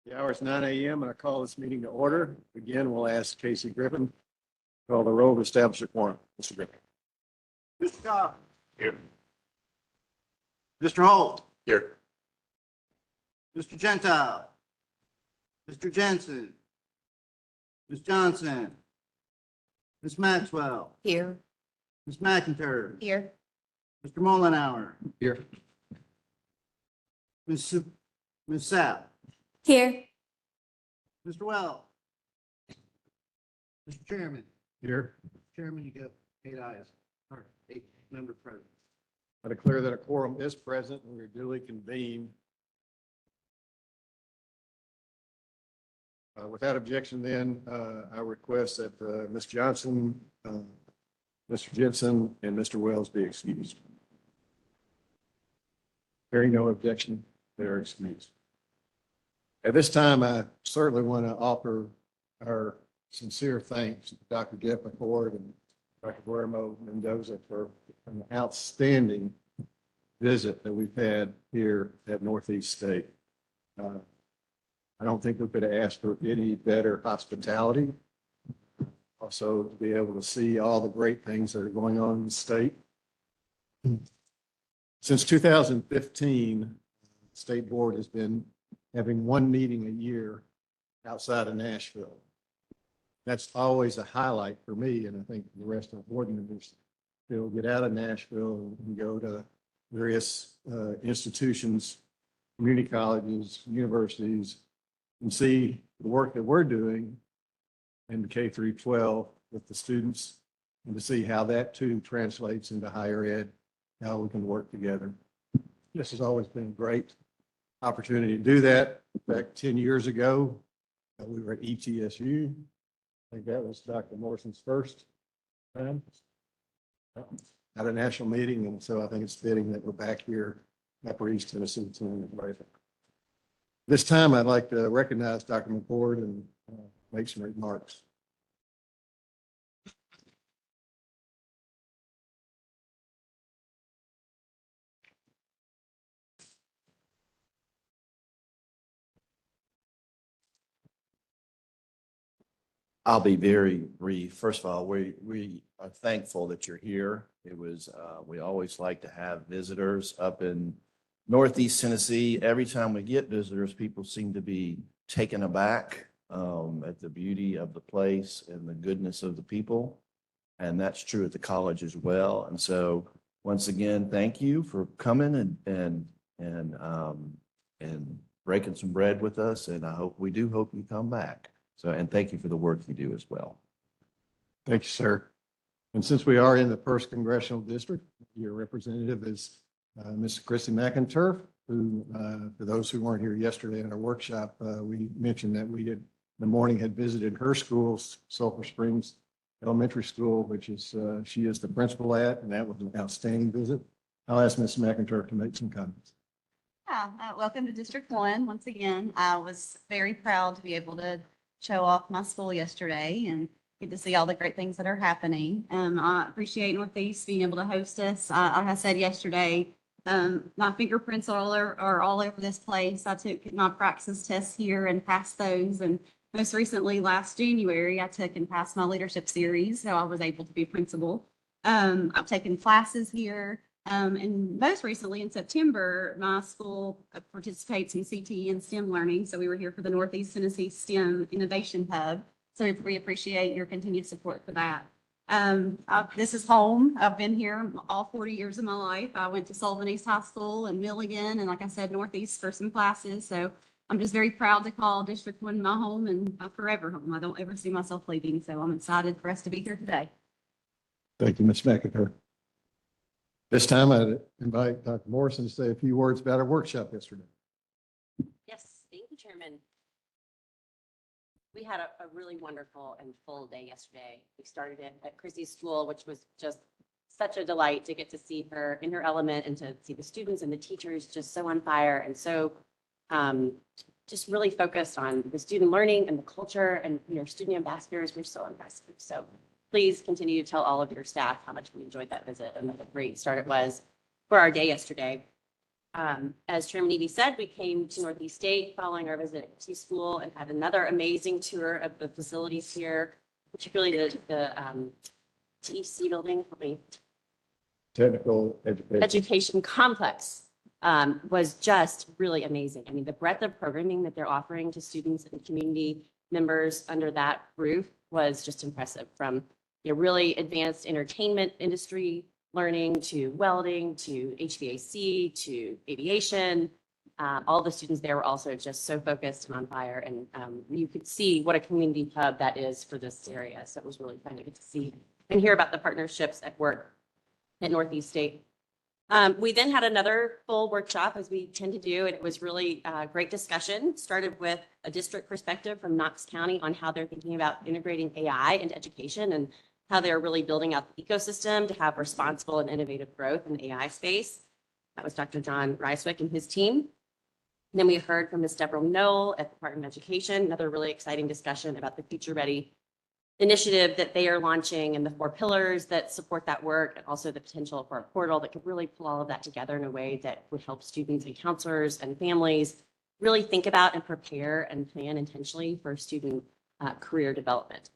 The hour is 9 a.m. and I call this meeting to order. Again, we'll ask Casey Griffin to call the roll to establish a quorum. Mr. Griffin. Mr. Cobb. Here. Mr. Holt. Here. Mr. Gentile. Mr. Jensen. Ms. Johnson. Ms. Maxwell. Here. Ms. McIntyre. Here. Mr. Mullenhour. Here. Ms. Sapp. Here. Mr. Well. Mr. Chairman. Here. Chairman, you got 8 ayes. Or 8 members present. I declare that a quorum is present and we're duly convened. Without objection, then, I request that Ms. Johnson, Mr. Jensen, and Mr. Wells be excused. Hearing no objection, they are excused. At this time, I certainly want to offer our sincere thanks to Dr. Jeff McCord and Dr. Guillermo Mendoza for an outstanding visit that we've had here at Northeast State. I don't think we could have asked for any better hospitality. Also, to be able to see all the great things that are going on in the state. Since 2015, the State Board has been having one meeting a year outside of Nashville. That's always a highlight for me, and I think the rest of the board members. They'll get out of Nashville and go to various institutions, community colleges, universities, and see the work that we're doing in K through 12 with the students, and to see how that too translates into higher ed, how we can work together. This has always been a great opportunity to do that. Back 10 years ago, we were at ETSU. I think that was Dr. Morrison's first time at a national meeting, and so I think it's fitting that we're back here at Upper East Tennessee. This time, I'd like to recognize Dr. McCord and make some remarks. I'll be very brief. First of all, we are thankful that you're here. It was, we always like to have visitors up in Northeast Tennessee. Every time we get visitors, people seem to be taken aback at the beauty of the place and the goodness of the people. And that's true at the college as well. And so once again, thank you for coming and breaking some bread with us. And we do hope you come back. So, and thank you for the work you do as well. Thank you, sir. And since we are in the first congressional district, your representative is Ms. Chrissy McIntyre, who, for those who weren't here yesterday in our workshop, we mentioned that we had, in the morning, had visited her school, Sulphur Springs Elementary School, which is, she is the principal at, and that was an outstanding visit. I'll ask Ms. McIntyre to make some comments. Yeah, welcome to District 1 once again. I was very proud to be able to show off my school yesterday and get to see all the great things that are happening. I appreciate Northeast being able to host us. Like I said yesterday, my fingerprints are all over this place. I took my praxis tests here and passed those. And most recently, last January, I took and passed my leadership series, so I was able to be principal. I've taken classes here. And most recently in September, my school participates in CTE and STEM learning. So we were here for the Northeast Tennessee STEM Innovation Hub. So we appreciate your continued support for that. This is home. I've been here all 40 years of my life. I went to Sullivan East High School and Milligan, and like I said, Northeast for some classes. So I'm just very proud to call District 1 my home and my forever home. I don't ever see myself leaving. So I'm excited for us to be here today. Thank you, Ms. McIntyre. This time, I'd invite Dr. Morrison to say a few words about our workshop yesterday. Yes, thank you, Chairman. We had a really wonderful and full day yesterday. We started it at Chrissy's school, which was just such a delight to get to see her in her element and to see the students and the teachers just so on fire and so just really focused on the student learning and the culture, and your student ambassadors were so impressive. So please continue to tell all of your staff how much we enjoyed that visit and what a great start it was for our day yesterday. As Chairman Eby said, we came to Northeast State following our visit at Christie School and had another amazing tour of the facilities here, particularly the TEC building, Technical education. education complex was just really amazing. I mean, the breadth of programming that they're offering to students and community members under that roof was just impressive, from really advanced entertainment industry learning to welding to HVAC to aviation. All the students there were also just so focused and on fire, and you could see what a community hub that is for this area. So it was really fun to get to see and hear about the partnerships at work at Northeast State. We then had another full workshop, as we tend to do, and it was really a great discussion. Started with a district perspective from Knox County on how they're thinking about integrating AI into education and how they're really building out the ecosystem to have responsible and innovative growth in the AI space. That was Dr. John Reiswick and his team. And then we heard from Ms. Deborah Knoll at the Department of Education, another really exciting discussion about the Future Ready initiative that they are launching and the 4 pillars that support that work, and also the potential for a portal that could really pull all of that together in a way that would help students and counselors and families really think about and prepare and plan intentionally for student career development.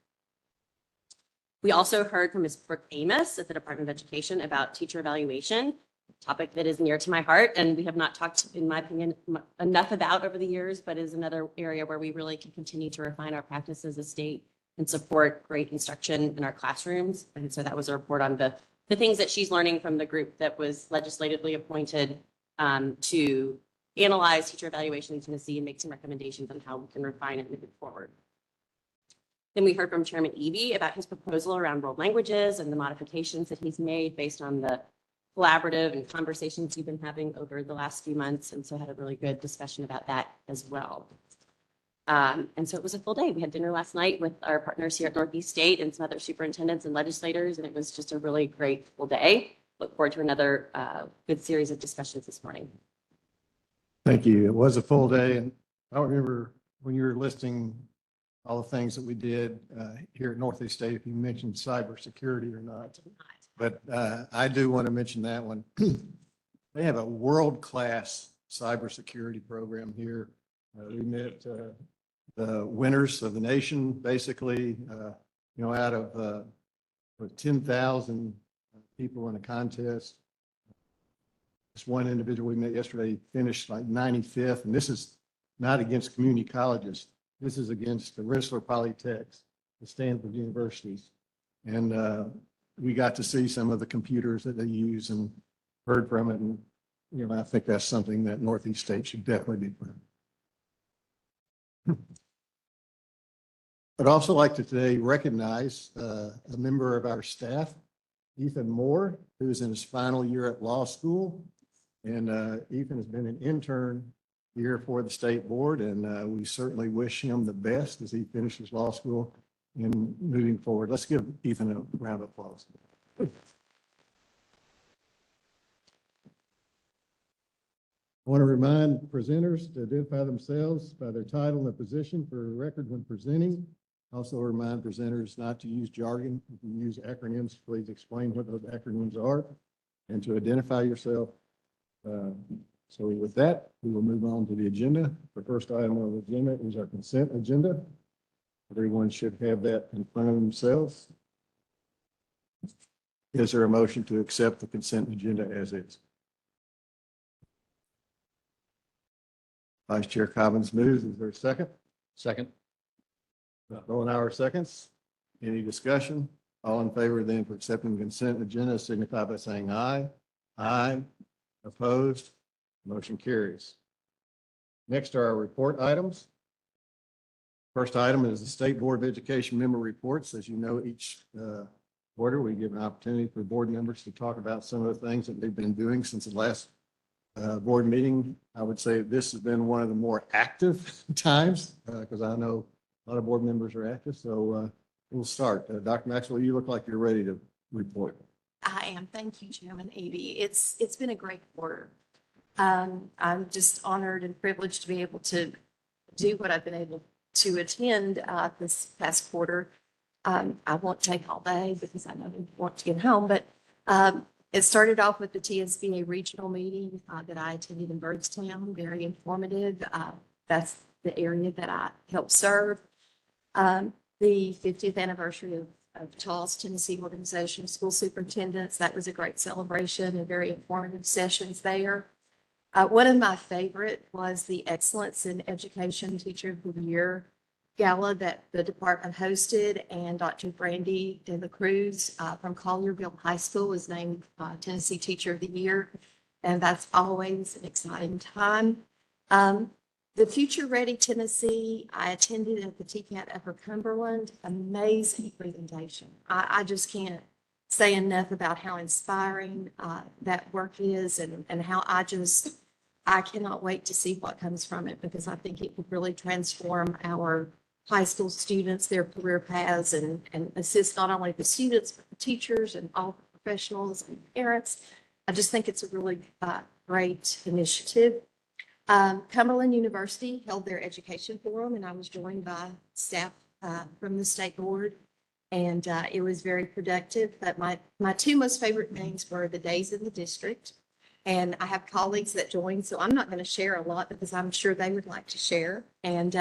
We also heard from Ms. Brooke Amos at the Department of Education about teacher evaluation, a topic that is near to my heart and we have not talked, in my opinion, enough about over the years, but is another area where we really can continue to refine our practice as a state and support great instruction in our classrooms. And so that was a report on the things that she's learning from the group that was legislatively appointed to analyze teacher evaluation in Tennessee and make some recommendations on how we can refine it moving forward. Then we heard from Chairman Eby about his proposal around world languages and the modifications that he's made based on the collaborative and conversations we've been having over the last few months. And so had a really good discussion about that as well. And so it was a full day. We had dinner last night with our partners here at Northeast State and some other superintendents and legislators, and it was just a really great full day. Look forward to another good series of discussions this morning. Thank you. It was a full day, and I don't remember when you were listing all the things that we did here at Northeast State, if you mentioned cybersecurity or not. But I do want to mention that one. They have a world-class cybersecurity program here. We met the winners of the nation, basically, out of 10,000 people in a contest. This one individual we met yesterday finished like 95th, and this is not against community colleges. This is against the Rensselaer Polytechs, the Stanford universities. And we got to see some of the computers that they use and heard from it. And, I think that's something that Northeast State should definitely be proud of. I'd also like to today recognize a member of our staff, Ethan Moore, who is in his final year at law school. And Ethan has been an intern here for the state board, and we certainly wish him the best as he finishes law school and moving forward. Let's give Ethan a round of applause. I want to remind presenters to identify themselves by their title and position for the record when presenting. Also remind presenters not to use jargon. If you use acronyms, please explain what those acronyms are and to identify yourself. So with that, we will move on to the agenda. The first item on the agenda is our consent agenda. Everyone should have that in front of themselves. Is there a motion to accept the consent agenda as is? Vice Chair Cobbins moves. Is there a second? Second. Hour seconds. Any discussion? All in favor then for accepting the consent agenda signify by saying aye. Aye. Opposed? Motion carries. Next are our report items. First item is the State Board of Education member reports. As you know, each quarter we give an opportunity for board members to talk about some of the things that they've been doing since the last board meeting. I would say this has been one of the more active times because I know a lot of board members are active. So we'll start. Dr. Maxwell, you look like you're ready to report. I am. Thank you, Chairman Eby. It's been a great quarter. I'm just honored and privileged to be able to do what I've been able to attend this past quarter. I won't take all day because I know we want to get home, but It started off with the TSBA regional meeting that I attended in Birdstown, very informative. That's the area that I helped serve. The 50th anniversary of TALS, Tennessee Organization of School Superintendents. That was a great celebration and very informative sessions there. One of my favorite was the Excellence in Education Teacher of the Year Gala that the department hosted, and Dr. Brandy De La Cruz from Collierville High School was named Tennessee Teacher of the Year, and that's always an exciting time. The Future Ready Tennessee, I attended at the TCAT Upper Cumberland, amazing presentation. I just can't say enough about how inspiring that work is, and how I cannot wait to see what comes from it, because I think it will really transform our high school students, their career paths, and assist not only the students, but the teachers and all the professionals and parents. I just think it's a really great initiative. Cumberland University held their education forum, and I was joined by staff from the state board, and it was very productive. But my two most favorite things were the days in the district, and I have colleagues that joined, so I'm not going to share a lot because I'm sure they would like to share. And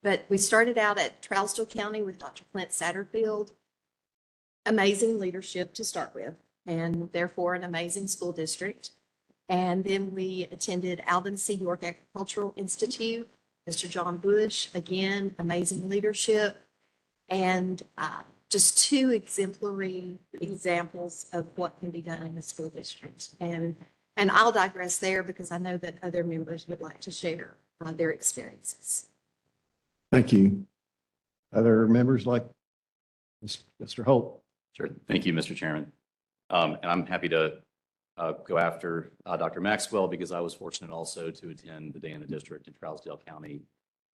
but we started out at Trousdale County with Dr. Clint Satterfield. Amazing leadership to start with, and therefore an amazing school district. And then we attended Alvin C. York Agricultural Institute, Mr. John Bush, again, amazing leadership. And just two exemplary examples of what can be done in the school district. And I'll digress there because I know that other members would like to share their experiences. Thank you. Other members like Mr. Holt? Sure. Thank you, Mr. Chairman. And I'm happy to go after Dr. Maxwell, because I was fortunate also to attend the Day in the District in Trousdale County,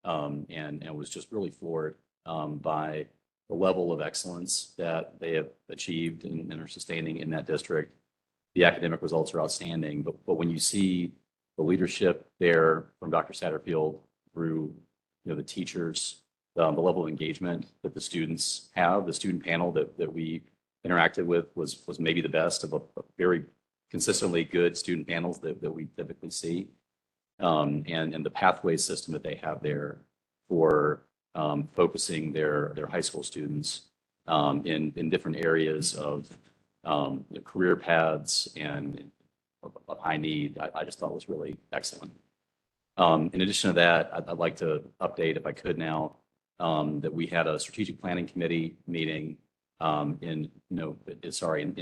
and was just really floored by the level of excellence that they have achieved and are sustaining in that district. The academic results are outstanding, but when you see the leadership there from Dr. Satterfield through the teachers, the level of engagement that the students have, the student panel that we interacted with was maybe the best of a very consistently good student panels that we typically see. And the pathway system that they have there for focusing their high school students in different areas of career paths and of high need, I just thought was really excellent. In addition to that, I'd like to update, if I could now, that we had a strategic planning committee meeting in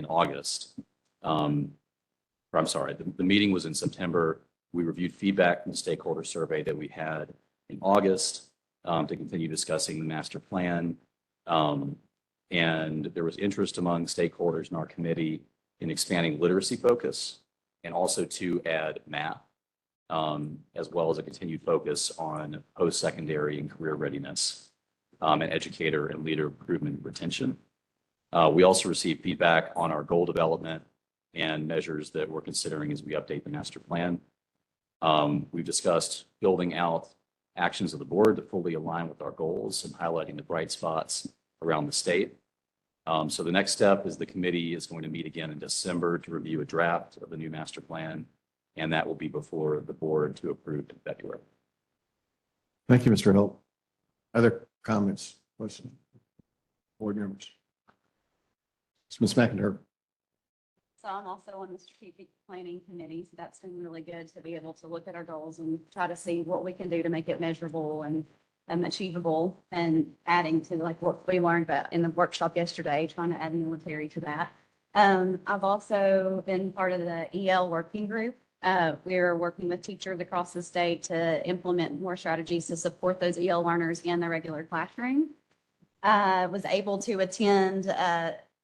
August. I'm sorry, the meeting was in September. We reviewed feedback from the stakeholder survey that we had in August to continue discussing the master plan. And there was interest among stakeholders in our committee in expanding literacy focus, and also to add math, as well as a continued focus on post-secondary and career readiness, and educator and leader improvement and retention. We also received feedback on our goal development and measures that we're considering as we update the master plan. We've discussed building out actions of the board to fully align with our goals and highlighting the bright spots around the state. So the next step is the committee is going to meet again in December to review a draft of the new master plan, and that will be before the board to approve in February. Thank you, Mr. Holt. Other comments, questions? Board members? Ms. McIntyre. So I'm also on the strategic planning committee. So that's been really good to be able to look at our goals and try to see what we can do to make it measurable and achievable, and adding to like what we learned about in the workshop yesterday, trying to add military to that. I've also been part of the EL working group. We're working with teachers across the state to implement more strategies to support those EL learners in the regular classroom. I was able to attend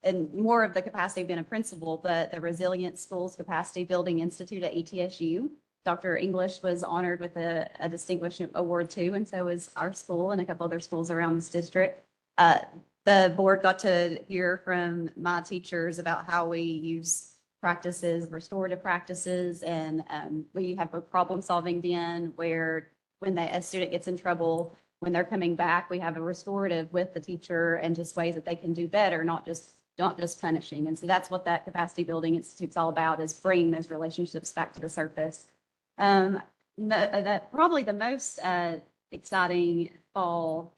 and more of the capacity being a principal, but the Resilient Schools Capacity Building Institute at ETSU. Dr. English was honored with a distinguished award too, and so is our school and a couple other schools around this district. The board got to hear from my teachers about how we use practices, restorative practices, and we have a problem-solving den where when a student gets in trouble, when they're coming back, we have a restorative with the teacher and just ways that they can do better, not just not just punishing. And so that's what that Capacity Building Institute's all about, is bringing those relationships back to the surface. That probably the most exciting fall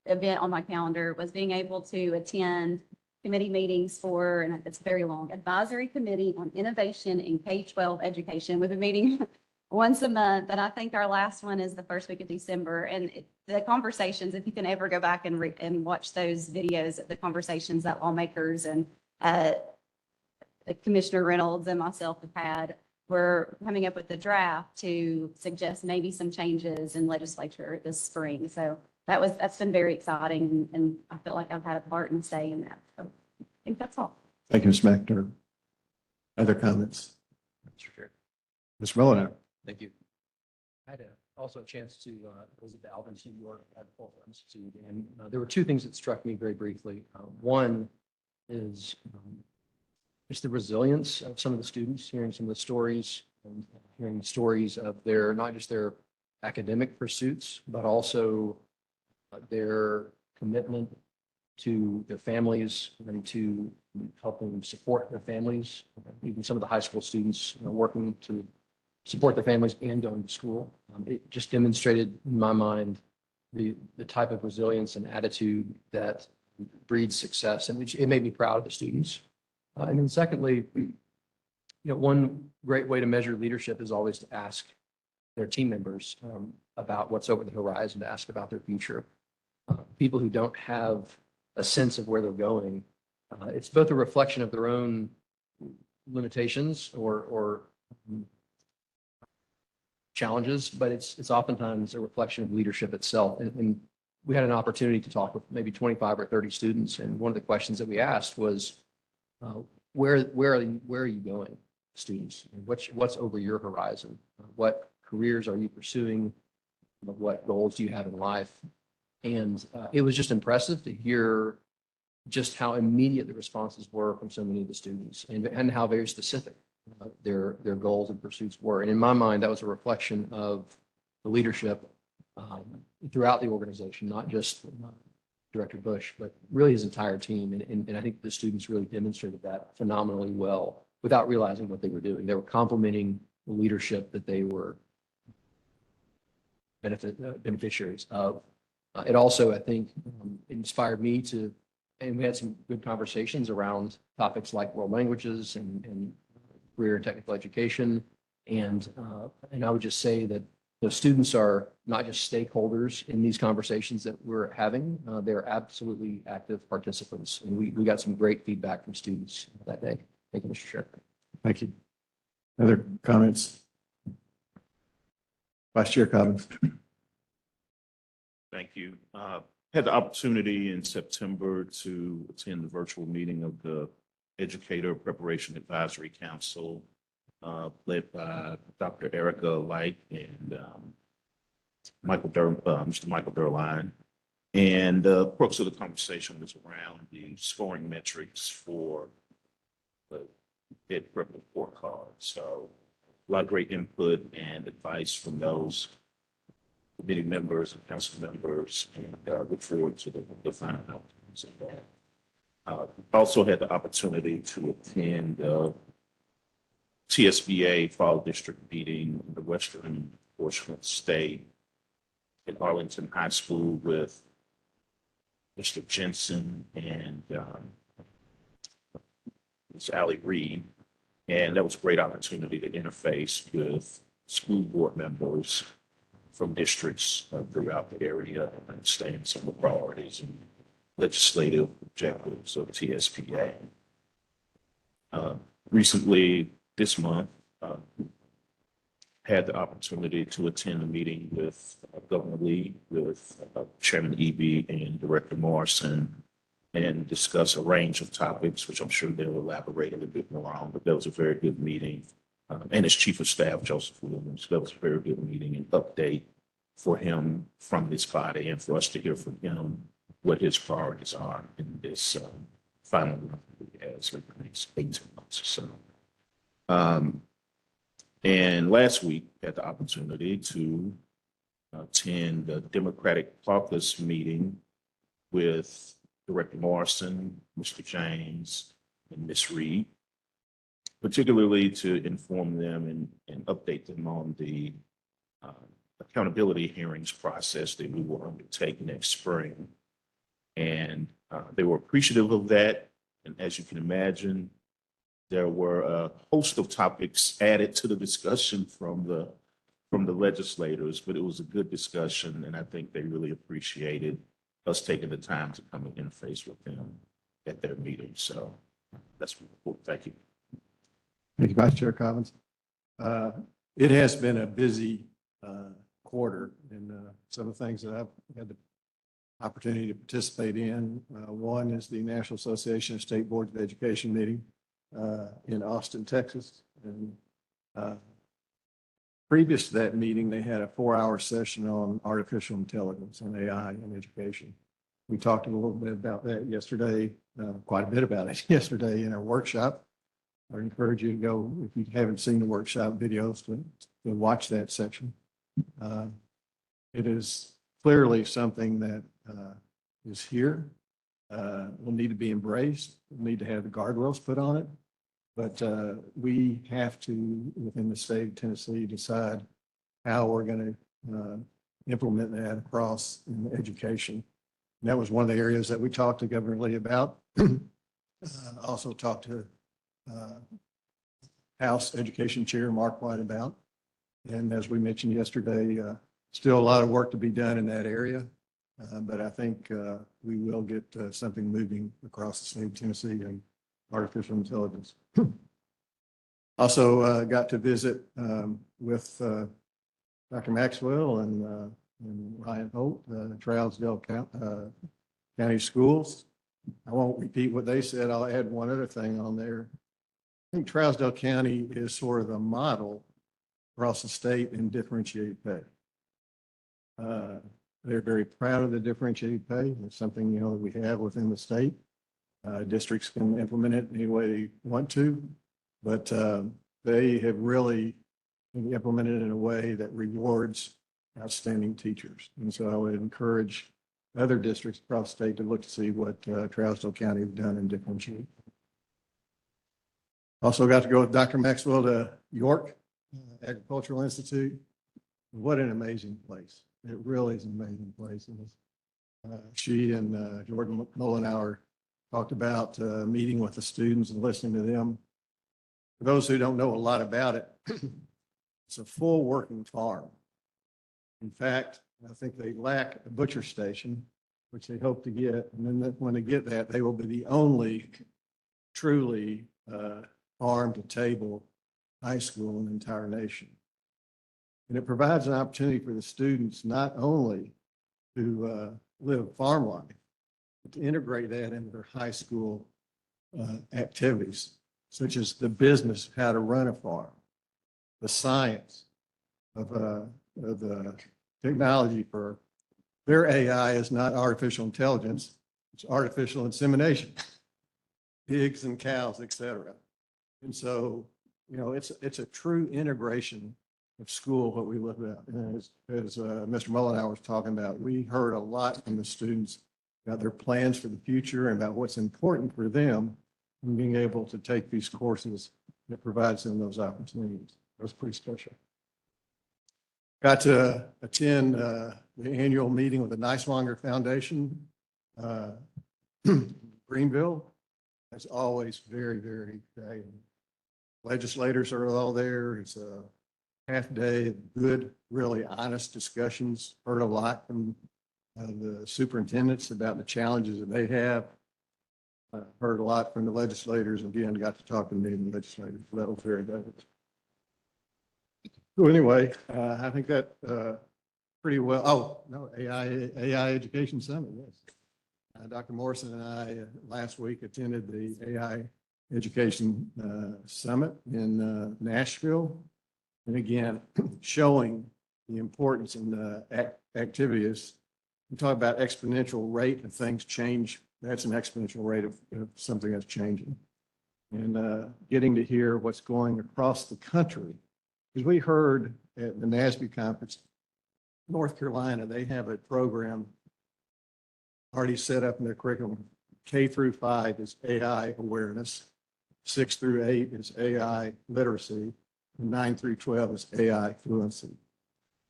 event on my calendar was being able to attend committee meetings for, and it's very long, Advisory Committee on Innovation in K-12 Education. We've been meeting once a month, and I think our last one is the first week of December. And the conversations, if you can ever go back and watch those videos, the conversations that lawmakers and Commissioner Reynolds and myself have had, we're coming up with the draft to suggest maybe some changes in legislature this spring. So that's been very exciting, and I feel like I've had a part in say in that. So I think that's all. Thank you, Ms. McIntyre. Other comments? Mr. Chair. Ms. Mullinaar? Thank you. I had also a chance to visit the Alvin New York Agricultural Institute, and there were two things that struck me very briefly. One is just the resilience of some of the students, hearing some of the stories, and hearing stories of their, not just their academic pursuits, but also their commitment to their families and to helping support their families. Even some of the high school students working to support their families and going to school. It just demonstrated in my mind the type of resilience and attitude that breeds success, and it made me proud of the students. And then secondly, one great way to measure leadership is always to ask their team members about what's over the horizon, to ask about their future. People who don't have a sense of where they're going, it's both a reflection of their own limitations or challenges, but it's oftentimes a reflection of leadership itself. And we had an opportunity to talk with maybe 25 or 30 students, and one of the questions that we asked was, where are you going, students? What's over your horizon? What careers are you pursuing? What goals do you have in life? And it was just impressive to hear just how immediate the responses were from so many of the students, and how very specific their goals and pursuits were. And in my mind, that was a reflection of the leadership throughout the organization, not just Director Bush, but really his entire team. And I think the students really demonstrated that phenomenally well without realizing what they were doing. They were complementing the leadership that they were beneficiaries of. It also, I think, inspired me to, and we had some good conversations around topics like world languages and career and technical education. And I would just say that the students are not just stakeholders in these conversations that we're having, they're absolutely active participants. And we got some great feedback from students that day. Thank you, Mr. Chair. Thank you. Other comments? Vice Chair Cobbins? Thank you. Had the opportunity in September to attend the virtual meeting of the Educator Preparation Advisory Council, led by Dr. Erica Light and Mr. Michael Durline. And the crux of the conversation was around the scoring metrics for the Ed Prep report card. So a lot of great input and advice from those committee members and council members, and look forward to the final outcomes of that. Also had the opportunity to attend TSBA Fall District meeting in the western portion of the state in Arlington High School with Mr. Jensen and Ms. Allie Reed. And that was a great opportunity to interface with school board members from districts throughout the area and understand some of the priorities and legislative objectives of TSPA. Recently, this month, had the opportunity to attend a meeting with Governor Lee, with Chairman Eby and Director Morrison, and discuss a range of topics, which I'm sure they'll elaborate a little bit more on, but that was a very good meeting. And his Chief of Staff, Joseph Williams, that was a very good meeting and update for him from this body and for us to hear from him what his priorities are in this final as for the next 18 months or so. And last week, had the opportunity to attend the Democratic Caucus meeting with Director Morrison, Mr. James, and Ms. Reed, particularly to inform them and update them on the uh, accountability hearings process that we will undertake next spring. And they were appreciative of that. And as you can imagine, there were a host of topics added to the discussion from the legislators, but it was a good discussion, and I think they really appreciated us taking the time to come and interface with them at their meeting. So that's cool. Thank you. Thank you, Vice Chair Collins. It has been a busy quarter, and some of the things that I've had the opportunity to participate in. One is the National Association of State Boards of Education meeting in Austin, Texas. And previous to that meeting, they had a 4-hour session on artificial intelligence and AI in education. We talked a little bit about that yesterday, quite a bit about it yesterday in our workshop. I encourage you to go, if you haven't seen the workshop videos, to watch that section. It is clearly something that is here, will need to be embraced, will need to have the guardrails put on it. But we have to, within the state of Tennessee, decide how we're going to implement that across in education. And that was one of the areas that we talked to Governor Lee about. Also talked to House Education Chair Mark White about. And as we mentioned yesterday, still a lot of work to be done in that area. But I think we will get something moving across the state of Tennessee and artificial intelligence. Also got to visit with Dr. Maxwell and Ryan Holt, Trousdale County Schools. I won't repeat what they said. I'll add one other thing on there. I think Trousdale County is sort of a model across the state in differentiated pay. They're very proud of the differentiated pay. It's something, that we have within the state. Districts can implement it any way they want to, but they have really implemented it in a way that rewards outstanding teachers. And so I would encourage other districts across the state to look to see what Trousdale County has done in differentiate. Also got to go with Dr. Maxwell to York Agricultural Institute. What an amazing place. It really is an amazing place. She and Jordan Mullenhour talked about meeting with the students and listening to them. For those who don't know a lot about it, it's a full working farm. In fact, I think they lack a butcher station, which they hope to get. And then when they get that, they will be the only truly farm to table high school in the entire nation. And it provides an opportunity for the students not only to live farm life, but to integrate that into their high school activities, such as the business of how to run a farm, the science of the technology for their AI is not artificial intelligence, it's artificial insemination, pigs and cows, et cetera. And so, it's a true integration of school, what we look at. And as Mr. Mullenhour was talking about, we heard a lot from the students about their plans for the future and about what's important for them in being able to take these courses that provides them those opportunities. That was pretty special. Got to attend the annual meeting with the Niswonger Foundation, Greenville. As always, very, very exciting. Legislators are all there. It's a half day of good, really honest discussions. Heard a lot from the superintendents about the challenges that they have. Heard a lot from the legislators. Again, got to talk to many of the legislators. So that was very good. So anyway, I think that pretty well. Oh, no, AI Education Summit, yes. Dr. Morrison and I last week attended the AI Education Summit in Nashville. And again, showing the importance in the activities. We talk about exponential rate of things change. That's an exponential rate of something that's changing. And getting to hear what's going across the country. Because we heard at the NASB conference, North Carolina, they have a program already set up in their curriculum. K through 5 is AI awareness. 6 through 8 is AI literacy. 9 through 12 is AI fluency.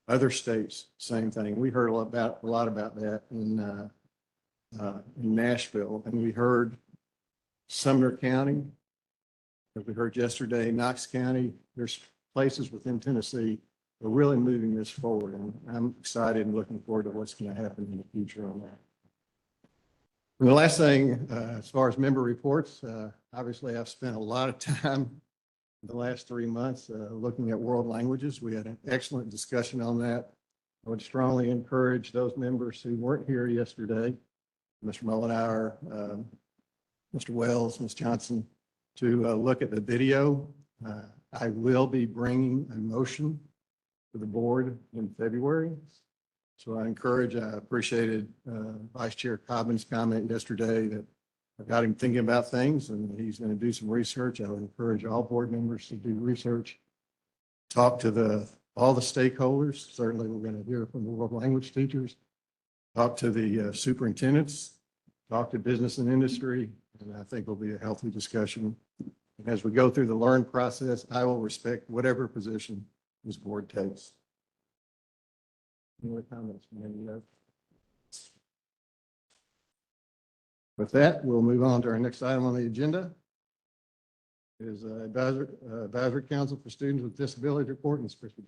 Other states, same thing. We heard a lot about that in Nashville, and we heard Sumner County, as we heard yesterday, Knox County. There's places within Tennessee that are really moving this forward, and I'm excited and looking forward to what's going to happen in the future on that. And the last thing, as far as member reports, obviously I've spent a lot of time the last 3 months looking at world languages. We had an excellent discussion on that. I would strongly encourage those members who weren't here yesterday, Mr. Mullenhour, Mr. Wells, Ms. Johnson, to look at the video. I will be bringing a motion to the board in February. So I appreciated Vice Chair Cobbin's comment yesterday that I got him thinking about things, and he's going to do some research. I would encourage all board members to do research, talk to all the stakeholders. Certainly, we're going to hear from the world language teachers, talk to the superintendents, talk to business and industry, and I think it'll be a healthy discussion. And as we go through the learn process, I will respect whatever position this board takes. Any other comments from any of you? With that, we'll move on to our next item on the agenda. It is Advisory Council for Students with Disabilities report. Ms. Christie.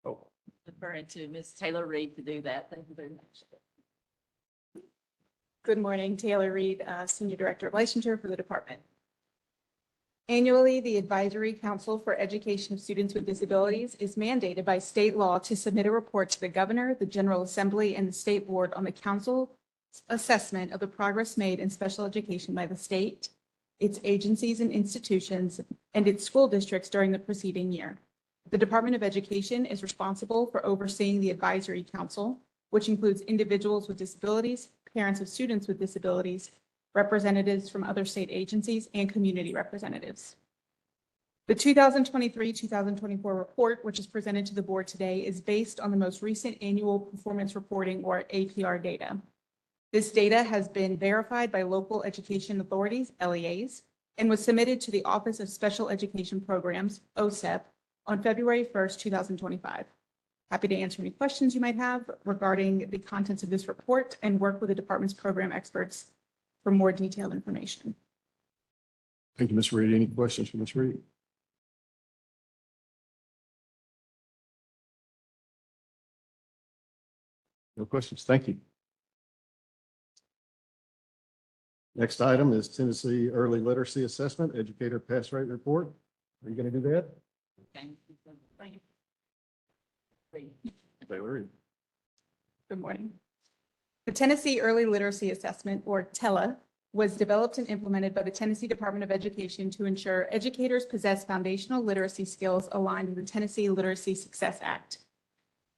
Oh, Deferring to Ms. Taylor Reed to do that. Thank you very much. Good morning, Taylor Reed, Senior Director of Licensure for the department. Annually, the Advisory Council for Education of Students with Disabilities is mandated by state law to submit a report to the governor, the General Assembly, and the state board on the council's assessment of the progress made in special education by the state, its agencies and institutions, and its school districts during the preceding year. The Department of Education is responsible for overseeing the Advisory Council, which includes individuals with disabilities, parents of students with disabilities, representatives from other state agencies, and community representatives. The 2023-2024 report, which is presented to the board today, is based on the most recent annual performance reporting, or APR data. This data has been verified by local education authorities, LEAs, and was submitted to the Office of Special Education Programs, OSEP, on February 1st, 2025. Happy to answer any questions you might have regarding the contents of this report and work with the department's program experts for more detailed information. Thank you, Ms. Reed. Any questions for Ms. Reed? No questions. Thank you. Next item is Tennessee Early Literacy Assessment Educator Pass Rate Report. Are you going to do that? Thank you. Taylor Reed. Good morning. The Tennessee Early Literacy Assessment, or TELA, was developed and implemented by the Tennessee Department of Education to ensure educators possess foundational literacy skills aligned with the Tennessee Literacy Success Act.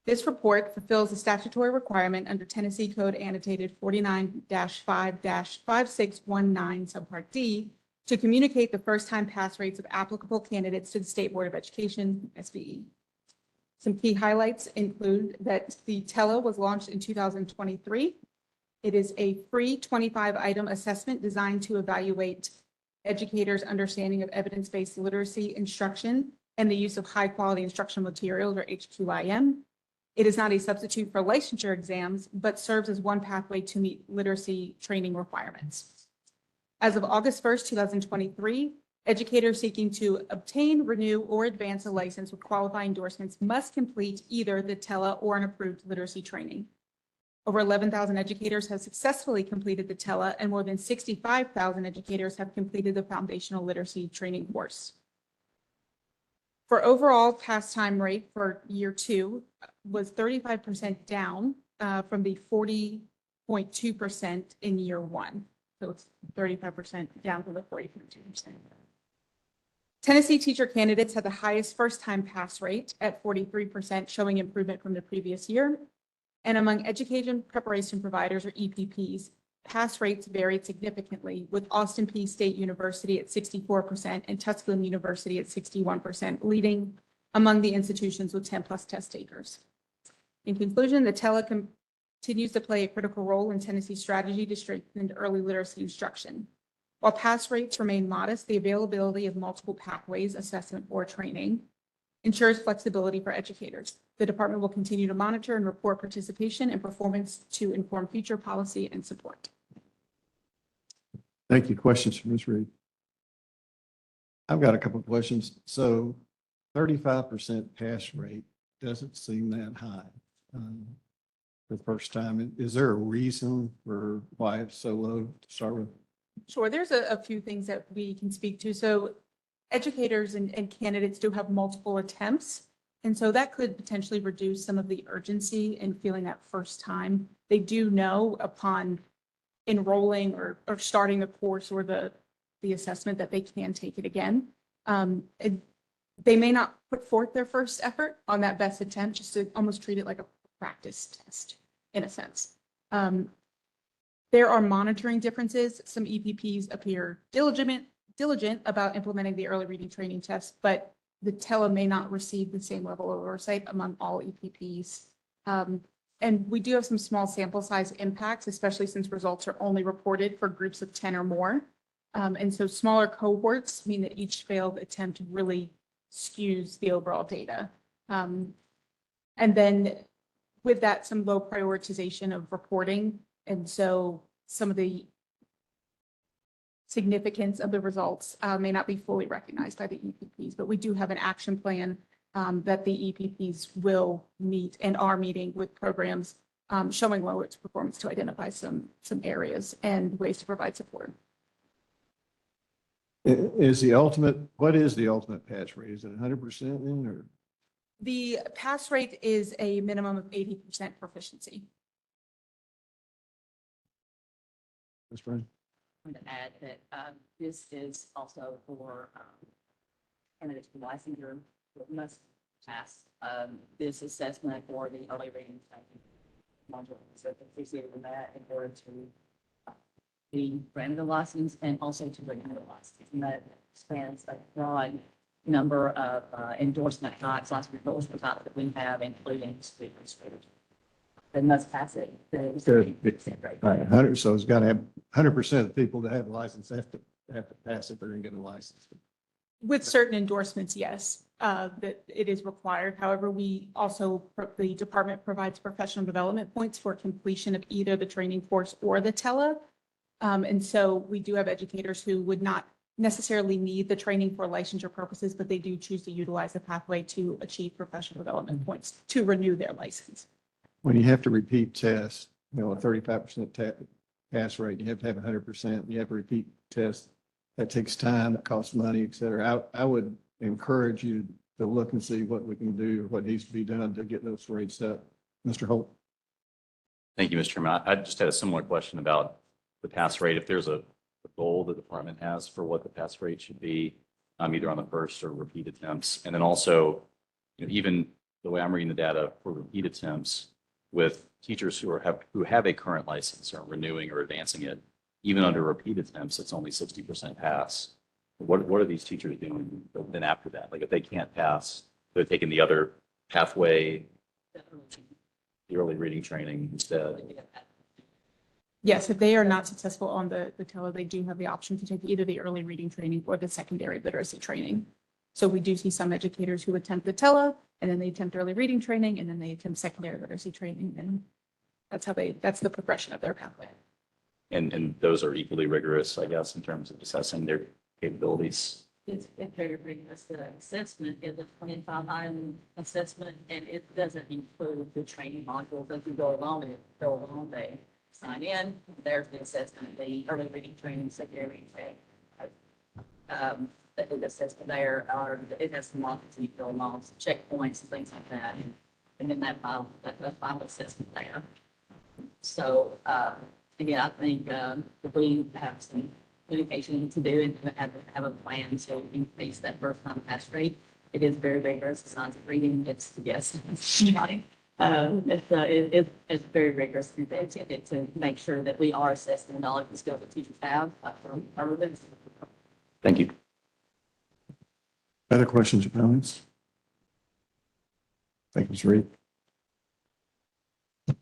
This report fulfills the statutory requirement under Tennessee Code Annotated 49-5-5619 Subpart D to communicate the first-time pass rates of applicable candidates to the State Board of Education, SBE. Some key highlights include that the TELA was launched in 2023. It is a free 25-item assessment designed to evaluate educators' understanding of evidence-based literacy instruction and the use of high-quality instructional materials, or HQIM. It is not a substitute for licensure exams, but serves as one pathway to meet literacy training requirements. As of August 1st, 2023, educators seeking to obtain, renew, or advance a license with qualifying endorsements must complete either the TELA or an approved literacy training. Over 11,000 educators have successfully completed the TELA, and more than 65,000 educators have completed the foundational literacy training course. For overall pass time rate for year 2 was 35% down from the 40.2% in year 1. So it's 35% down from the 40.2%. Tennessee teacher candidates had the highest first-time pass rate at 43%, showing improvement from the previous year. And among education preparation providers, or EPPs, pass rates varied significantly, with Austin Peay State University at 64% and Tusculum University at 61%, leading among the institutions with 10+ test takers. In conclusion, the TELA continues to play a critical role in Tennessee's strategy to strengthen early literacy instruction. While pass rates remain modest, the availability of multiple pathways, assessment, or training ensures flexibility for educators. The department will continue to monitor and report participation and performance to inform future policy and support. Thank you. Questions from Ms. Reed? I've got a couple of questions. So 35% pass rate doesn't seem that high for the first time. Is there a reason for why it's so low to start with? Sure, there's a few things that we can speak to. So educators and candidates do have multiple attempts. And so that could potentially reduce some of the urgency in feeling that first time. They do know upon enrolling or starting the course or the assessment that they can take it again. They may not put forth their first effort on that best attempt, just to almost treat it like a practice test in a sense. There are monitoring differences. Some EPPs appear diligent about implementing the early reading training test, but the TELA may not receive the same level of oversight among all EPPs. And we do have some small sample size impacts, especially since results are only reported for groups of 10 or more. And so smaller cohorts mean that each failed attempt really skews the overall data. And then with that, some low prioritization of reporting. And so some of the significance of the results may not be fully recognized by the EPPs, but we do have an action plan that the EPPs will meet and are meeting with programs showing low its performance to identify some areas and ways to provide support. What is the ultimate pass rate? Is it 100% then or? The pass rate is a minimum of 80% proficiency. Ms. Brown? I want to add that this is also for candidates for licensure that must pass this assessment or the early reading module. So associated with that in order to be granted a license and also to renew a license. And that spans a broad number of endorsement types, license endorsement types that we have, including speakers. They must pass it. Good. All right, 100, so it's got to have 100% of the people that have a license have to pass it. They're going to get a license. With certain endorsements, yes, that it is required. However, we also, the department provides professional development points for completion of either the training course or the TELA. And so we do have educators who would not necessarily need the training for licensure purposes, but they do choose to utilize the pathway to achieve professional development points to renew their license. When you have to repeat tests, a 35% pass rate, you have to have 100%, you have to repeat tests. That takes time, it costs money, et cetera. I would encourage you to look and see what we can do, what needs to be done to get those rates up. Mr. Holt? Thank you, Mr. Chairman. I just had a similar question about the pass rate. If there's a goal the department has for what the pass rate should be, either on the first or repeat attempts. And then also, even the way I'm reading the data for repeat attempts with teachers who have a current license or renewing or advancing it, even under repeat attempts, it's only 60% pass. What are these teachers doing then after that? Like if they can't pass, they're taking the other pathway, the early reading training instead. Yes, if they are not successful on the TELA, they do have the option to take either the early reading training or the secondary literacy training. So we do see some educators who attempt the TELA and then they attempt early reading training and then they attempt secondary literacy training. And that's the progression of their pathway. And those are equally rigorous, I guess, in terms of assessing their capabilities. It's very rigorous. The assessment is a 25-item assessment, and it doesn't include the training modules as you go along. They sign in, there's the assessment, the early reading training, secondary training. The assessment there, it has some multitude of laws, checkpoints, and things like that. And then that final assessment there. So, again, I think we have some communication to do and have a plan to increase that first time pass rate. It is very rigorous. It's not reading. It's yes. It's very rigorous. It's intended to make sure that we are assessing the knowledge and skills that teachers have from our events. Thank you. Other questions or comments? Thank you, Ms. Reed.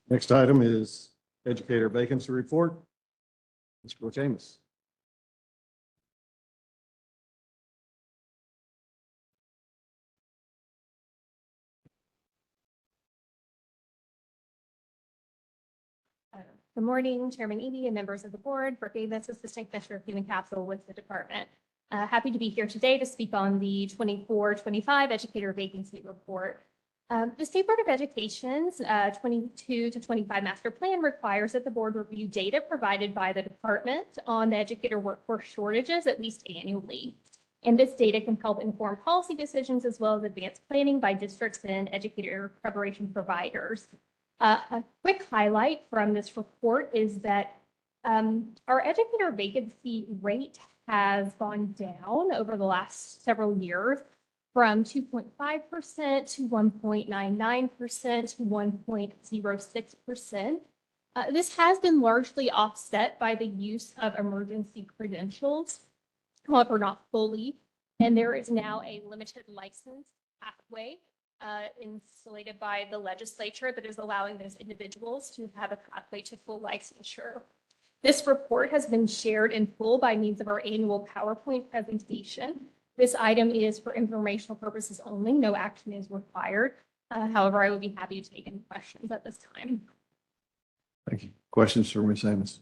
Next item is educator vacancy report. Mr. Brochamus. Good morning, Chairman Eby and members of the board. Brooke Davis, Assistant Commissioner of Human Capital with the department. Happy to be here today to speak on the 24-25 educator vacancy report. The State Board of Education's 22 to 25 master plan requires that the board review data provided by the department on the educator workforce shortages at least annually. And this data can help inform policy decisions as well as advanced planning by districts and educator preparation providers. A quick highlight from this report is that our educator vacancy rate has gone down over the last several years from 2.5% to 1.99% to 1.06%. This has been largely offset by the use of emergency credentials, however, not fully. And there is now a limited license pathway insulated by the legislature that is allowing those individuals to have a pathway to full licensure. This report has been shared in full by means of our annual PowerPoint presentation. This item is for informational purposes only. No action is required. However, I would be happy to take any questions at this time. Thank you. Questions for Ms. Amos?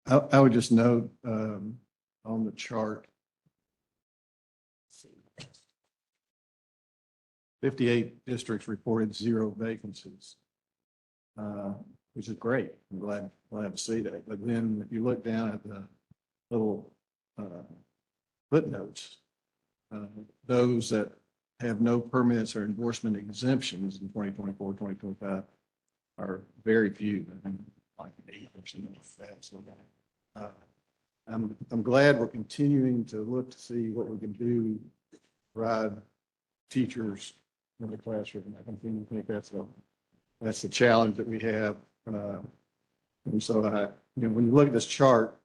I would just note on the chart, 58 districts reported 0 vacancies, which is great. I'm glad to see that. But then if you look down at the little footnotes, those that have no permits or endorsement exemptions in 2024, 2025 are very few, like 8% of that. So I'm glad we're continuing to look to see what we can do to provide teachers in the classroom. I continue to think that's the challenge that we have. And so when you look at this chart,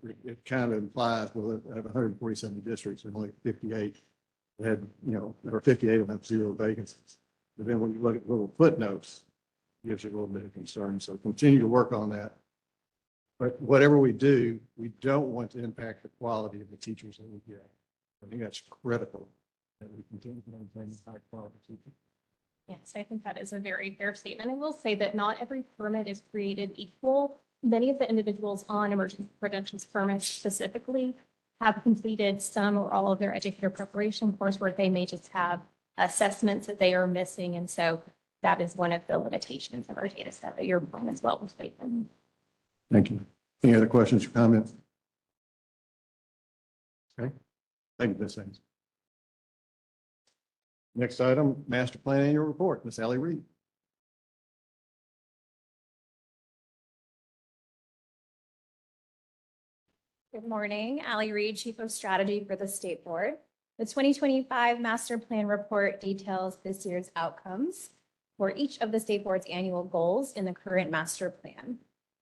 it kind of implies we'll have 147 districts and only 58 had, there were 58 of them have 0 vacancies. But then when you look at little footnotes, it gives you a little bit of concern. So continue to work on that. But whatever we do, we don't want to impact the quality of the teachers that we get. I think that's critical that we continue to maintain high quality teachers. Yes, I think that is a very fair statement. I will say that not every permit is created equal. Many of the individuals on emergency credentials permits specifically have completed some or all of their educator preparation coursework. They may just have assessments that they are missing. And so that is one of the limitations of our data set that your point as well was stated. Thank you. Any other questions or comments? Okay. Thank you, Ms. Haynes. Next item, master plan annual report, Ms. Allie Reed. Good morning, Allie Reed, Chief of Strategy for the State Board. The 2025 Master Plan Report details this year's outcomes for each of the State Board's annual goals in the current master plan.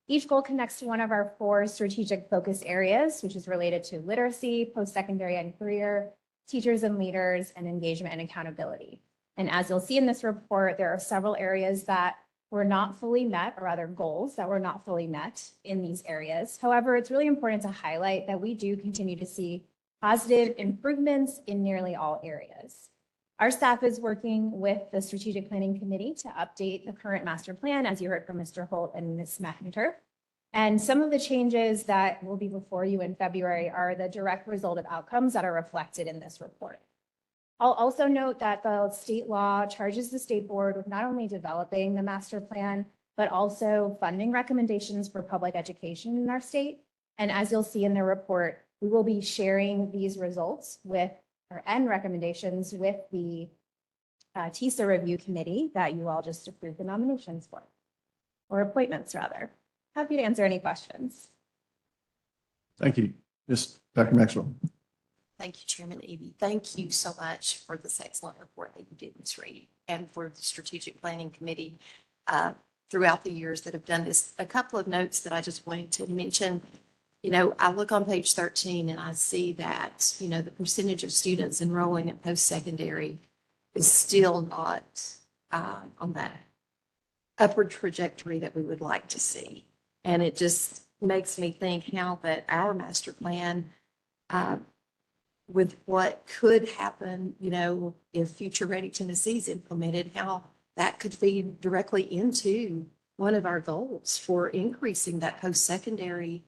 Each goal connects to one of our 4 strategic focus areas, which is related to literacy, post-secondary and career, teachers and leaders, and engagement and accountability. And as you'll see in this report, there are several areas that were not fully met, or rather goals that were not fully met in these areas. However, it's really important to highlight that we do continue to see positive improvements in nearly all areas. Our staff is working with the Strategic Planning Committee to update the current master plan, as you heard from Mr. Holt and Ms. McIntyre. And some of the changes that will be before you in February are the direct result of outcomes that are reflected in this report. I'll also note that the state law charges the State Board with not only developing the master plan, but also funding recommendations for public education in our state. And as you'll see in the report, we will be sharing these results and recommendations with the TISA review committee that you all just approved the nominations for, or appointments rather. Happy to answer any questions. Thank you. Dr. Maxwell. Thank you, Chairman Eby. Thank you so much for this excellent report that you did, Ms. Reed, and for the Strategic Planning Committee throughout the years that have done this. A couple of notes that I just wanted to mention. I look on page 13 and I see that, the percentage of students enrolling in post-secondary is still not on that upward trajectory that we would like to see. And it just makes me think how that our master plan, with what could happen, you know, if Future Ready Tennessee is implemented, how that could feed directly into one of our goals for increasing that post-secondary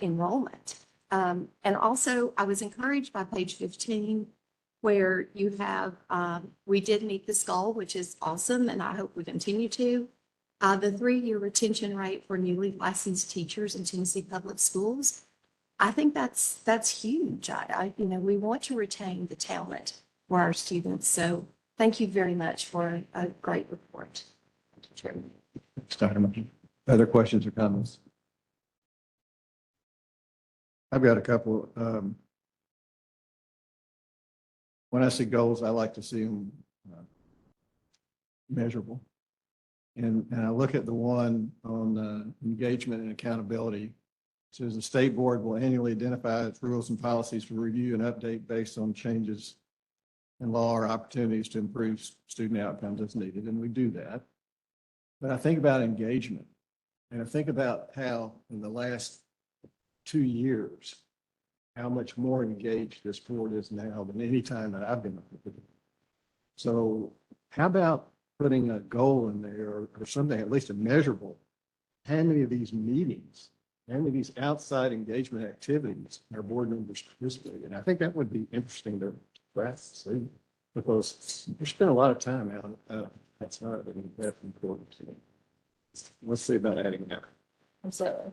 enrollment. And also, I was encouraged by page 15, where you have, we did meet this goal, which is awesome, and I hope we continue to. The 3-year retention rate for newly licensed teachers in Tennessee public schools. I think that's huge. You know, we want to retain the talent for our students. So thank you very much for a great report. Chairman. Thanks, Dr. Murphy. Other questions or comments? I've got a couple. When I see goals, I like to see them measurable. And I look at the one on engagement and accountability. It says the state board will annually identify its rules and policies for review and update based on changes in law or opportunities to improve student outcomes as needed. And we do that. But I think about engagement, and I think about how in the last 2 years, how much more engaged this board is now than any time that I've been. So how about putting a goal in there or something, at least a measurable, how many of these meetings, how many of these outside engagement activities our board members participate in? I think that would be interesting to perhaps see, because we spend a lot of time out outside and that's important. Let's see about adding that. Absolutely.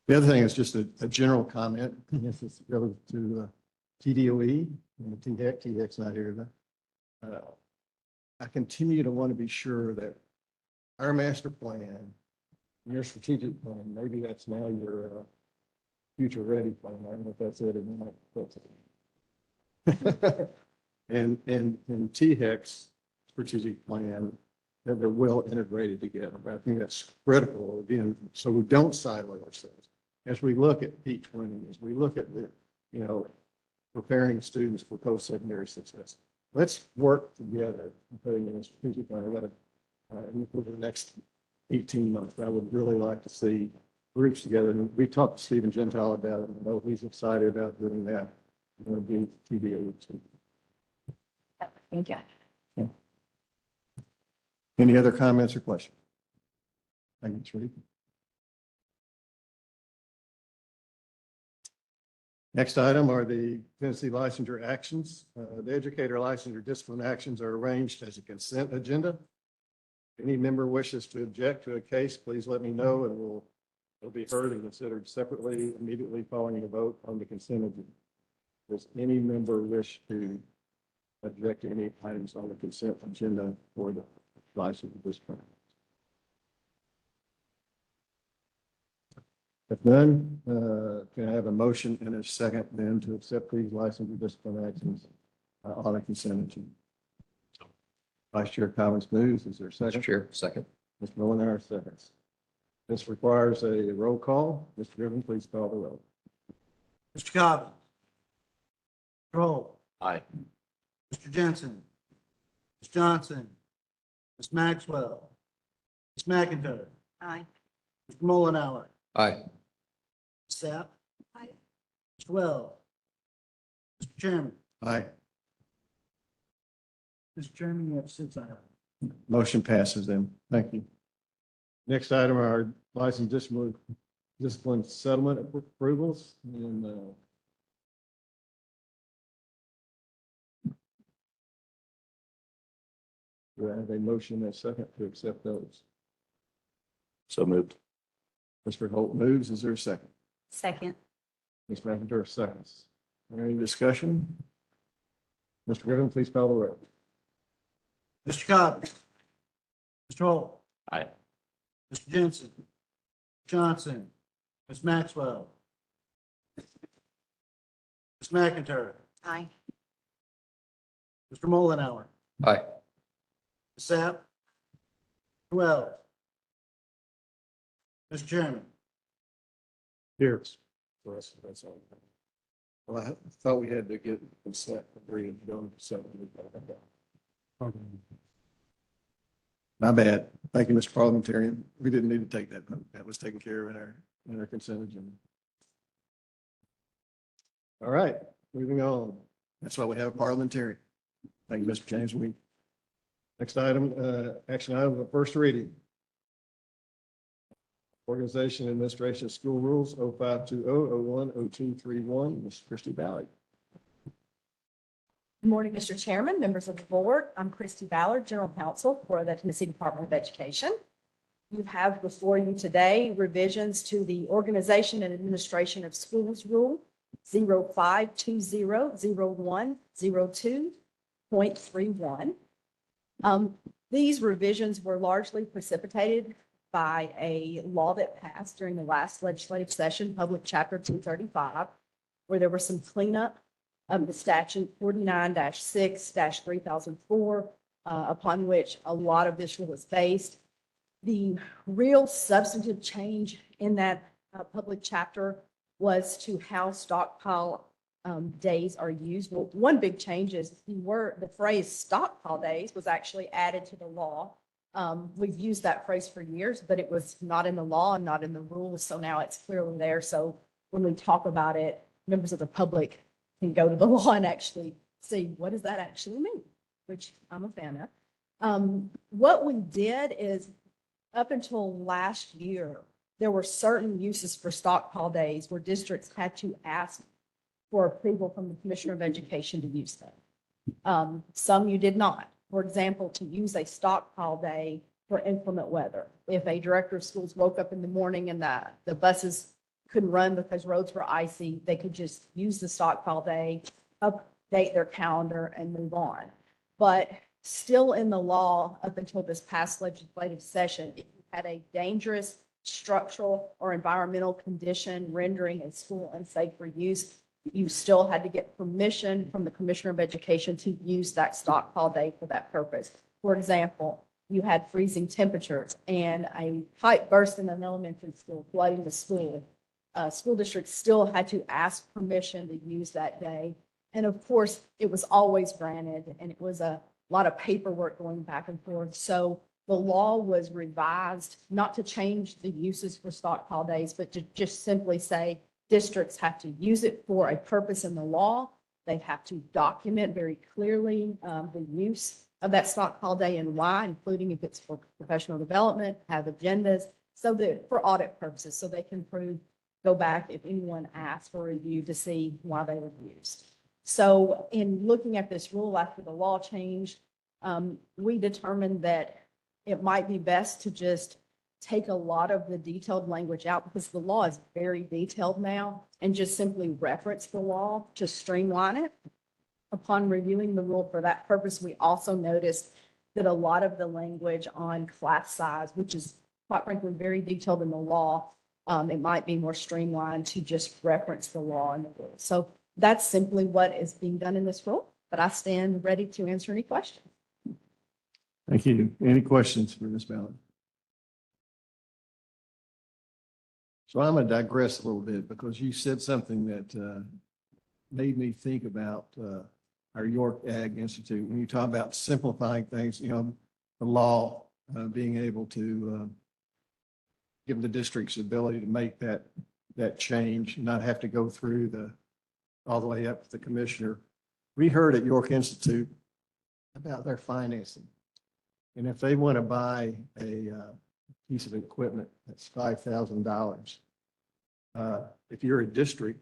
The other thing is just a general comment. This is relative to TDOE and the THEC. THEC's not here today. I continue to want to be sure that our master plan, your strategic plan, maybe that's now your future ready plan. I don't know if that's it or not. And THEC's strategic plan, that they're well integrated together. But I think that's critical, again, so we don't silo ourselves. As we look at P20, as we look at the, you know, preparing students for post-secondary success, let's work together and putting in a strategic plan. For the next 18 months, I would really like to see groups together. And we talked to Stephen Gentile about it. I know he's excited about doing that. We're going to be TDA too. Thank you. Any other comments or questions? Thank you, Ms. Reed. Next item are the Tennessee licensure actions. The educator licensure discipline actions are arranged as a consent agenda. If any member wishes to object to a case, please let me know and it'll be heard and considered separately immediately following the vote on the consent agenda. Does any member wish to object to any items on the consent agenda for the license discipline? If none, can I have a motion and a second then to accept these license discipline actions on a consent agenda? Vice Chair Collins moves. Is there a second? Mr. Chair, second. Mr. Mullenhour seconds. This requires a roll call. Mr. Griffin, please call the roll. Mr. Cobb. Roll. Aye. Mr. Jensen. Ms. Johnson. Ms. Maxwell. Ms. McIntyre. Aye. Mr. Mullenhour. Aye. Ms. Sapp. Aye. Mr. Wells. Mr. Chairman. Aye. Mr. Chairman, you have 6 items. Motion passes then. Thank you. Next item are our license discipline settlement approvals. And do I have a motion and a second to accept those? So moved. Mr. Holt moves. Is there a second? Second. Ms. McIntyre seconds. Any discussion? Mr. Griffin, please call the roll. Mr. Cobb. Mr. Holt. Aye. Mr. Jensen. Johnson. Ms. Maxwell. Ms. McIntyre. Aye. Mr. Mullenhour. Aye. Ms. Sapp. Mr. Wells. Mr. Chairman. Here. For us, that's all. Well, I thought we had to get consent agreed and go to seven. My bad. Thank you, Mr. Parliamentarian. We didn't need to take that vote. That was taken care of in our consent agenda. All right, moving on. That's why we have a parliamentarian. Thank you, Mr. James Weed. Next item, action item, the first reading. Organization and Administration of School Rules 0520-01-0231, Ms. Christie Ballard. Good morning, Mr. Chairman, members of the board. I'm Christy Ballard, General Counsel for the Tennessee Department of Education. You have before you today revisions to the Organization and Administration of Schools Rule 0520-01-02.31. These revisions were largely precipitated by a law that passed during the last legislative session, Public Chapter 235, where there was some cleanup of the statute 49-6-3004, upon which a lot of this was based. The real substantive change in that public chapter was to how stockpile days are used. Well, one big change is the phrase stockpile days was actually added to the law. We've used that phrase for years, but it was not in the law and not in the rules. So now it's clearly there. So when we talk about it, members of the public can go to the law and actually see what does that actually mean, which I'm a fan of. What we did is up until last year, there were certain uses for stockpile days where districts had to ask for approval from the Commissioner of Education to use them. Some you did not. For example, to use a stockpile day for inclement weather. If a director of schools woke up in the morning and the buses couldn't run because roads were icy, they could just use the stockpile day, update their calendar and move on. But still in the law, up until this past legislative session, if you had a dangerous structural or environmental condition rendering a school unsafe for use, you still had to get permission from the Commissioner of Education to use that stockpile day for that purpose. For example, you had freezing temperatures and a pipe burst in an elementary school, flooding the school. School districts still had to ask permission to use that day. And of course, it was always granted, and it was a lot of paperwork going back and forth. So the law was revised, not to change the uses for stockpile days, but to just simply say districts have to use it for a purpose in the law. They have to document very clearly the use of that stockpile day and why, including if it's for professional development, have agendas, so that for audit purposes, so they can go back if anyone asks for a review to see why they were used. So in looking at this rule after the law changed, we determined that it might be best to just take a lot of the detailed language out because the law is very detailed now and just simply reference the law to streamline it. Upon reviewing the rule for that purpose, we also noticed that a lot of the language on class size, which is quite frankly very detailed in the law, it might be more streamlined to just reference the law in the rule. So that's simply what is being done in this rule, but I stand ready to answer any questions. Thank you. Any questions for Ms. Ballard? So I'm going to digress a little bit because you said something that made me think about our York Ag Institute. When you talk about simplifying things, the law being able to give the district's ability to make that change, not have to go through all the way up to the commissioner. We heard at York Institute about their financing. And if they want to buy a piece of equipment that's $5,000, if you're a district,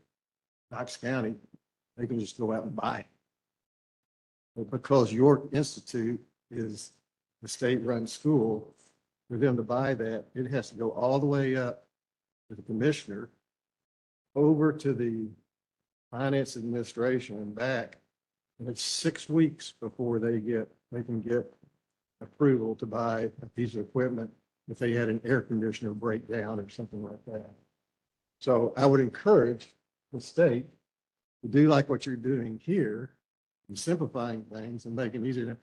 Knox County, they can just go out and buy it. But because York Institute is the state-run school, for them to buy that, it has to go all the way up to the commissioner, over to the finance administration and back. And it's 6 weeks before they can get approval to buy a piece of equipment if they had an air conditioner breakdown or something like that. So I would encourage the state to do like what you're doing here and simplifying things and making it easier.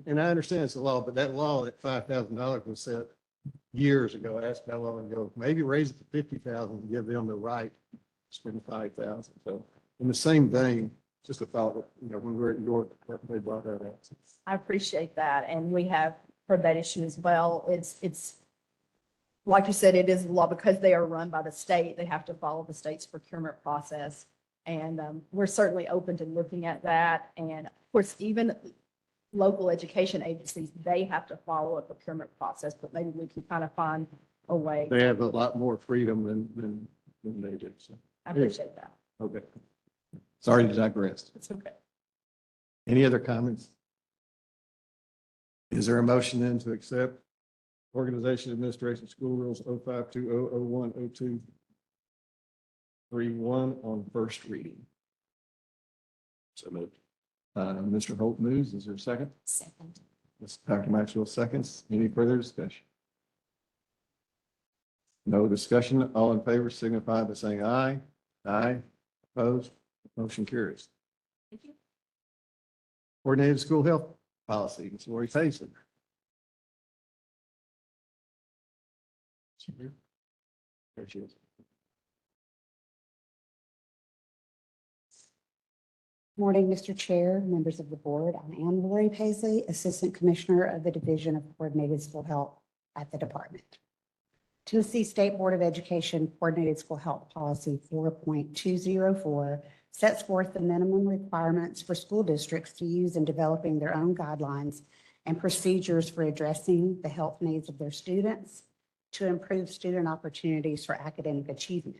And I understand it's a law, but that law at $5,000 was set years ago. I asked how long ago. Maybe raise it to $50,000 to give them the right to spend $5,000. So in the same vein, just a thought, when we were at York, they brought that up. I appreciate that, and we have heard that issue as well. It's, like you said, it is a law because they are run by the state. They have to follow the state's procurement process. And we're certainly open to looking at that. And of course, even local education agencies, they have to follow a procurement process, but maybe we can kind of find a way. They have a lot more freedom than they do, so, I appreciate that. okay. Sorry to digress. It's okay. Any other comments? Is there a motion then to accept Organization Administration School Rules 0520010231 on first reading? So moved. Mr. Holt moves. Is there a second? Second. Dr. Maxwell seconds. Any further discussion? No discussion. All in favor signify by saying aye. Aye. Opposed? Motion carries. Thank you. Coordinated school health policy, Ms. Lori Paisley. There she is. Morning, Mr. Chair, members of the board. I am Lori Paisley, Assistant Commissioner of the Division of Coordinated School Health at the department. Tennessee State Board of Education Coordinated School Health Policy 4.204 sets forth the minimum requirements for school districts to use in developing their own guidelines and procedures for addressing the health needs of their students to improve student opportunities for academic achievement.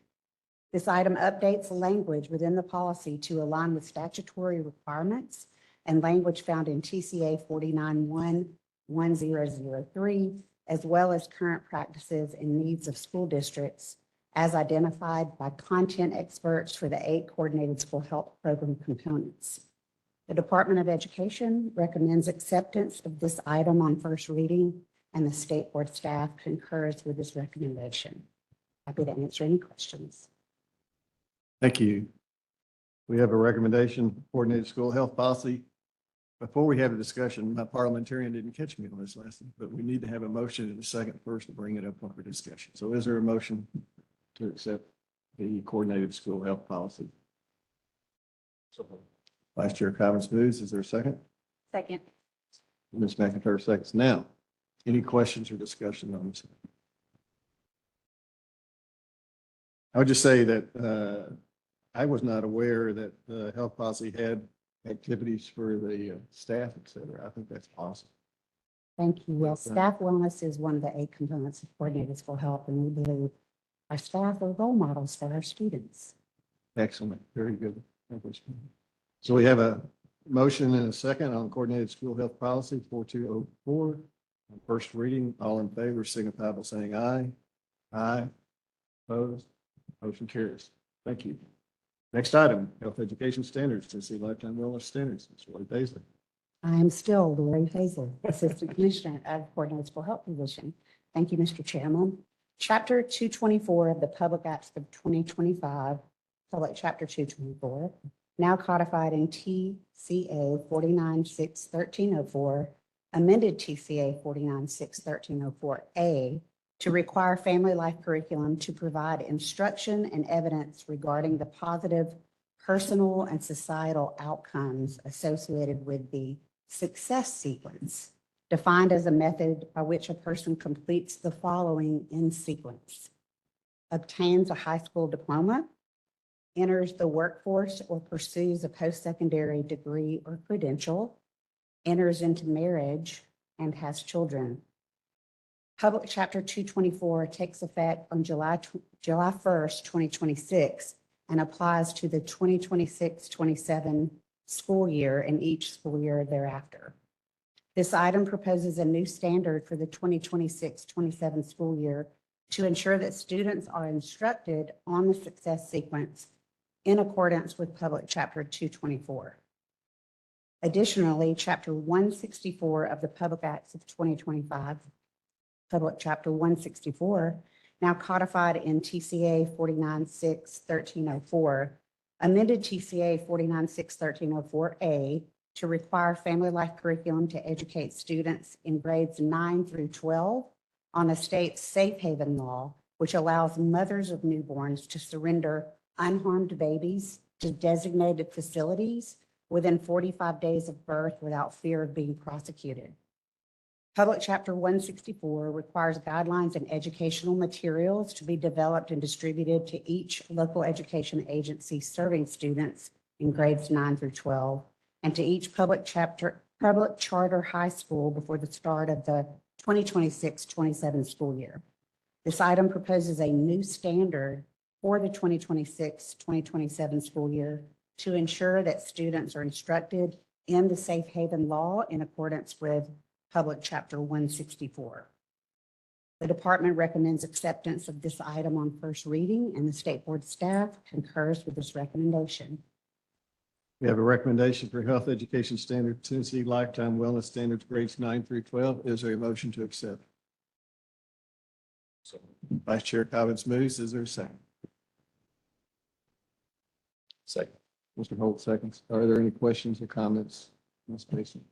This item updates the language within the policy to align with statutory requirements and language found in TCA 49.1.1003, as well as current practices and needs of school districts as identified by content experts for the 8 coordinated school health program components. The Department of Education recommends acceptance of this item on first reading, and the state board staff concurs with this recommendation. Happy to answer any questions. Thank you. We have a recommendation, coordinated school health policy. Before we have a discussion, my parliamentarian didn't catch me on this lesson, but we need to have a motion in a second first to bring it up for discussion. So is there a motion to accept the coordinated school health policy? Vice Chair Collins moves. Is there a second? Second. Ms. McIntyre seconds. Now, any questions or discussion on this? I would just say that I was not aware that the health policy had activities for the staff, et cetera. I think that's awesome. Thank you. Well, staff wellness is one of the 8 components of coordinated school health, and we believe our staff are role models for our students. Excellent. Very good. So we have a motion and a second on coordinated school health policy 4204. First reading, all in favor signify by saying aye. Aye. Opposed? Motion carries. Thank you. Next item, health education standards, Tennessee Lifetime Wellness Standards. Ms. Lori Paisley. I am still Lori Hazel, Assistant Commissioner of Coordinated School Health Division. Thank you, Mr. Chairman. Chapter 224 of the Public Acts of 2025, Public Chapter 224, now codified in TCA 49.6.1304, amended TCA 49.6.1304A to require family life curriculum to provide instruction and evidence regarding the positive personal and societal outcomes associated with the success sequence, defined as a method by which a person completes the following in sequence: obtains a high school diploma, enters the workforce or pursues a post-secondary degree or credential, enters into marriage, and has children. Public Chapter 224 takes effect on July 1st, 2026, and applies to the 2026-27 school year and each school year thereafter. This item proposes a new standard for the 2026-27 school year to ensure that students are instructed on the success sequence in accordance with Public Chapter 224. Additionally, Chapter 164 of the Public Acts of 2025, Public Chapter 164, now codified in TCA 49.6.1304, amended TCA 49.6.1304A to require family life curriculum to educate students in grades 9 through 12 on the state's safe haven law, which allows mothers of newborns to surrender unharmed babies to designated facilities within 45 days of birth without fear of being prosecuted. Public Chapter 164 requires guidelines and educational materials to be developed and distributed to each local education agency serving students in grades 9 through 12, and to each public charter high school before the start of the 2026-27 school year. This item proposes a new standard for the 2026-2027 school year to ensure that students are instructed in the safe haven law in accordance with Public Chapter 164. The department recommends acceptance of this item on first reading, and the State Board staff concurs with this recommendation. We have a recommendation for Health Education Standard Tennessee Lifetime Wellness Standards grades 9 through 12. Is there a motion to accept? Vice Chair Collins moves. Is there a second? Second. Mr. Holt seconds. Are there any questions or comments? Ms. Mason?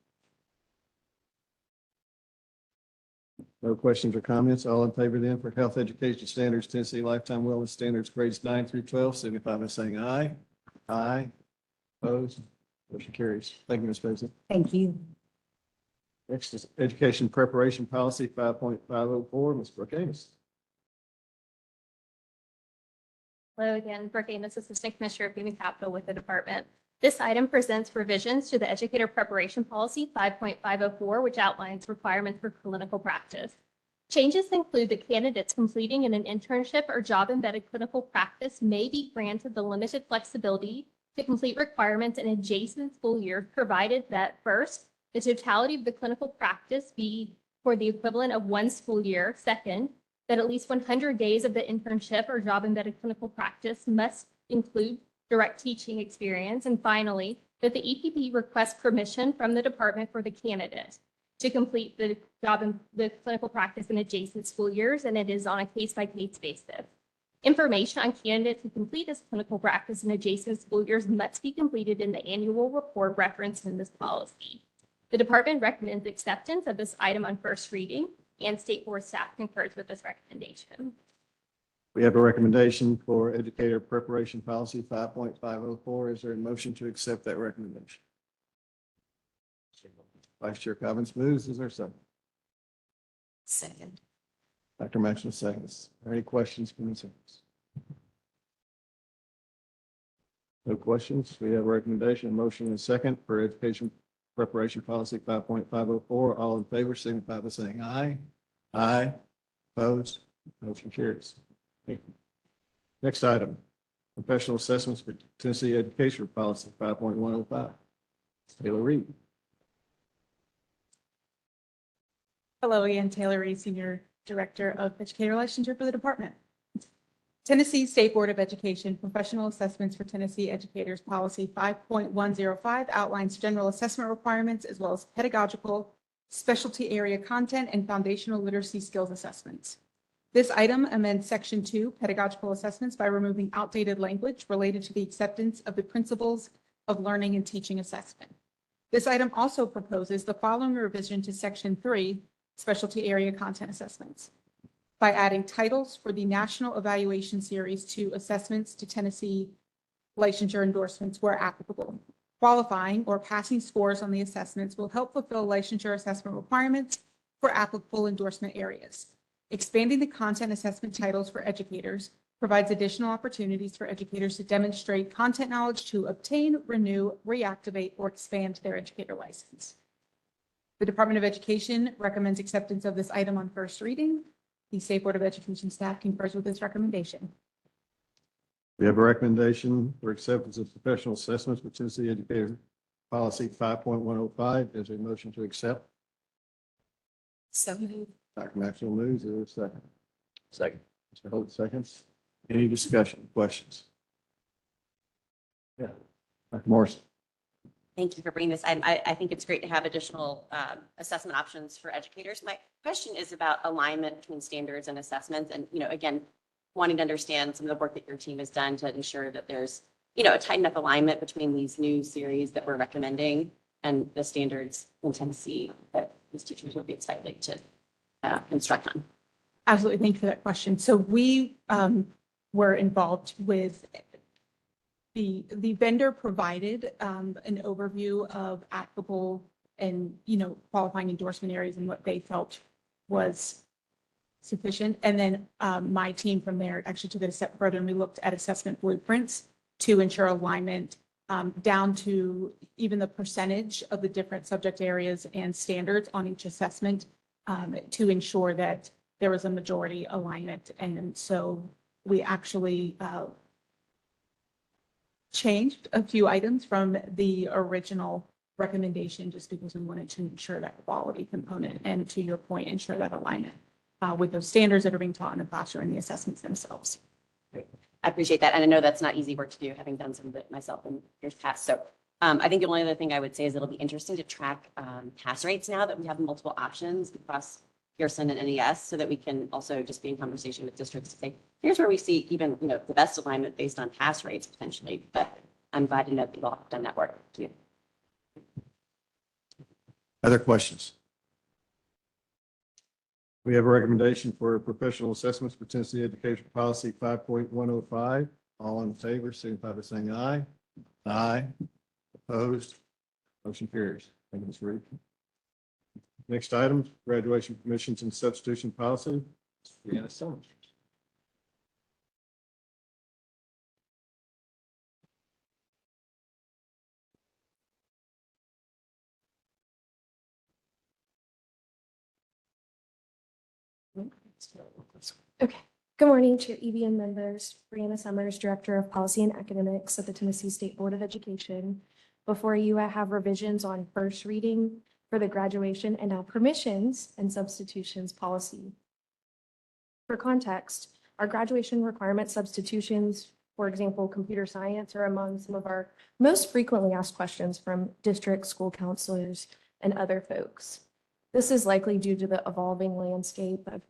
No questions or comments. All in favor then for Health Education Standards Tennessee Lifetime Wellness Standards grades 9 through 12, signify by saying aye. Aye. Opposed? Motion carries. Thank you, Ms. Mason. Thank you. Next is Education Preparation Policy 5.504. Ms. Brooke Amos. Hello again, Brooke Amos, Assistant Commissioner of Human Capital with the department. This item presents revisions to the Educator Preparation Policy 5.504, which outlines requirements for clinical practice. Changes include that candidates completing in an internship or job-embedded clinical practice may be granted the limited flexibility to complete requirements in adjacent school years, provided that first, the totality of the clinical practice be for the equivalent of one school year. Second, that at least 100 days of the internship or job-embedded clinical practice must include direct teaching experience. And finally, that the EPP requests permission from the department for the candidate to complete the the clinical practice in adjacent school years, and it is on a case-by-case basis. Information on candidates who complete this clinical practice in adjacent school years must be completed in the annual report referenced in this policy. The department recommends acceptance of this item on first reading, and State Board staff concurs with this recommendation. We have a recommendation for Educator Preparation Policy 5.504. Is there a motion to accept that recommendation? Vice Chair Collins moves. Is there a second? Second. Dr. Maxwell seconds. Are there any questions, concerns? No questions. We have a recommendation, a motion, and a second for Education Preparation Policy 5.504. All in favor, signify by saying aye. Aye. Opposed? Motion carries. Thank you. Next item, professional assessments for Tennessee Education Policy 5.105. Taylor Reed. Hello again, Taylor Reed, Senior Director of Educator Relationship for the department. Tennessee State Board of Education Professional Assessments for Tennessee Educators Policy 5.105 outlines general assessment requirements as well as pedagogical, specialty area content, and foundational literacy skills assessments. This item amends Section 2, pedagogical assessments, by removing outdated language related to the acceptance of the principles of learning and teaching assessment. This item also proposes the following revision to Section 3, specialty area content assessments, by adding titles for the National Evaluation Series to assessments to Tennessee licensure endorsements where applicable. Qualifying or passing scores on the assessments will help fulfill licensure assessment requirements for applicable endorsement areas. Expanding the content assessment titles for educators provides additional opportunities for educators to demonstrate content knowledge to obtain, renew, reactivate, or expand their educator license. The Department of Education recommends acceptance of this item on first reading. The State Board of Education staff concurs with this recommendation. We have a recommendation for acceptance of professional assessments for Tennessee Educator Policy 5.105. Is there a motion to accept? So moved. Dr. Maxwell moves. Is there a second? Second. Mr. Holt seconds. Any discussion, questions? Yeah. Dr. Morrison. Thank you for bringing this item. I think it's great to have additional assessment options for educators. My question is about alignment between standards and assessments. And, again, wanting to understand some of the work that your team has done to ensure that there's, a tight enough alignment between these new series that we're recommending and the standards in Tennessee that these teachers would be excited to instruct on. Absolutely. Thank you for that question. So we were involved with the vendor provided an overview of applicable and, qualifying endorsement areas and what they felt was sufficient. And then my team from there actually took it a step further and we looked at assessment blueprints to ensure alignment down to even the percentage of the different subject areas and standards on each assessment to ensure that there was a majority alignment. And so we actually changed a few items from the original recommendation just because we wanted to ensure that quality component and, to your point, ensure that alignment with those standards that are being taught in the classroom and the assessments themselves. I appreciate that. And I know that's not easy work to do, having done some of it myself in years past. So I think the only other thing I would say is it'll be interesting to track pass rates now that we have multiple options across Pearson and NES, so that we can also just be in conversation with districts to say, here's where we see even, the best alignment based on pass rates potentially. But I'm glad to know that you've all done that work too. Other questions? We have a recommendation for professional assessments for Tennessee Education Policy 5.105. All in favor, signify by saying aye. Aye. Opposed? Motion carries. Thank you, Ms. Reed. Next item, graduation permissions and substitution policy. Brianna Summers. Okay. Good morning, Chair EBM members. Brianna Summers, Director of Policy and Academics at the Tennessee State Board of Education. Before you, I have revisions on first reading for the graduation and now permissions and substitutions policy. For context, our graduation requirement substitutions, for example, computer science, are among some of our most frequently asked questions from district school counselors and other folks. This is likely due to the evolving landscape of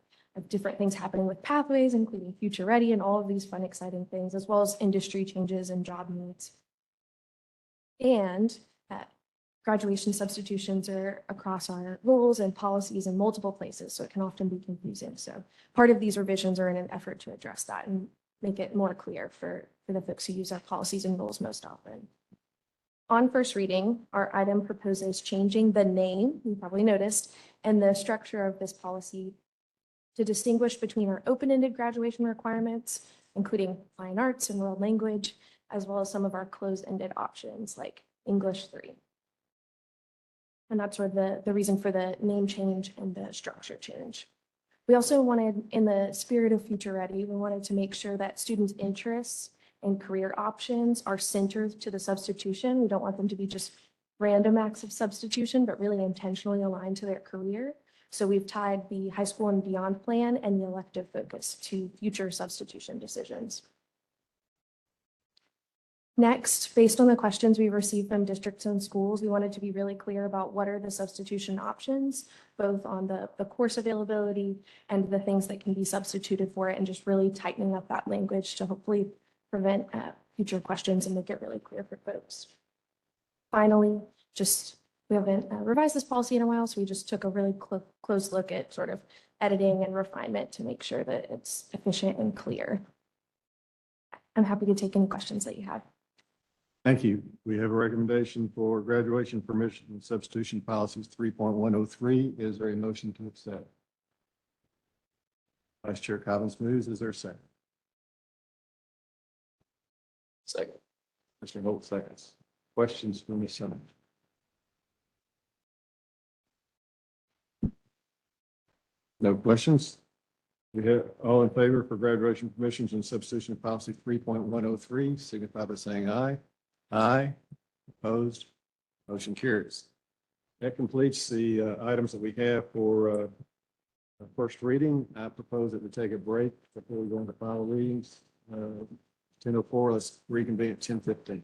different things happening with pathways, including Future Ready and all of these fun, exciting things, as well as industry changes and job needs. And graduation substitutions are across our rules and policies in multiple places, so it can often be confusing. So part of these revisions are in an effort to address that and make it more clear for the folks who use our policies and rules most often. On first reading, our item proposes changing the name, you probably noticed, and the structure of this policy to distinguish between our open-ended graduation requirements, including fine arts and world language, as well as some of our closed-ended options like English 3. And that's where the reason for the name change and the structure change. We also wanted, in the spirit of Future Ready, we wanted to make sure that students' interests and career options are centered to the substitution. We don't want them to be just random acts of substitution, but really intentionally aligned to their career. So we've tied the high school and beyond plan and the elective focus to future substitution decisions. Next, based on the questions we received from districts and schools, we wanted to be really clear about what are the substitution options, both on the course availability and the things that can be substituted for it, and just really tightening up that language to hopefully prevent future questions and make it really clear for folks. Finally, we haven't revised this policy in a while, so we just took a really close look at sort of editing and refinement to make sure that it's efficient and clear. I'm happy to take any questions that you have. Thank you. We have a recommendation for graduation permission and substitution policies 3.103. Is there a motion to accept? Vice Chair Collins moves. Is there a second? Second. Mr. Holt seconds. Questions from Ms. Summers? No questions? We have all in favor for graduation permissions and substitution policy 3.103, signify by saying aye. Aye. Opposed? Motion carries. That completes the items that we have for first reading. I propose that we take a break before we go into final readings. 10:04, let's reconvene at 10:15.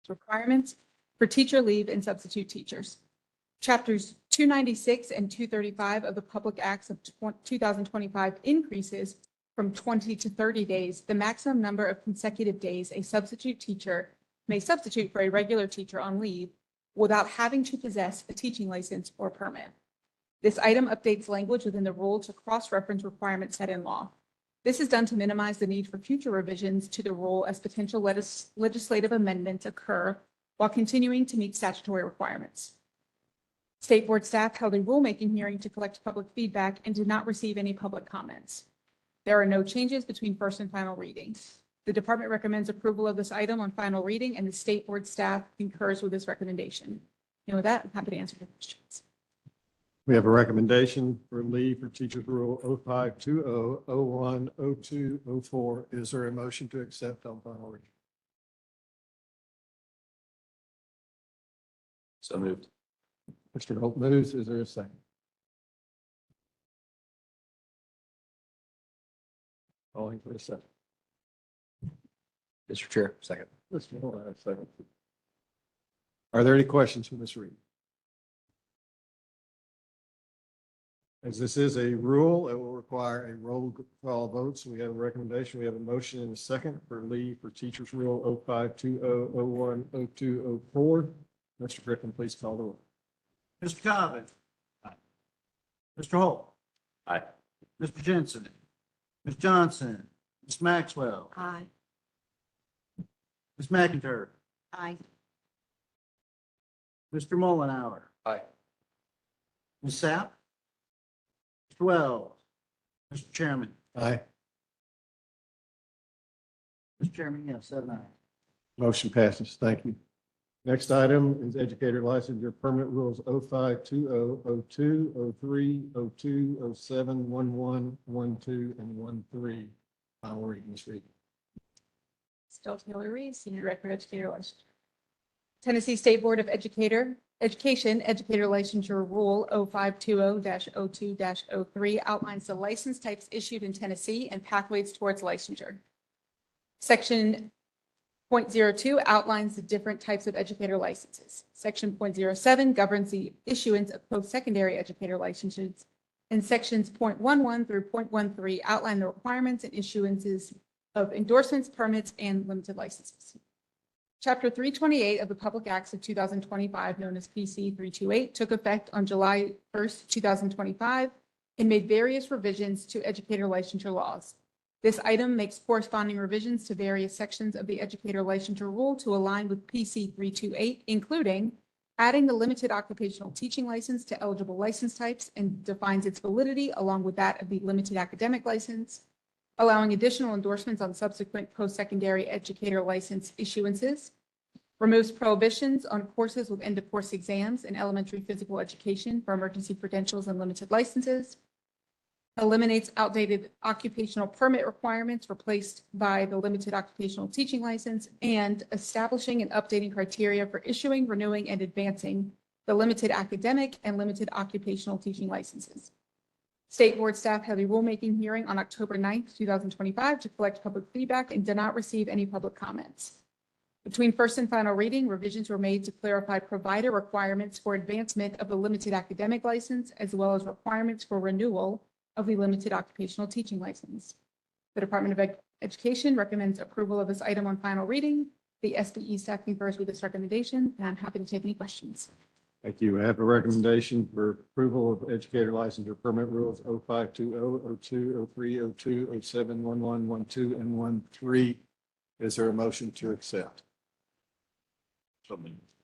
requirements for teacher leave and substitute teachers. Chapters 296 and 235 of the Public Acts of 2025 increases from 20 to 30 days the maximum number of consecutive days a substitute teacher may substitute for a regular teacher on leave without having to possess a teaching license or permit. This item updates language within the rule to cross-reference requirements set in law. This is done to minimize the need for future revisions to the rule as potential legislative amendments occur while continuing to meet statutory requirements. State Board staff held a rulemaking hearing to collect public feedback and did not receive any public comments. There are no changes between first and final readings. The department recommends approval of this item on final reading, and the State Board staff concurs with this recommendation. And with that, I'm happy to answer your questions. We have a recommendation for leave for Teachers Rule 0520, 01, 02, 04. Is there a motion to accept on final reading? So moved. Mr. Holt moves. Is there a second? Calling for a second. Mr. Chair, second. Mr. Holt, a second. Are there any questions for Ms. Reed? As this is a rule, it will require a roll call vote. So we have a recommendation. We have a motion and a second for leave for Teachers Rule 0520, 01, 02, 04. Mr. Griffin, please call the roll. Mr. Cobbin. Aye. Mr. Holt. Aye. Mr. Jensen. Ms. Johnson. Ms. Maxwell. Aye. Ms. McIntyre. Aye. Mr. Mullenhour. Aye. Ms. Sapp. Mr. Wells. Mr. Chairman. Aye. Mr. Chairman, yes, 7-9. Motion passes. Thank you. Next item is educator licensure permanent rules 0520, 02, 03, 02, 07, 11, 12, and 13. Final reading, Ms. Reed. Still Taylor Reed, Senior Director, Educator Licensure. Tennessee State Board of Education Educator Licensure Rule 0520-02-03 outlines the license types issued in Tennessee and pathways towards licensure. Section .02 outlines the different types of educator licenses. Section .07 governs the issuance of post-secondary educator licenses, and sections .11 through .13 outline the requirements and issuances of endorsements, permits, and limited licenses. Chapter 328 of the Public Acts of 2025, known as PC 328, took effect on July 1st, 2025, and made various revisions to educator licensure laws. This item makes corresponding revisions to various sections of the educator licensure rule to align with PC 328, including adding the limited occupational teaching license to eligible license types and defines its validity along with that of the limited academic license, allowing additional endorsements on subsequent post-secondary educator license issuances, removes prohibitions on courses with end-of-course exams in elementary physical education for emergency credentials and limited licenses, eliminates outdated occupational permit requirements replaced by the limited occupational teaching license, and establishing and updating criteria for issuing, renewing, and advancing the limited academic and limited occupational teaching licenses. State Board staff held a rulemaking hearing on October 9th, 2025 to collect public feedback and did not receive any public comments. Between first and final reading, revisions were made to clarify provider requirements for advancement of the limited academic license, as well as requirements for renewal of the limited occupational teaching license. The Department of Education recommends approval of this item on final reading. The SBE staff concurs with this recommendation, and I'm happy to take any questions. Thank you. I have a recommendation for approval of educator licensure permit rules 0520, 02, 03, 02, 07, 11, 12, and 13. Is there a motion to accept?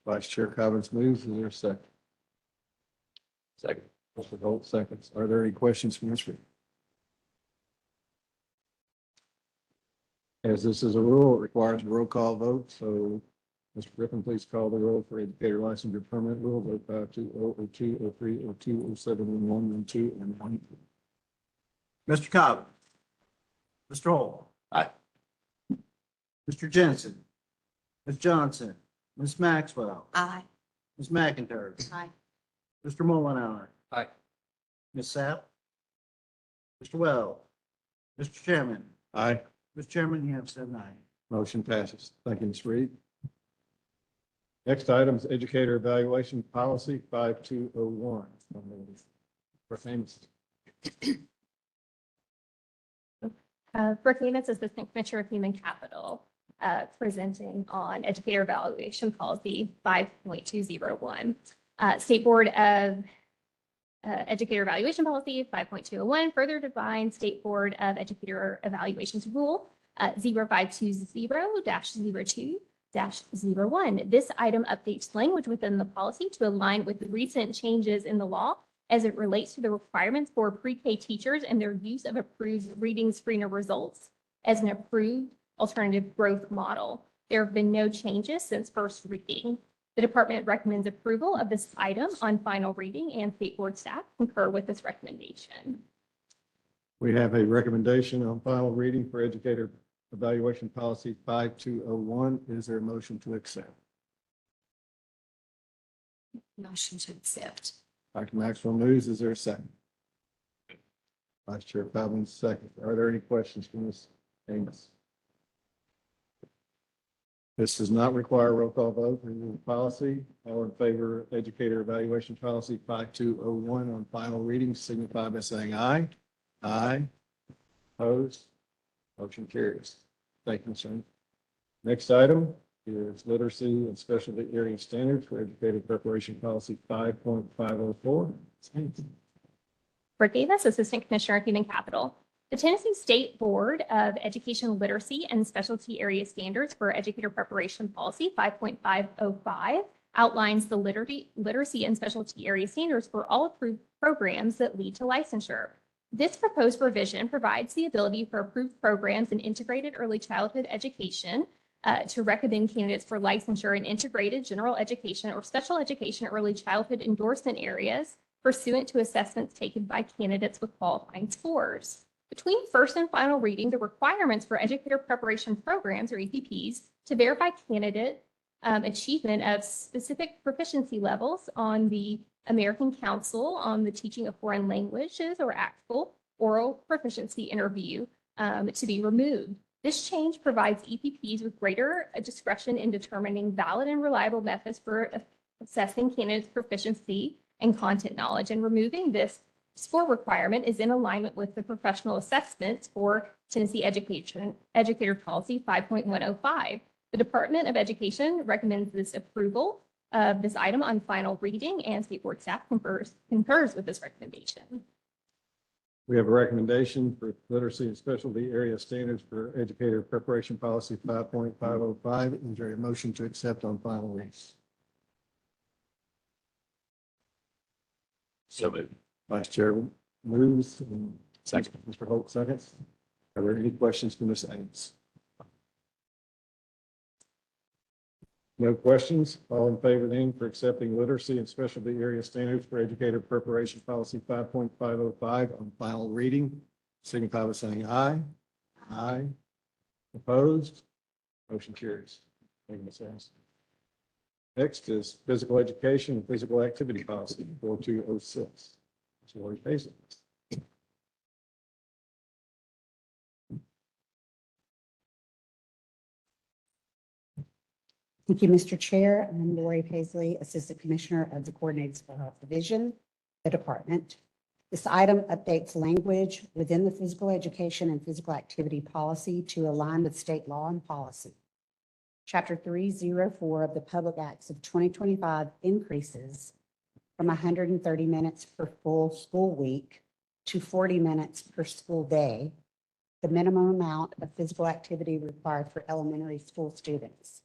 Vice Chair Cobbins moves. Is there a second? Second. Mr. Holt seconds. Are there any questions from Ms. Reed? As this is a rule, it requires a roll call vote. So Mr. Griffin, please call the roll for educator licensure permit rules 0520, 02, 03, 02, 07, 11, 12, and 13. Mr. Cobbin. Mr. Holt. Aye. Mr. Jensen. Ms. Johnson. Ms. Maxwell. Aye. Ms. McIntyre. Aye. Mr. Mullenhour. Aye. Ms. Sapp. Mr. Wells. Mr. Chairman. Aye. Mr. Chairman, you have 7-9. Motion passes. Thank you, Ms. Reed. Next item is educator evaluation policy 5201. For famous. Brooke Davis, Assistant Commissioner of Human Capital, presenting on Educator Evaluation Policy 5.201. State Board of Educator Evaluation Policy 5.201 further defines State Board of Educator Evaluations Rule 0520-02-01. This item updates language within the policy to align with the recent changes in the law as it relates to the requirements for pre-K teachers and their use of approved reading screener results as an approved alternative growth model. There have been no changes since first reading. The department recommends approval of this item on final reading, and State Board staff concur with this recommendation. We have a recommendation on final reading for educator evaluation policy 5201. Is there a motion to accept? Motion to accept. Dr. Maxwell moves. Is there a second? Vice Chair Fallon, second. Are there any questions from Ms. Amos? This does not require a roll call vote. Review the policy. All in favor of educator evaluation policy 5201 on final reading signify by saying aye. Aye. Opposed? Motion carries. Thank you, sir. Next item is literacy and specialty area standards for educator preparation policy 5.504. Brooke Davis, Assistant Commissioner of Human Capital. The Tennessee State Board of Education Literacy and Specialty Area Standards for Educator Preparation Policy 5.505 outlines the literacy and specialty area standards for all approved programs that lead to licensure. This proposed revision provides the ability for approved programs in integrated early childhood education to recommend candidates for licensure in integrated general education or special education early childhood endorsement areas pursuant to assessments taken by candidates with qualifying scores. Between first and final reading, the requirements for educator preparation programs or EPPs to verify candidate achievement of specific proficiency levels on the American Council on the Teaching of Foreign Languages or ACTFL oral proficiency interview to be removed. This change provides EPPs with greater discretion in determining valid and reliable methods for assessing candidates' proficiency and content knowledge, and removing this score requirement is in alignment with the professional assessments for Tennessee Educator Policy 5.105. The Department of Education recommends this approval of this item on final reading, and State Board staff concurs with this recommendation. We have a recommendation for literacy and specialty area standards for educator preparation policy 5.505. Is there a motion to accept on final reading? So moved. Vice Chair moves. And Second. Mr. Holt seconds. Are there any questions for Ms. Ames? No questions. All in favor then for accepting literacy and specialty area standards for educator preparation policy 5.505 on final reading, signify by saying aye. Aye. Opposed? Motion carries. Thank you, Ms. Ames. Next is physical education and physical activity policy 4206. Ms. Lori Paisley. Thank you, Mr. Chair. I'm Lori Paisley, Assistant Commissioner of the Coordinated School Health Division, the department. This item updates language within the physical education and physical activity policy to align with state law and policy. Chapter 304 of the Public Acts of 2025 increases from 130 minutes per full school week to 40 minutes per school day, the minimum amount of physical activity required for elementary school students.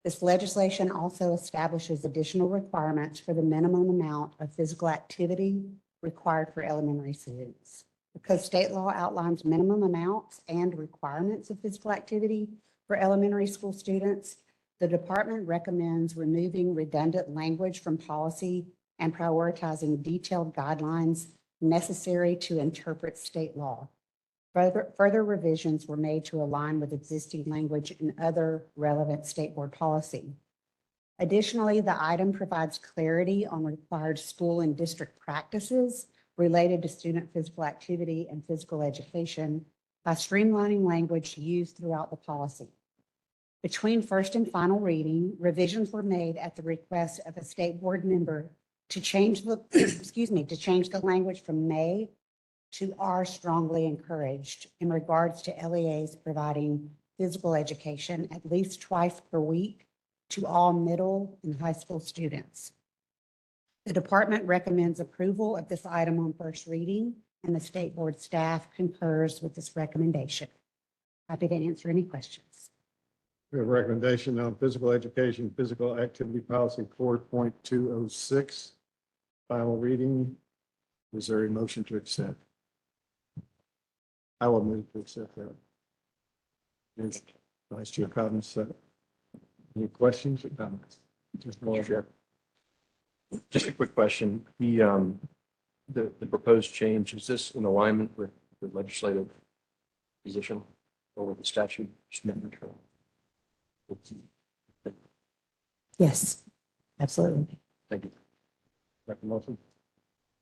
This legislation also establishes additional requirements for the minimum amount of physical activity required for elementary students. Because state law outlines minimum amounts and requirements of physical activity for elementary school students, the department recommends removing redundant language from policy and prioritizing detailed guidelines necessary to interpret state law. Further revisions were made to align with existing language in other relevant state board policy. Additionally, the item provides clarity on required school and district practices related to student physical activity and physical education by streamlining language used throughout the policy. Between first and final reading, revisions were made at the request of a state board member to change the, excuse me, to change the language from may to are strongly encouraged in regards to LEAs providing physical education at least twice per week to all middle and high school students. The department recommends approval of this item on first reading, and the state board staff concurs with this recommendation. Happy to answer any questions. We have a recommendation on physical education, physical activity policy 4.206. Final reading. Is there a motion to accept? I will move to accept that. Yes. Vice Chair Collins, any questions or comments? Mr. Chair. Just a quick question. The proposed change, is this in alignment with the legislative position or with the statute? Yes, absolutely. Thank you. Dr. Moulton?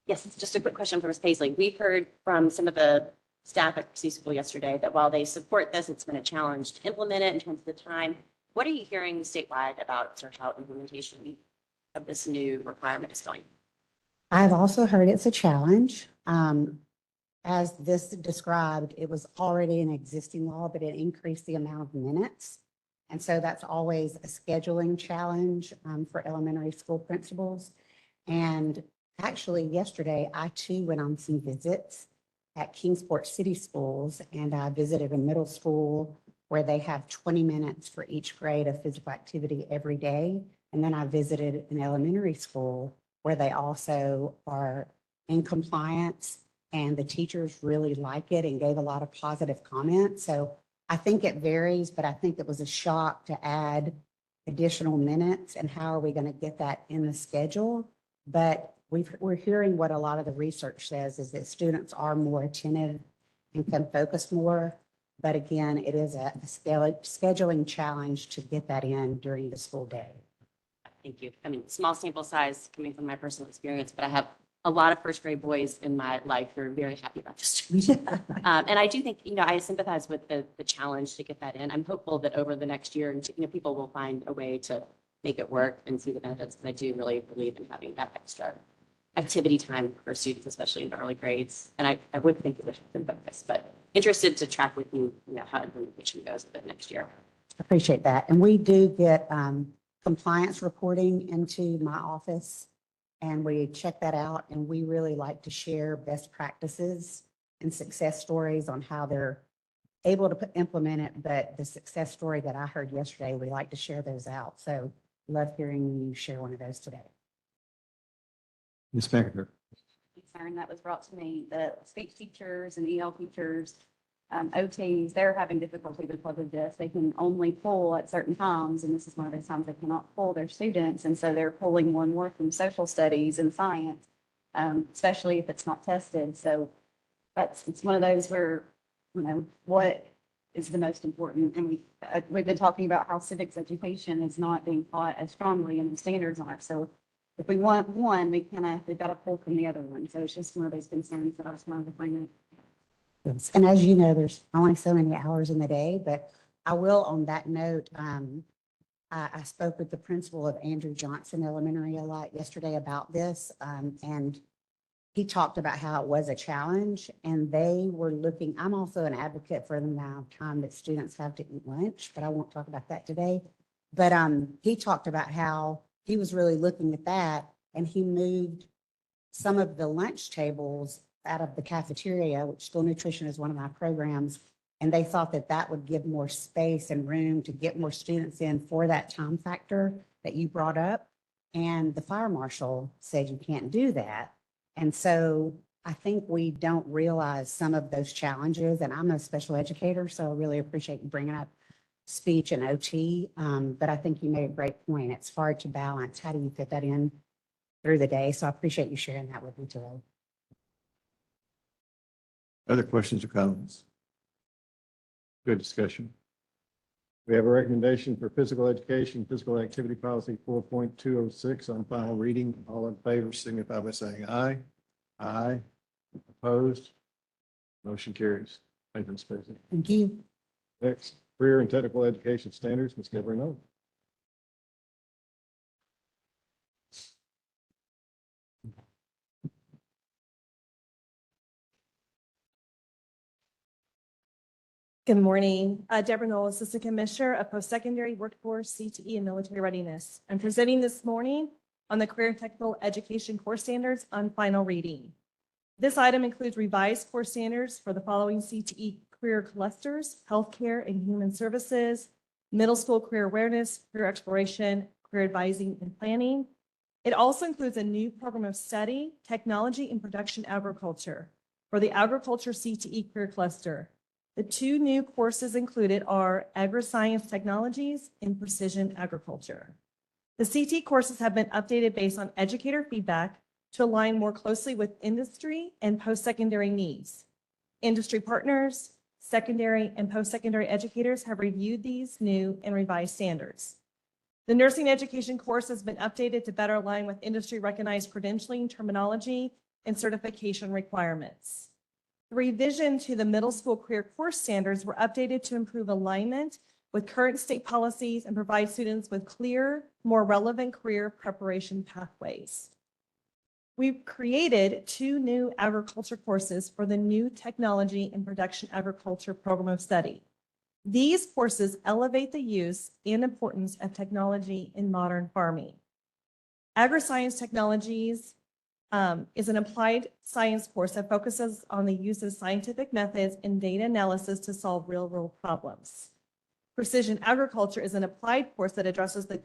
Yes, it's just a quick question for Ms. Paisley. We've heard from some of the staff at Christie School yesterday that while they support this, it's been a challenge to implement it in terms of the time. What are you hearing statewide about sort of how implementation of this new requirement is going? I've also heard it's a challenge. As this described, it was already an existing law, but it increased the amount of minutes. And so that's always a scheduling challenge for elementary school principals. And actually yesterday, I too went on some visits at Kingsport City Schools, and I visited a middle school where they have 20 minutes for each grade of physical activity every day. And then I visited an elementary school where they also are in compliance, and the teachers really like it and gave a lot of positive comments. So I think it varies, but I think it was a shock to add additional minutes, and how are we going to get that in the schedule? But we're hearing what a lot of the research says is that students are more attentive and can focus more. But again, it is a scheduling challenge to get that in during the school day. Thank you. I mean, small sample size coming from my personal experience, but I have a lot of first grade boys in my life who are very happy about this. And I do think, I sympathize with the challenge to get that in. I'm hopeful that over the next year, people will find a way to make it work and see the benefits. And I do really believe in having that extra activity time for students, especially in the early grades. And I would think it would have been focused, but interested to track with you, how implementation goes a bit next year. Appreciate that. And we do get compliance reporting into my office, and we check that out, and we really like to share best practices and success stories on how they're able to implement it. But the success story that I heard yesterday, we like to share those out. So love hearing you share one of those today. Ms. McIntyre? Concern that was brought to me, the speech teachers and EL teachers, OTs, they're having difficulty because of this. They can only pull at certain times, and this is one of those times they cannot pull their students. And so they're pulling more and more from social studies and science, especially if it's not tested. So it's one of those where, what is the most important? And we've been talking about how civics education is not being taught as strongly, and the standards aren't. So if we want one, we've got to pull from the other one. So it's just one of those concerns that I was trying to find out. Yes. And as you know, there's only so many hours in the day, but I will, on that note, I spoke with the principal of Andrew Johnson Elementary a lot yesterday about this, and he talked about how it was a challenge, and they were looking. I'm also an advocate for the amount of time that students have to eat lunch, but I won't talk about that today. But he talked about how he was really looking at that, and he moved some of the lunch tables out of the cafeteria, which school nutrition is one of my programs. And they thought that that would give more space and room to get more students in for that time factor that you brought up. And the fire marshal said you can't do that. And so I think we don't realize some of those challenges. And I'm a special educator, so I really appreciate you bringing up speech and OT. But I think you made a great point. It's hard to balance. How do you fit that in through the day? So I appreciate you sharing that with me today. Other questions or comments? Good discussion. We have a recommendation for physical education, physical activity policy 4.206 on final reading. All in favor signify by saying aye. Aye. Opposed? Motion carries. Thank you, Ms. President. Thank you. Next, career and technical education standards, Ms. Gabrielle. Good morning. Deborah Knoll, Assistant Commissioner of Post-Secondary Workforce, CTE, and Military Readiness. I'm presenting this morning on the Career and Technical Education Course Standards on final reading. This item includes revised course standards for the following CTE career clusters: healthcare and human services, middle school career awareness, career exploration, career advising and planning. It also includes a new program of study, technology and production agriculture for the agriculture CTE career cluster. The two new courses included are agri-science technologies and precision agriculture. The CT courses have been updated based on educator feedback to align more closely with industry and post-secondary needs. Industry partners, secondary and post-secondary educators have reviewed these new and revised standards. The nursing education course has been updated to better align with industry recognized credentialing terminology and certification requirements. The revision to the middle school career course standards were updated to improve alignment with current state policies and provide students with clear, more relevant career preparation pathways. We've created two new agriculture courses for the new technology and production agriculture program of study. These courses elevate the use and importance of technology in modern farming. Agri-science technologies is an applied science course that focuses on the use of scientific methods and data analysis to solve real-world problems. Precision agriculture is an applied course that addresses the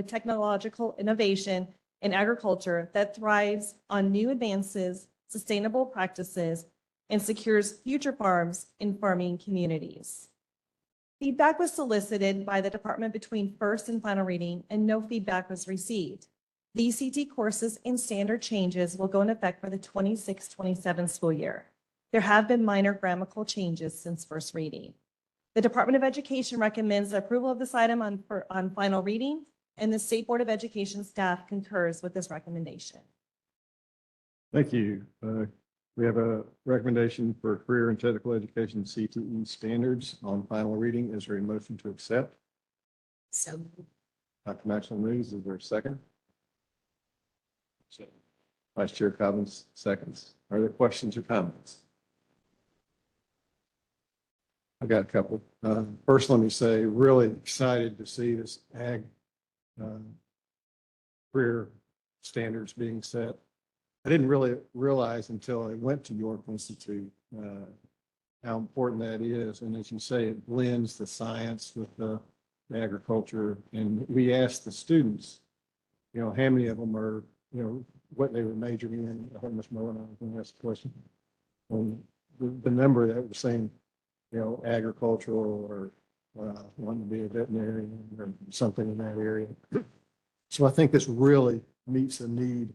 technological innovation in agriculture that thrives on new advances, sustainable practices, and secures future farms in farming communities. Feedback was solicited by the department between first and final reading, and no feedback was received. These CT courses and standard changes will go into effect for the 26-27 school year. There have been minor grammatical changes since first reading. The Department of Education recommends the approval of this item on final reading, and the State Board of Education staff concurs with this recommendation. Thank you. We have a recommendation for career and technical education CTE standards on final reading. Is there a motion to accept? So Dr. Maxwell moves. Is there a second? Vice Chair Cobbins seconds. Are there questions or comments? I got a couple. First, let me say, really excited to see this ag career standards being set. I didn't really realize until I went to York Institute how important that is. And as you say, it blends the science with the agriculture. And we asked the students, how many of them are, what they were majoring in. I think Ms. Mullen was going to ask the question. The number that was saying, agricultural or wanting to be a veterinarian or something in that area. So I think this really meets a need.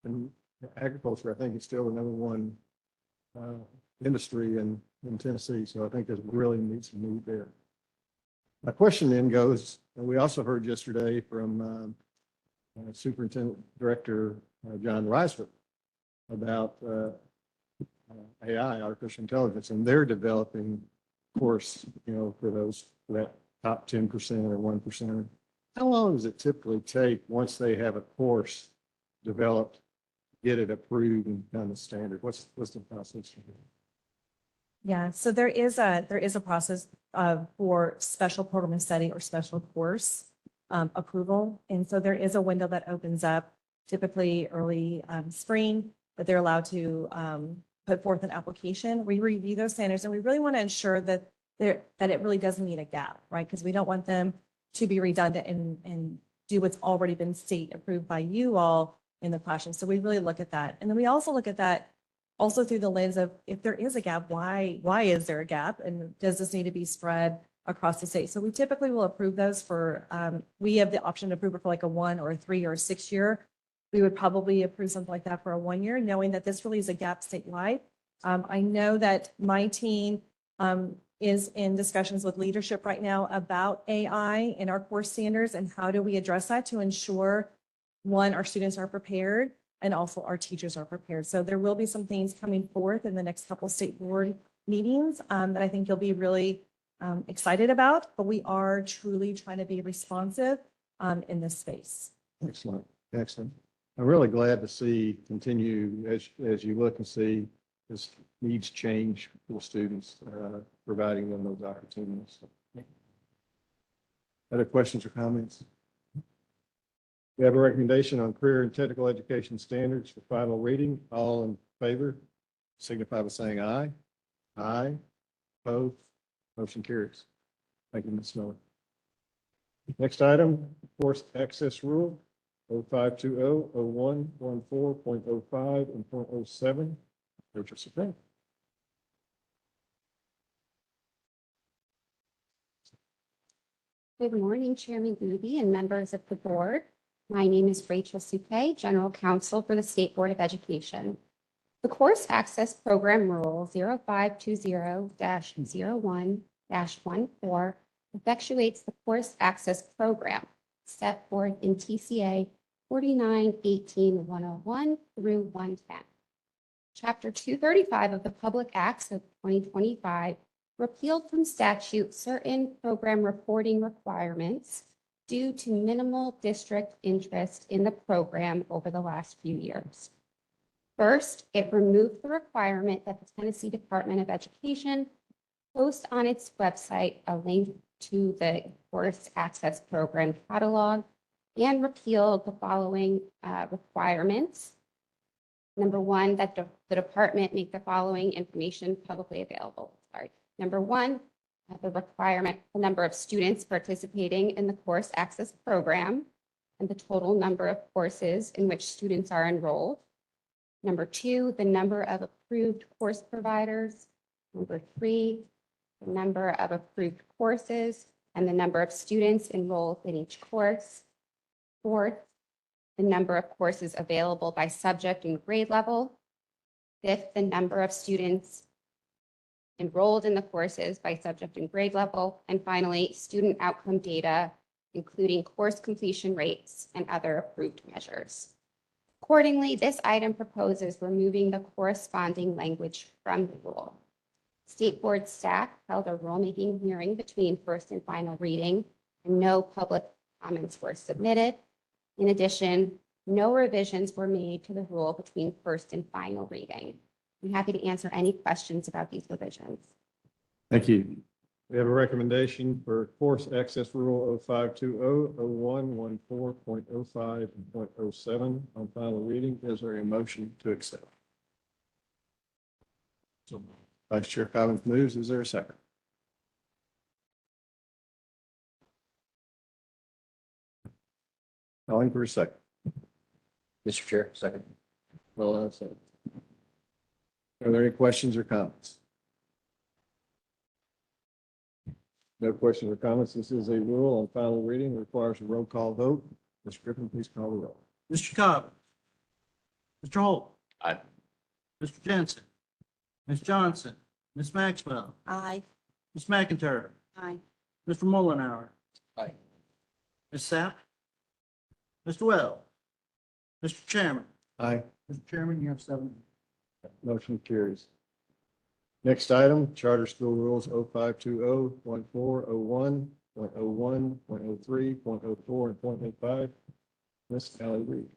And agriculture, I think, is still the number one industry in Tennessee. So I think this really meets a need there. My question then goes, and we also heard yesterday from Superintendent Director John Reisford about AI, artificial intelligence, and they're developing course, for that top 10% or 1%. How long does it typically take once they have a course developed, get it approved and done the standard? What's the process? Yeah, so there is a process for special program of study or special course approval. And so there is a window that opens up typically early spring that they're allowed to put forth an application. We review those standards and we really want to ensure that it really doesn't need a gap, right? Because we don't want them to be redundant and do what's already been state approved by you all in the classroom. So we really look at that. And then we also look at that also through the lens of if there is a gap, why is there a gap? And does this need to be spread across the state? So we typically will approve those for, we have the option to approve it for like a 1 or a 3 or a 6 year. We would probably approve something like that for a 1 year, knowing that this really is a gap statewide. I know that my team is in discussions with leadership right now about AI in our course standards and how do we address that to ensure, one, our students are prepared and also our teachers are prepared. So there will be some things coming forth in the next couple state board meetings that I think you'll be really excited about, but we are truly trying to be responsive in this space. Excellent, excellent. I'm really glad to see continue as you look and see this needs change for students, providing them those opportunities. Other questions or comments? We have a recommendation on career and technical education standards for final reading. All in favor, signify by saying aye. Aye. Opposed? Motion carries. Thank you, Ms. Miller. Next item, course access rule, 0520, 01, 14.05, and .07. Richard Supreme. Good morning, Chairman Eby and members of the board. My name is Rachel Supe, General Counsel for the State Board of Education. The Course Access Program Rule 0520-01-14 effectuates the Course Access Program set forth in TCA 49-18-101 through 110. Chapter 235 of the Public Acts of 2025 repealed from statute certain program reporting requirements due to minimal district interest in the program over the last few years. First, it removed the requirement that the Tennessee Department of Education post on its website a link to the Course Access Program catalog and repealed the following requirements. Number one, that the department make the following information publicly available. Number one, the requirement, the number of students participating in the Course Access Program and the total number of courses in which students are enrolled. Number two, the number of approved course providers. Number three, the number of approved courses and the number of students enrolled in each course. Fourth, the number of courses available by subject and grade level. Fifth, the number of students enrolled in the courses by subject and grade level. And finally, student outcome data, including course completion rates and other approved measures. Accordingly, this item proposes removing the corresponding language from the rule. State Board staff held a rulemaking hearing between first and final reading, and no public comments were submitted. In addition, no revisions were made to the rule between first and final reading. I'm happy to answer any questions about these revisions. Thank you. We have a recommendation for course access rule 0520, 01, 14.05, and .07 on final reading. Is there a motion to accept? So Vice Chair Collins moves. Is there a second? Calling for a second. Mr. Chair, second. Well, that's it. Are there any questions or comments? No questions or comments. This is a rule on final reading. It requires a roll call vote. Ms. Griffin, please call the roll. Mr. Cobb. Mr. Holt. Aye. Mr. Jensen. Ms. Johnson. Ms. Maxwell. Aye. Ms. McIntyre. Aye. Mr. Mullenhour. Aye. Ms. Sapp. Mr. Well. Mr. Chairman. Aye. Mr. Chairman, you have 7. Motion carries. Next item, Charter School Rules 0520, 1401, .01, .03, .04, and .05. Ms. Allie Reed.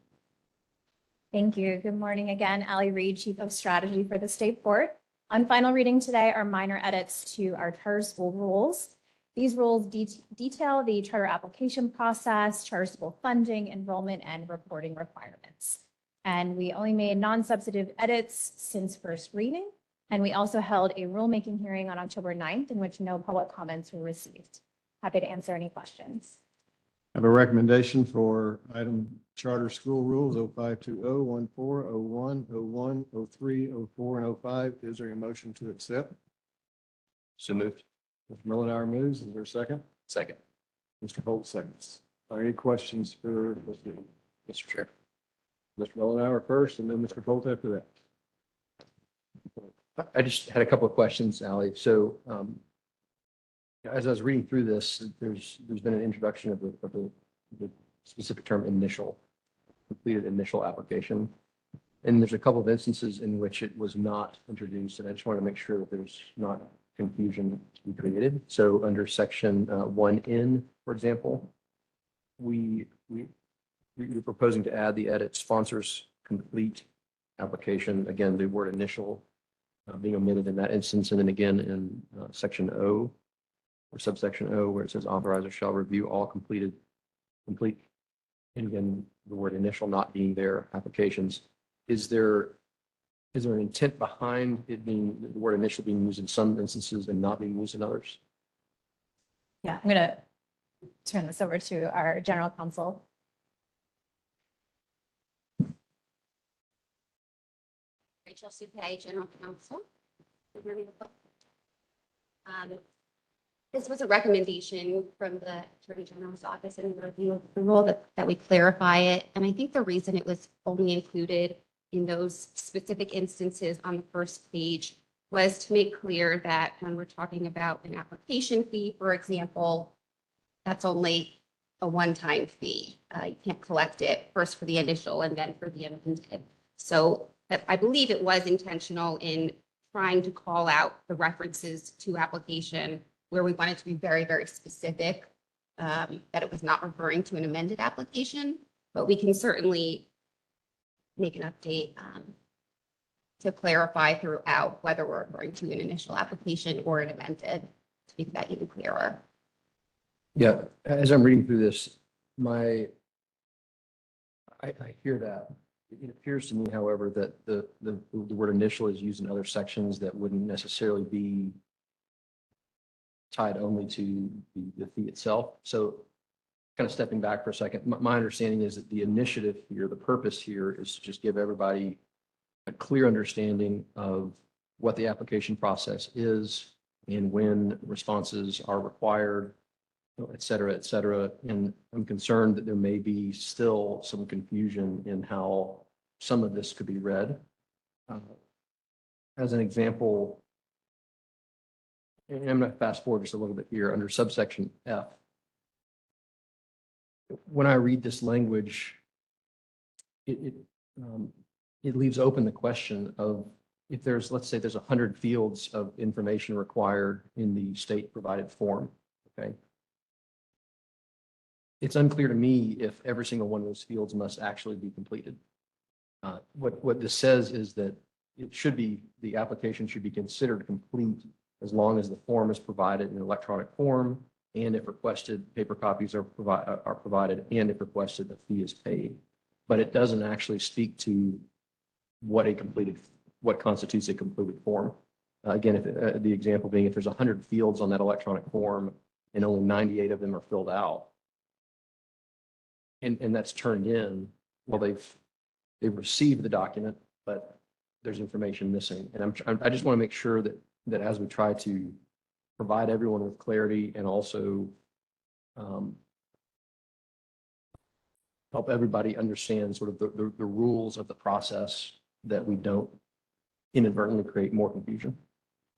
Thank you. Good morning again. Allie Reed, Chief of Strategy for the State Board. On final reading today are minor edits to our charter school rules. These rules detail the charter application process, charter school funding, enrollment, and reporting requirements. And we only made non-substantive edits since first reading. And we also held a rulemaking hearing on October 9th in which no public comments were received. Happy to answer any questions. I have a recommendation for item Charter School Rules 0520, 14, 01, 01, 03, 04, and 05. Is there a motion to accept? So moved. Mr. Mullenhour moves. Is there a second? Second. Mr. Holt seconds. Are there any questions for Mr. Chair. Mr. Mullenhour first and then Mr. Holt after that? I just had a couple of questions, Ally. So as I was reading through this, there's been an introduction of the specific term initial, completed initial application. And there's a couple of instances in which it was not introduced, and I just want to make sure that there's not confusion to be created. So under section 1N, for example, we're proposing to add the edit sponsors complete application. Again, the word initial being omitted in that instance. And then again in section O or subsection O, where it says authorizer shall review all complete. And again, the word initial not being there, applications. Is there an intent behind it being, the word initial being used in some instances and not being used in others? Yeah, I'm gonna turn this over to our general counsel. Rachel Supay, General Counsel. This was a recommendation from the Attorney General's office in the review of the rule that we clarify it. And I think the reason it was only included in those specific instances on the first page was to make clear that when we're talking about an application fee, for example, that's only a one-time fee. You can't collect it first for the initial and then for the amended. So I believe it was intentional in trying to call out the references to application where we wanted to be very, very specific, that it was not referring to an amended application, but we can certainly make an update to clarify throughout whether we're referring to an initial application or an amended, to make that even clearer. Yeah, as I'm reading through this, I hear that. It appears to me, however, that the word initial is used in other sections that wouldn't necessarily be tied only to the fee itself. So kind of stepping back for a second, my understanding is that the initiative here, the purpose here is to just give everybody a clear understanding of what the application process is and when responses are required, et cetera, et cetera. And I'm concerned that there may be still some confusion in how some of this could be read. As an example, and I'm going to fast forward just a little bit here under subsection F. When I read this language, it leaves open the question of if there's, let's say there's 100 fields of information required in the state provided form, okay? It's unclear to me if every single one of those fields must actually be completed. What this says is that it should be, the application should be considered complete as long as the form is provided in electronic form, and if requested, paper copies are provided, and if requested, the fee is paid. But it doesn't actually speak to what constitutes a completed form. Again, if the example being, if there's 100 fields on that electronic form and only 98 of them are filled out, and that's turned in, well, they've received the document, but there's information missing. And I just want to make sure that as we try to provide everyone with clarity and also help everybody understand sort of the rules of the process, that we don't inadvertently create more confusion.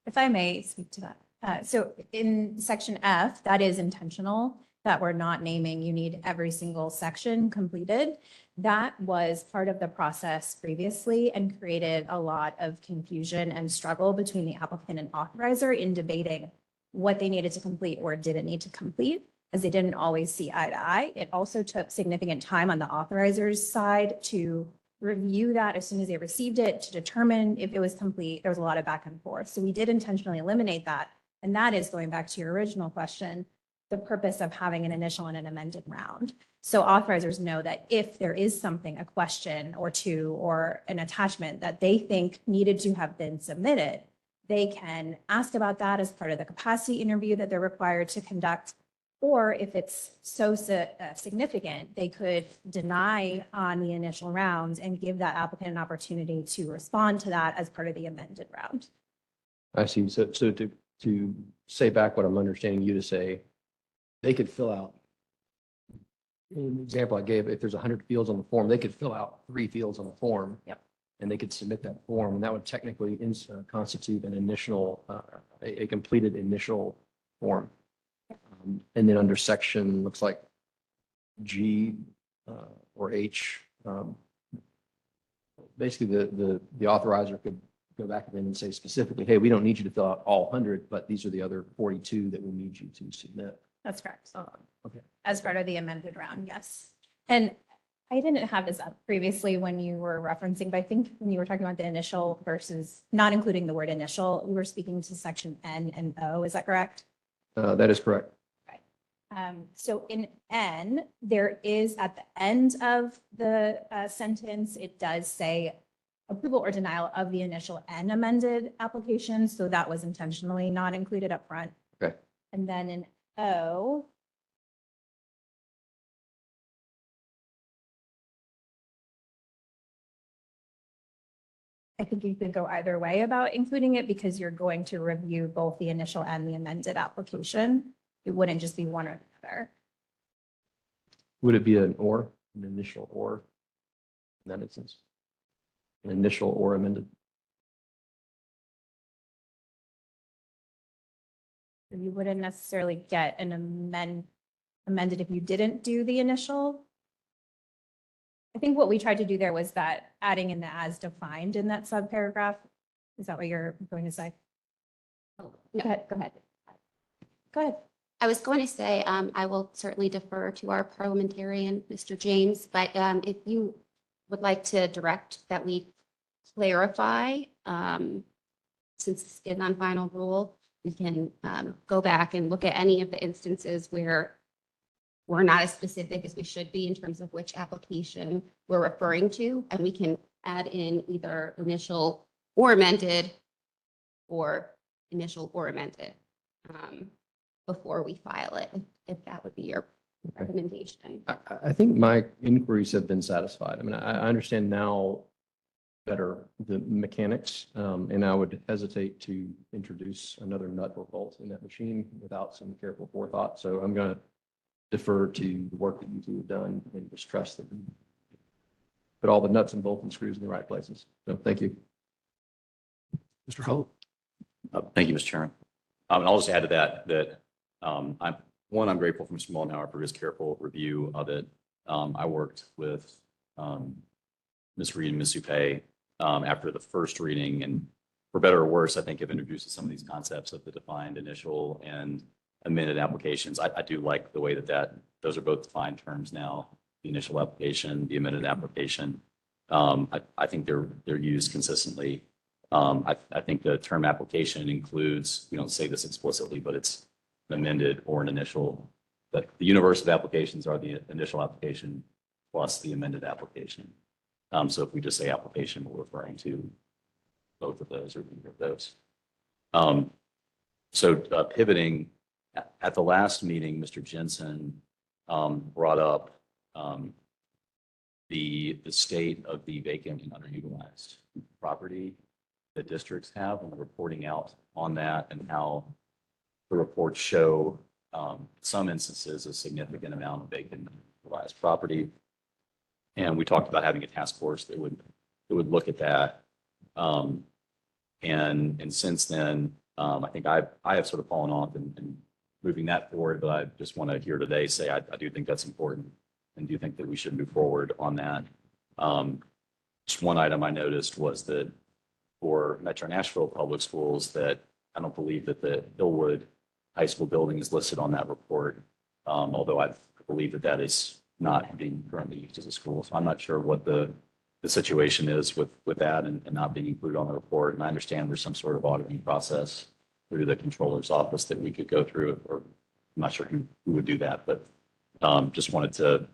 If I may speak to that. So in section F, that is intentional, that we're not naming you need every single section completed. That was part of the process previously and created a lot of confusion and struggle between the applicant and authorizer in debating what they needed to complete or didn't need to complete, as they didn't always see eye to eye. It also took significant time on the authorizer's side to review that as soon as they received it to determine if it was complete. There was a lot of back and forth. So we did intentionally eliminate that. And that is, going back to your original question, the purpose of having an initial and an amended round. So authorizers know that if there is something, a question or two, or an attachment that they think needed to have been submitted, they can ask about that as part of the capacity interview that they're required to conduct. Or if it's so significant, they could deny on the initial rounds and give that applicant an opportunity to respond to that as part of the amended round. I see. So to say back what I'm understanding you to say, they could fill out, in the example I gave, if there's 100 fields on the form, they could fill out 3 fields on the form. Yep. And they could submit that form, and that would technically constitute an initial, a completed initial form. And then under section, looks like G or H, basically the authorizer could go back to them and say specifically, hey, we don't need you to fill out all 100, but these are the other 42 that we need you to submit. That's correct. Okay. As part of the amended round, yes. And I didn't have this up previously when you were referencing, but I think when you were talking about the initial versus not including the word initial, we were speaking to section N and O. Is that correct? That is correct. So in N, there is at the end of the sentence, it does say approval or denial of the initial N amended application. So that was intentionally not included up front. Okay. And then in O, I think you could go either way about including it because you're going to review both the initial and the amended application. It wouldn't just be one or the other. Would it be an initial or in that instance? An initial or amended? You wouldn't necessarily get an amended if you didn't do the initial. I think what we tried to do there was that adding in the as defined in that subparagraph. Is that what you're going to say? No, Go ahead. Go ahead. Go ahead. I was going to say, I will certainly defer to our parliamentarian, Mr. James, but if you would like to direct that we clarify, since it's still on final rule, we can go back and look at any of the instances where we're not as specific as we should be in terms of which application we're referring to, and we can add in either initial or amended or initial or amended before we file it, if that would be your recommendation. I think my inquiries have been satisfied. I mean, I understand now better the mechanics, and I would hesitate to introduce another nut or bolt in that machine without some careful forethought. So I'm going to defer to the work that you two have done and just trust that we put all the nuts and bolts and screws in the right places. So thank you. Mr. Holt. Thank you, Mr. Chairman. And I'll just add to that, I'm grateful for Mr. Mollenhauer for his careful review of it. I worked with Ms. Reed and Ms. Supay after the first reading, and for better or worse, I think have introduced some of these concepts of the defined initial and amended applications. I do like the way that those are both defined terms now, the initial application, the amended application. I think they're used consistently. I think the term application includes, we don't say this explicitly, but it's an amended or an initial. But the universe of applications are the initial application plus the amended application. So if we just say application, we're referring to both of those or either of those. So pivoting, at the last meeting, Mr. Jensen brought up the state of the vacant and underutilized property that districts have, and reporting out on that, and how the reports show some instances a significant amount of vacant and underutilized property. And we talked about having a task force that would look at that. And since then, I think I have sort of fallen off in moving that forward, but I just want to here today say I do think that's important and do think that we should move forward on that. Just one item I noticed was that for Metro Nashville Public Schools, that I don't believe that the Hillwood High School building is listed on that report, although I believe that that is not being currently used as a school. So I'm not sure what the situation is with that and not being included on the report. And I understand there's some sort of auditing process through the controller's office that we could go through, or I'm not sure who would do that, but just wanted to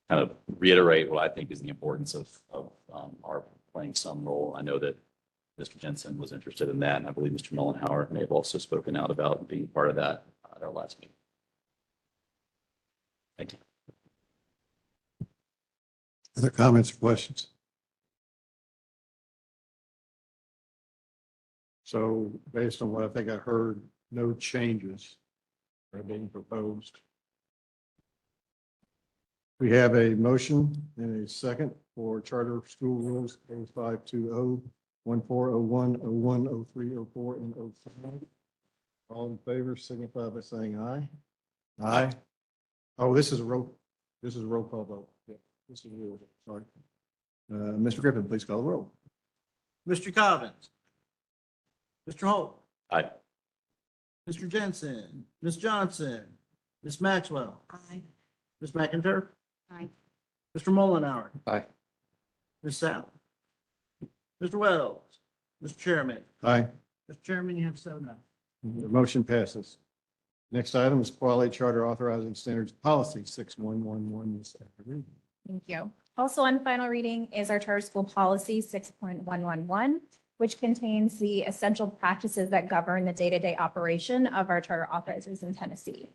kind of reiterate what I think is the importance of our playing some role. I know that Mr. Jensen was interested in that, and I believe Mr. Mollenhauer may have also spoken out about being part of that at our last meeting. Thank you. Other comments or questions? So based on what I think I heard, no changes are being proposed. We have a motion and a second for Charter School Rules 0520, 1401, 01, 03, 04, and 05. All in favor, signify by saying aye. Aye. Oh, this is a roll call vote. Yeah, this is real, sorry. Mr. Griffin, please call the roll. Mr. Cobbins, Mr. Holt, Aye. Mr. Jensen, Ms. Johnson, Ms. Maxwell, Aye. Ms. McIntyre. Aye. Mr. Mullenhour, Aye. Ms. South, Mr. Wells, Mr. Chairman. Aye. Mr. Chairman, you have 7-0. The motion passes. Next item is Quality Charter Authorizing Standards Policy 6111. Ms. Everett. Thank you. Also on final reading is our charter school policy 6.111, which contains the essential practices that govern the day-to-day operation of our charter authorizers in Tennessee.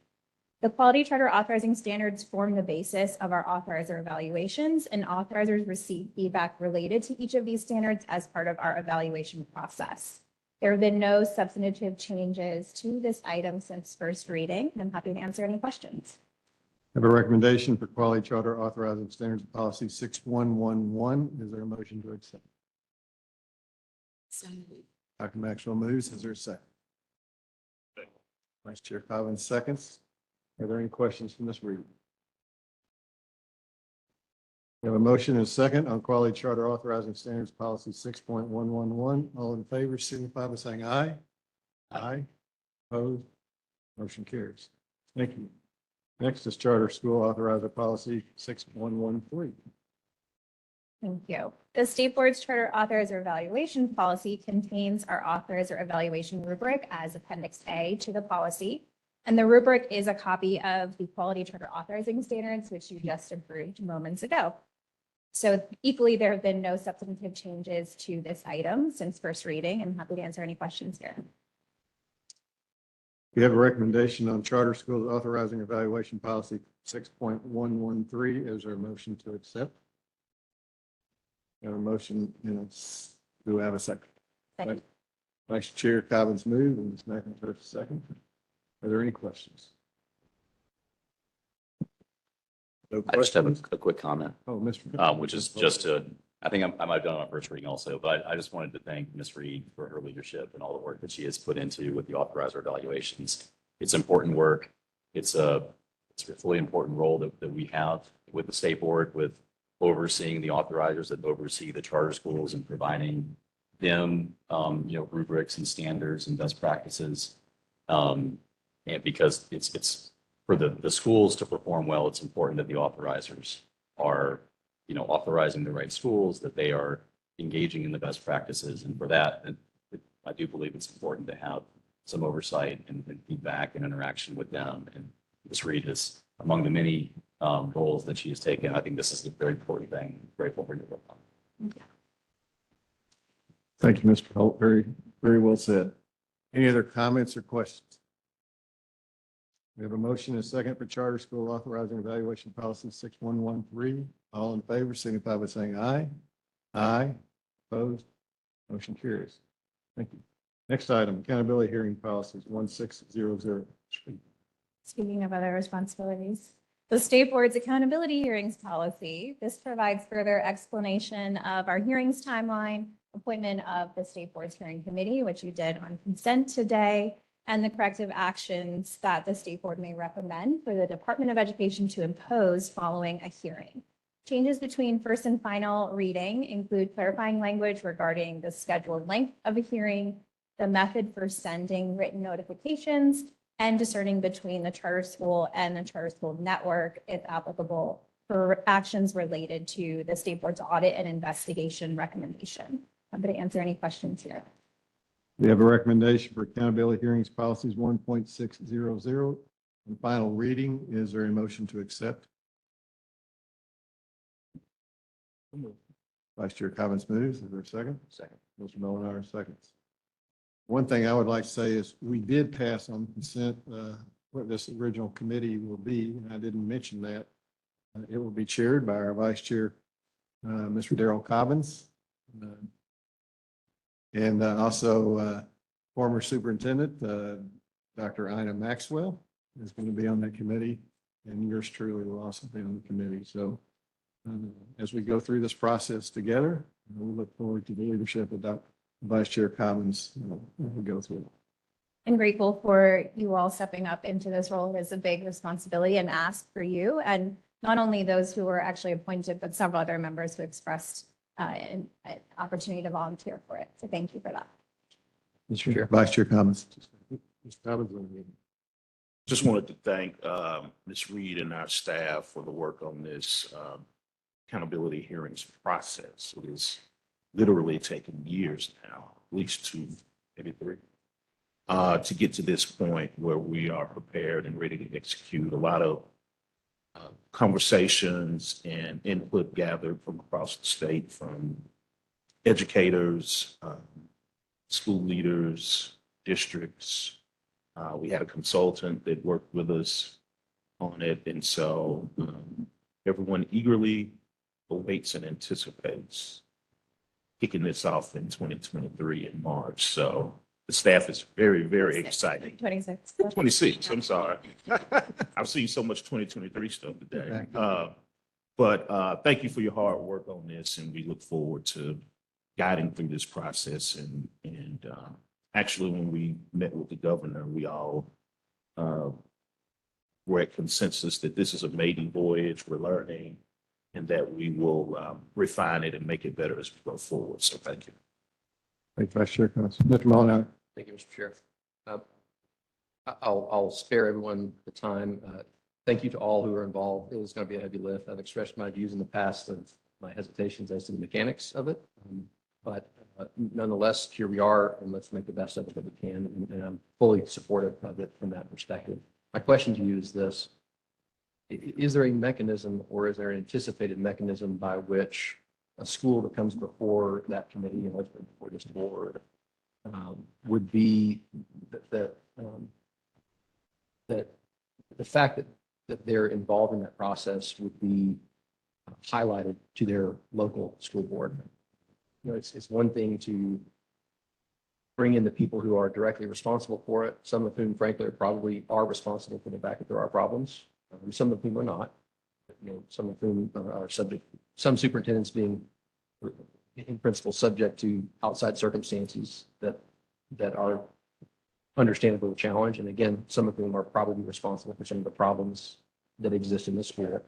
The quality charter authorizing standards form the basis of our authorizer evaluations, and authorizers receive feedback related to each of these standards as part of our evaluation process. There have been no substantive changes to this item since first reading. I'm happy to answer any questions. Have a recommendation for Quality Charter Authorizing Standards Policy 6111. Is there a motion to accept? So moved. Dr. Maxwell moves. Is there a second? Vice Chair Collins seconds. Are there any questions from this reading? We have a motion and a second on Quality Charter Authorizing Standards Policy 6.111. All in favor, signify by saying aye. Aye. Opposed? Motion carries. Thank you. Next is Charter School Authorizer Policy 6113. Thank you. The State Board's Charter Authorizer Evaluation Policy contains our authorizer evaluation rubric as Appendix A to the policy. And the rubric is a copy of the Quality Charter Authorizing Standards, which you just approved moments ago. So equally, there have been no substantive changes to this item since first reading. I'm happy to answer any questions here. We have a recommendation on Charter Schools Authorizing Evaluation Policy 6.113. Is there a motion to accept? We have a motion, do we have a second? Second. Vice Chair Collins moved and Ms. McIntyre second. Are there any questions? No I just have questions? a quick comment, Oh, Mr. which is just to, I think I might have done it on first reading also, but I just wanted to thank Ms. Reed for her leadership and all the work that she has put into with the authorizer evaluations. It's important work. It's a really important role that we have with the state board, with overseeing the authorizers that oversee the charter schools and providing them, rubrics and standards and best practices. And because it's for the schools to perform well, it's important that the authorizers are, authorizing the right schools, that they are engaging in the best practices. And for that, I do believe it's important to have some oversight and feedback and interaction with them. And Ms. Reed is among the many roles that she has taken. I think this is a very important thing. I'm grateful for your work on it. Thank you, Mr. Holt. Very, very well said. Any other comments or questions? We have a motion and a second for Charter School Authorizing Evaluation Policy 6113. All in favor, signify by saying aye. Aye. Opposed? Motion carries. Thank you. Next item, Accountability Hearing Policies 1600. Speaking of other responsibilities, the State Board's Accountability Hearings Policy. This provides further explanation of our hearings timeline, appointment of the State Board's Hearing Committee, which you did on consent today, and the corrective actions that the State Board may recommend for the Department of Education to impose following a hearing. Changes between first and final reading include clarifying language regarding the scheduled length of a hearing, the method for sending written notifications, and discerning between the charter school and the charter school network, if applicable, for actions related to the State Board's audit and investigation recommendation. I'm going to answer any questions here. We have a recommendation for Accountability Hearings Policies 1.600. And final reading. Is there a motion to accept? Vice Chair Collins moves. Is there a second? Second. Mr. Mullenhour seconds. One thing I would like to say is we did pass on consent what this original committee will be, and I didn't mention that. It will be chaired by our Vice Chair, Mr. Darrell Cobbins. And also former Superintendent, Dr. Ina Maxwell is going to be on that committee, and yours truly will also be on the committee. So as we go through this process together, we look forward to the leadership of Dr. Vice Chair Cobbins as we go through it. I'm grateful for you all stepping up into this role. It is a big responsibility and ask for you, and not only those who were actually appointed, but several other members who expressed an opportunity to volunteer for it. So thank you for that. Mr. Chair. Vice Chair comments. Just wanted to thank Ms. Reed and our staff for the work on this accountability hearings process. It is literally taken years now, at least 2, maybe 3, to get to this point where we are prepared and ready to execute. A lot of conversations and input gathered from across the state from educators, school leaders, districts. We had a consultant that worked with us on it. And so everyone eagerly awaits and anticipates kicking this off in 2023 in March. So the staff is very, very excited. 26. 26, I'm sorry. I've seen so much 2023 stuff today. But thank you for your hard work on this, and we look forward to guiding through this process. And actually, when we met with the governor, we all were at consensus that this is a maiden voyage, we're learning, and that we will refine it and make it better as we go forward. So thank you. Thank you, Vice Chair comments. Mr. Mullenhour. Thank you, Mr. Chair. I'll spare everyone the time. Thank you to all who are involved. It was going to be a heavy lift. I've expressed my views in the past of my hesitations as to the mechanics of it. But nonetheless, here we are, and let's make the best of it that we can. And I'm fully supportive of it from that perspective. My question to you is this. Is there a mechanism, or is there an anticipated mechanism by which a school that comes before that committee and ultimately before this board would be that the fact that they're involved in that process would be highlighted to their local school board? You know, it's one thing to bring in the people who are directly responsible for it, some of whom frankly probably are responsible for the fact that there are problems. Some of whom are not, you know, some of whom are subject, some superintendents being in principle subject to outside circumstances that are understandably a challenge. And again, some of whom are probably responsible for some of the problems that exist in the school.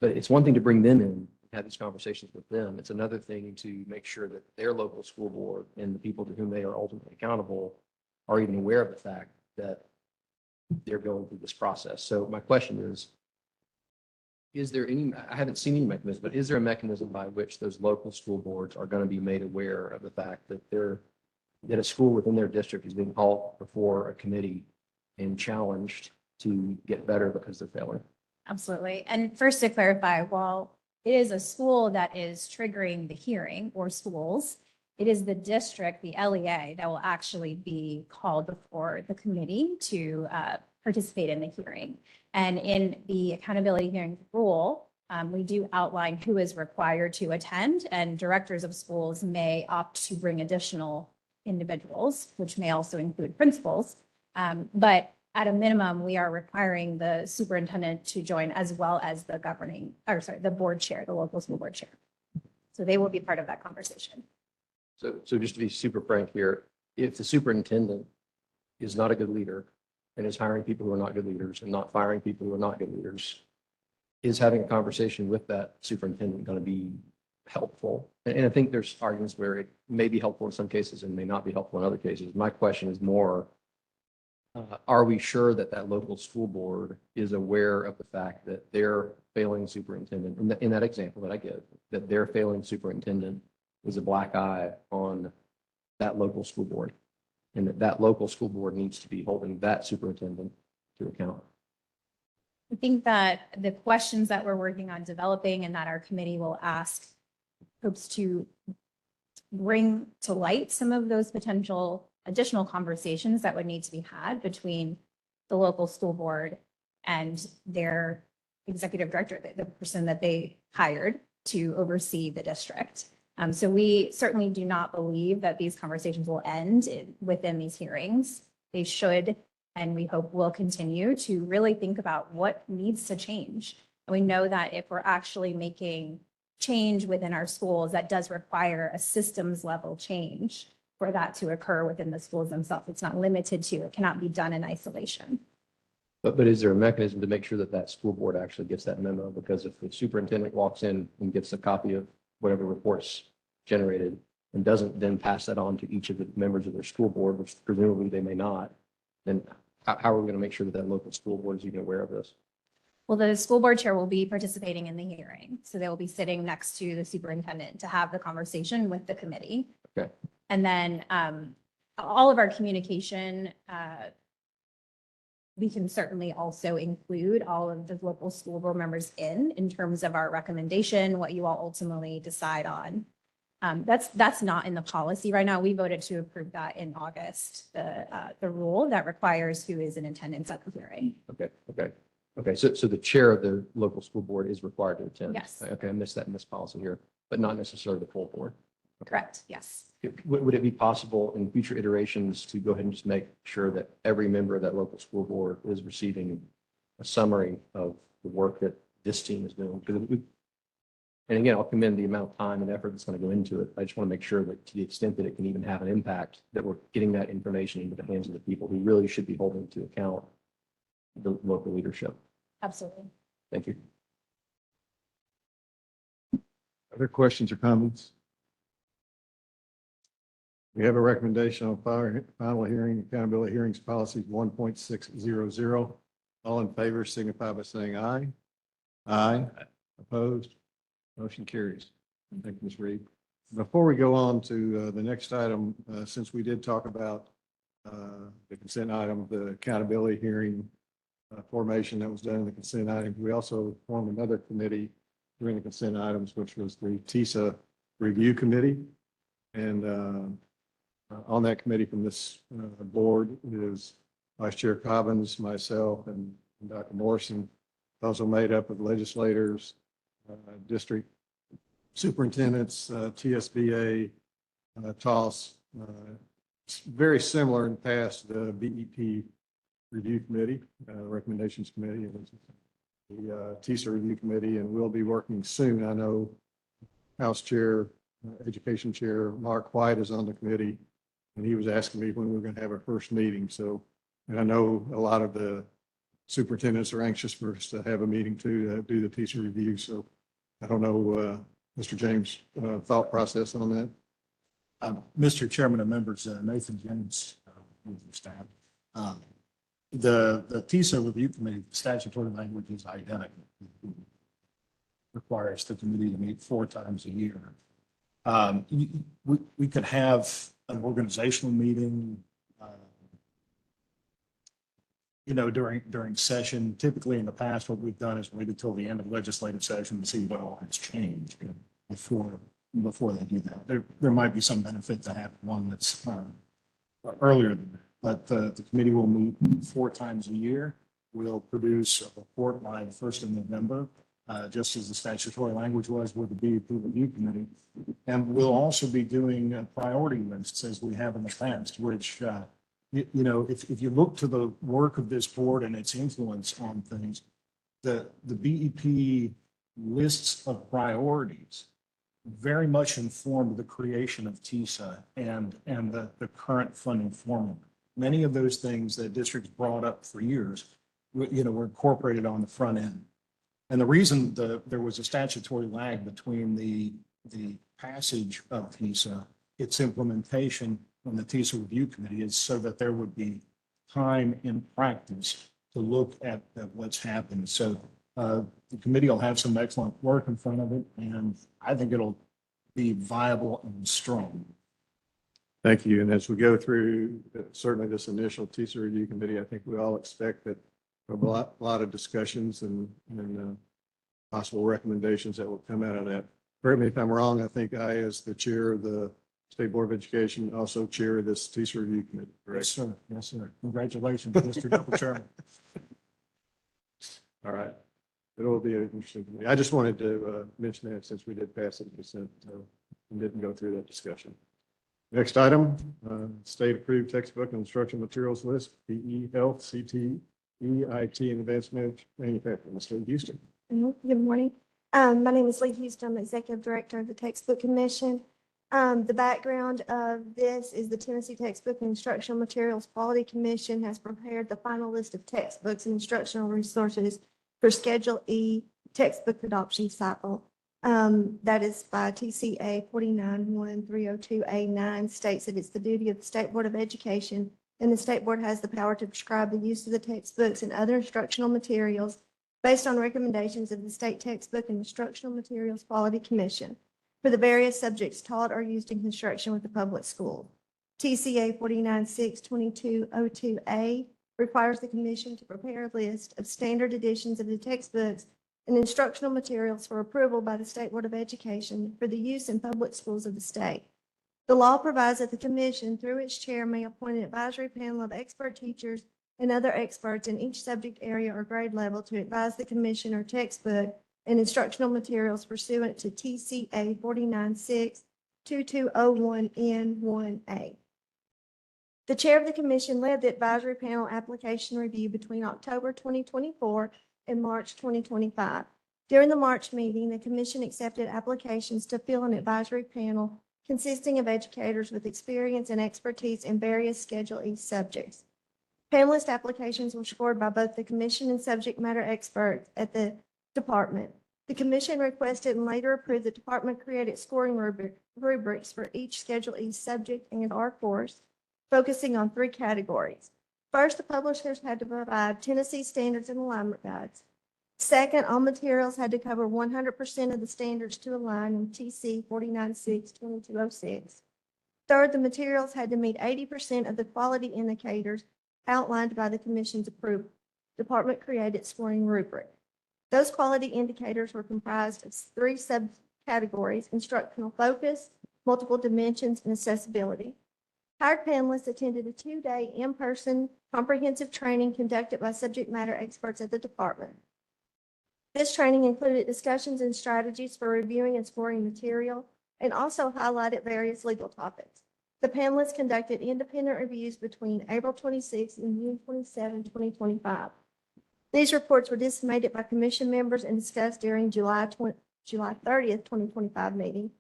But it's one thing to bring them in, have these conversations with them. It's another thing to make sure that their local school board and the people to whom they are ultimately accountable are even aware of the fact that they're going through this process. So my question is there any, I haven't seen any mechanism, but is there a mechanism by which those local school boards are going to be made aware of the fact that that a school within their district is being called before a committee and challenged to get better because they're failing? Absolutely. And first to clarify, while it is a school that is triggering the hearing, or schools, it is the district, the LEA, that will actually be called before the committee to participate in the hearing. And in the accountability hearing rule, we do outline who is required to attend, and directors of schools may opt to bring additional individuals, which may also include principals. But at a minimum, we are requiring the superintendent to join, as well as the the board chair, the local school board chair. So they will be part of that conversation. So just to be super frank here, if the superintendent is not a good leader and is hiring people who are not good leaders and not firing people who are not good leaders, is having a conversation with that superintendent going to be helpful? And I think there's arguments where it may be helpful in some cases and may not be helpful in other cases. My question is more, are we sure that that local school board is aware of the fact that their failing superintendent, in that example that I give, that their failing superintendent is a black eye on that local school board, and that local school board needs to be holding that superintendent to account? I think that the questions that we're working on developing and that our committee will ask hopes to bring to light some of those potential additional conversations that would need to be had between the local school board and their executive director, the person that they hired to oversee the district. So we certainly do not believe that these conversations will end within these hearings. They should, and we hope will continue to really think about what needs to change. And we know that if we're actually making change within our schools, that does require a systems level change for that to occur within the schools themselves. It's not limited to, it cannot be done in isolation. But is there a mechanism to make sure that that school board actually gets that memo? Because if the superintendent walks in and gets a copy of whatever reports generated and doesn't then pass that on to each of the members of their school board, which presumably they may not, then how are we going to make sure that that local school board is even aware of this? Well, the school board chair will be participating in the hearing. So they will be sitting next to the superintendent to have the conversation with the committee. Okay. And then all of our communication, we can certainly also include all of the local school board members in terms of our recommendation, what you all ultimately decide on. That's not in the policy right now. We voted to approve that in August, the rule that requires who is in attendance at the hearing. Okay. So the chair of the local school board is required to attend? Yes. Okay, I missed that in this policy here, but not necessarily the full board. Correct, yes. Would it be possible in future iterations to go ahead and just make sure that every member of that local school board is receiving a summary of the work that this team is doing? And again, I'll commend the amount of time and effort that's going to go into it. I just want to make sure that to the extent that it can even have an impact, that we're getting that information into the hands of the people who really should be holding to account the local leadership. Absolutely. Thank you. Other questions or comments? We have a recommendation on final hearing, accountability hearings policies 1.600. All in favor signify by saying aye. Aye. Opposed? Motion carries. Thank you, Ms. Reed. Before we go on to the next item, since we did talk about the consent item, the accountability hearing formation that was done in the consent item, we also formed another committee during the consent items, which was the TISA Review Committee. And on that committee from this board is Vice Chair Cobbins, myself, and Dr. Morrison, also made up of legislators, district superintendents, TSBA, TOS. It's very similar in the past, the BEP Review Committee, Recommendations Committee, and the TISA Review Committee, and we'll be working soon. I know House Chair, Education Chair Mark White is on the committee, and he was asking me when we were going to have our first meeting. So, and I know a lot of the superintendents are anxious for us to have a meeting too, to do the TISA review. So I don't know, Mr. James, thought process on that. Mr. Chairman and members, Nathan Jennings, with your staff. The TISA Review Committee, statutory language is identical. Requires the committee to meet 4 times a year. We could have an organizational meeting, during session. Typically in the past, what we've done is waited till the end of legislative session to see what all has changed before they do that. There might be some benefit to have one that's earlier than that. But the committee will meet 4 times a year. We'll produce a report by the 1st of November, just as the statutory language was with the BEP Review Committee. And we'll also be doing priority lists as we have in the past, which, if you look to the work of this board and its influence on things, the BEP lists of priorities very much informed the creation of TISA and the current funding formula. Many of those things that districts brought up for years, were incorporated on the front end. And the reason there was a statutory lag between the passage of TISA, its implementation, and the TISA Review Committee is so that there would be time in practice to look at what's happened. So the committee will have some excellent work in front of it, and I think it'll be viable and strong. Thank you. And as we go through certainly this initial TISA Review Committee, I think we all expect that a lot of discussions and possible recommendations that will come out of that. Correct me if I'm wrong, I think I, as the chair of the State Board of Education, also chair of this TISA Review Committee. Correct? Yes, sir. Yes, sir. Congratulations, Mr. Double Chairman. All right. It will be an interesting committee. I just wanted to mention that since we did pass it consent and didn't go through that discussion. Next item, state approved textbook and instructional materials list, PE, health, CT, IT, and advanced manufacturing. Mr. Houston. Good morning. My name is Lee Houston. I'm Executive Director of the Textbook Commission. The background of this is the Tennessee Textbook and Instructional Materials Quality Commission has prepared the final list of textbooks and instructional resources for Schedule E textbook adoption cycle. That is by TCA 491302A9 states that it's the duty of the State Board of Education, and the State Board has the power to prescribe the use of the textbooks and other instructional materials based on recommendations of the State Textbook and Instructional Materials Quality Commission for the various subjects taught or used in construction with the public school. TCA 4962202A requires the commission to prepare a list of standard editions of the textbooks and instructional materials for approval by the State Board of Education for the use in public schools of the state. The law provides that the commission, through its chair, may appoint an advisory panel of expert teachers and other experts in each subject area or grade level to advise the commission or textbook and instructional materials pursuant to TCA 4962201N1A. The chair of the commission led the advisory panel application review between October 2024 and March 2025. During the March meeting, the commission accepted applications to fill an advisory panel consisting of educators with experience and expertise in various Schedule E subjects. Panelist applications were scored by both the commission and subject matter experts at the department. The commission requested and later approved the department-created scoring rubrics for each Schedule E subject and/or course, focusing on 3 categories. First, the publishers had to provide Tennessee standards and alignment guides. Second, all materials had to cover 100% of the standards to align in TC 4962206. Third, the materials had to meet 80% of the quality indicators outlined by the commission's approval. Department-created scoring rubric. Those quality indicators were comprised of 3 subcategories: instructional focus, multiple dimensions, and accessibility. Hired panelists attended a 2-day in-person comprehensive training conducted by subject matter experts at the department. This training included discussions and strategies for reviewing and scoring material and also highlighted various legal topics. The panelists conducted independent reviews between April 26 and June 27, 2025. These reports were disseminated by commission members and discussed during July 30th, 2025 meeting.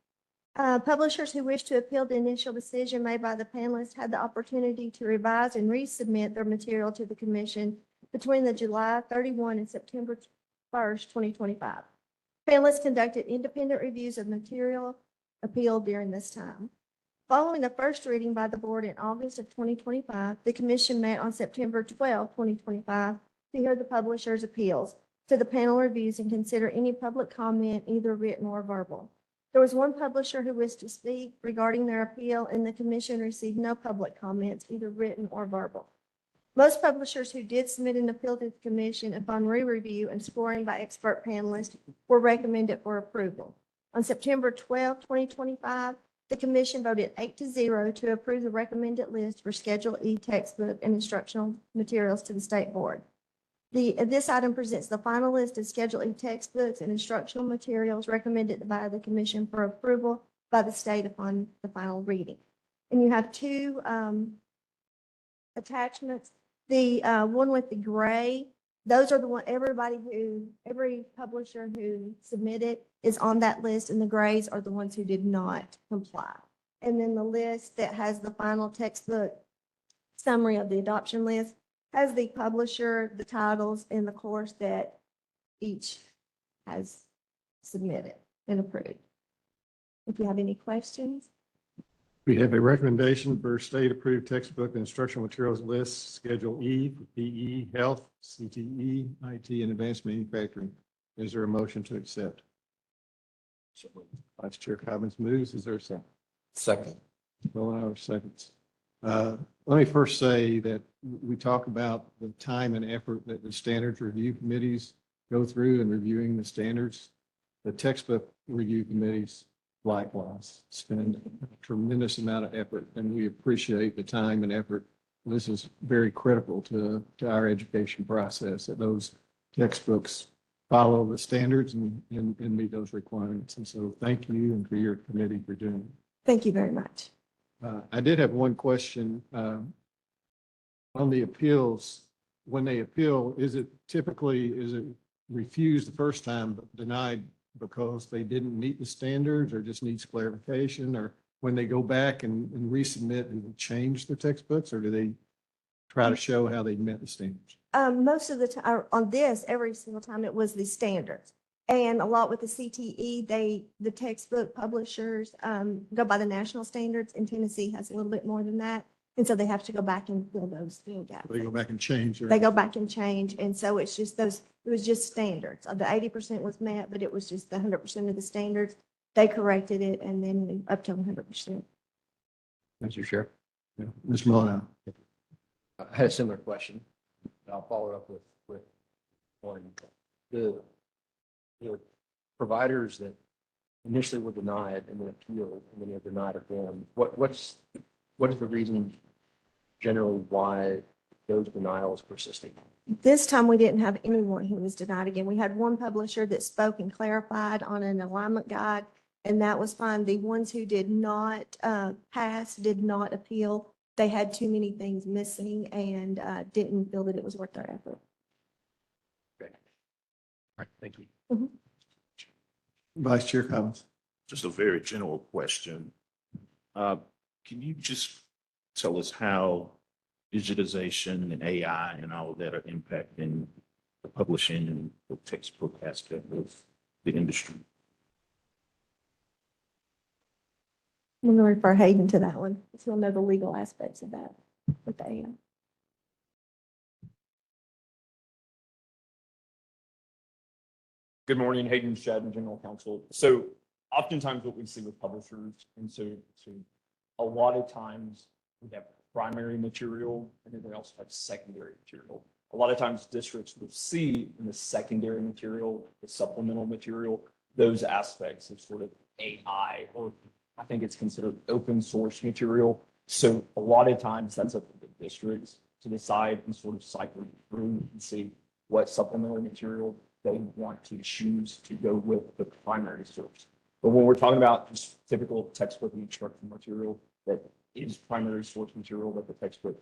Publishers who wish to appeal the initial decision made by the panelists had the opportunity to revise and resubmit their material to the commission between the July 31 and September 1st, 2025. Panelists conducted independent reviews of material appealed during this time. Following the first reading by the board in August of 2025, the commission met on September 12, 2025 to hear the publishers' appeals to the panel reviews and consider any public comment, either written or verbal. There was one publisher who wished to speak regarding their appeal, and the commission received no public comments, either written or verbal. Most publishers who did submit an appeal to the commission upon re-review and scoring by expert panelists were recommended for approval. On September 12, 2025, the commission voted 8-0 to approve the recommended list for Schedule E textbook and instructional materials to the State Board. This item presents the final list of Schedule E textbooks and instructional materials recommended by the commission for approval by the state upon the final reading. And you have 2 attachments. The one with the gray, those are the one, every publisher who submitted is on that list, and the grays are the ones who did not comply. And then the list that has the final textbook summary of the adoption list has the publisher, the titles, and the course that each has submitted and approved. If you have any questions. We have a recommendation for state-approved textbook and instructional materials list, Schedule E, for PE, Health, CTE, IT, and Advanced Manufacturing. Is there a motion to accept? Vice Chair Cobbins moves. Is there a second? Second. Mullenhour seconds. Let me first say that we talk about the time and effort that the standards review committees go through in reviewing the standards. The textbook review committees likewise spend a tremendous amount of effort, and we appreciate the time and effort. This is very critical to our education process, that those textbooks follow the standards and meet those requirements. And so thank you and for your committee for doing it. Thank you very much. I did have one question on the appeals. When they appeal, is it refused the first time but denied because they didn't meet the standards or just needs clarification? Or when they go back and resubmit, do they change the textbooks, or do they try to show how they met the standards? Most of the time on this, every single time it was the standards. And a lot with the CTE, the textbook publishers go by the national standards, and Tennessee has a little bit more than that. And so they have to go back and fill those field gaps. They go back and change. They go back and change. And so it's just those, it was just standards. The 80% was met, but it was just the 100% of the standards. They corrected it and then up to 100%. Mr. Chair. Yeah. Mr. Mullenhour. I had a similar question. I'll follow up with one. The providers that initially were denied and then appealed and then they're denied again, what is the reason generally why those denials persisting? This time we didn't have anyone who was denied again. We had one publisher that spoke and clarified on an alignment guide, and that was fine. The ones who did not pass, did not appeal, they had too many things missing and didn't feel that it was worth their effort. Okay. All right, thank you. Vice Chair Collins. Just a very general question. Can you just tell us how digitization and AI and all of that are impacting the publishing and the textbook aspect of the industry? I'm going to refer Hayden to that one, because he'll know the legal aspects of that with the AI. Good morning, Hayden Shadden, General Counsel. So oftentimes what we see with publishers, and so a lot of times we have primary material and then we also have secondary material. A lot of times districts will see in the secondary material, the supplemental material, those aspects of sort of AI, or I think it's considered open source material. So a lot of times that's up to the districts to decide and sort of cycle through and see what supplemental material they want to choose to go with the primary source. But when we're talking about just typical textbook and instructional material that is primary source material that the textbook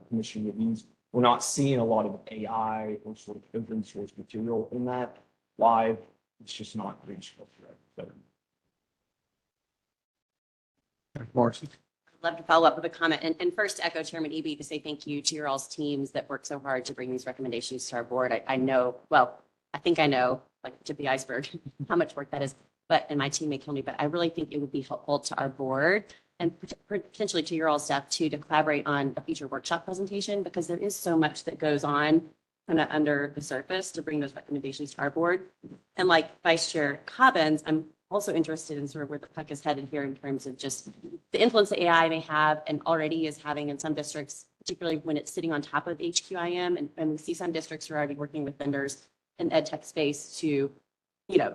commission would use, we're not seeing a lot of AI or sort of open source material in that live. It's just not reached. Marcy. I'd love to follow up with a comment and first echo Chairman Eby to say thank you to your all's teams that worked so hard to bring these recommendations to our board. I know, well, I think I know, like tip the iceberg, how much work that is, and my team may kill me, but I really think it would be helpful to our board and potentially to your all staff too, to collaborate on a future workshop presentation, because there is so much that goes on kind of under the surface to bring those recommendations to our board. And like Vice Chair Cobbins, I'm also interested in sort of where the puck is headed here in terms of just the influence that AI may have and already is having in some districts, particularly when it's sitting on top of HQIM. And we see some districts who are already working with vendors in ed tech space to,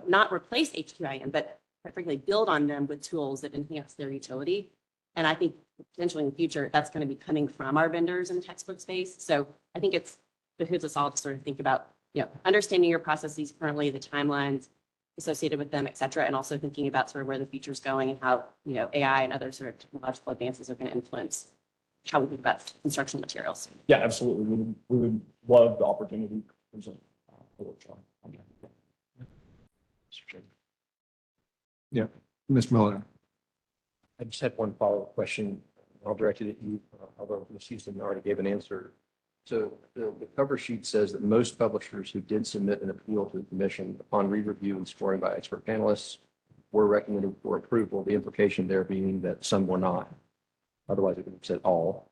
not replace HQIM, but frankly build on them with tools that enhance their utility. And I think potentially in the future, that's going to be coming from our vendors in the textbook space. So I think it's behooves us all to sort of think about, understanding your processes currently, the timelines associated with them, et cetera, and also thinking about sort of where the future's going and how, AI and other sort of technological advances are going to influence how we think about instructional materials. Yeah, absolutely. We would love the opportunity to present a workshop on that. Yeah, Mr. Mullenhour. I just had one follow-up question. I'll direct it at you, although Ms. Houston already gave an answer. So the cover sheet says that most publishers who did submit an appeal to the commission upon re-review and scoring by expert panelists were recommended for approval. The implication there being that some were not. Otherwise, it would have said all.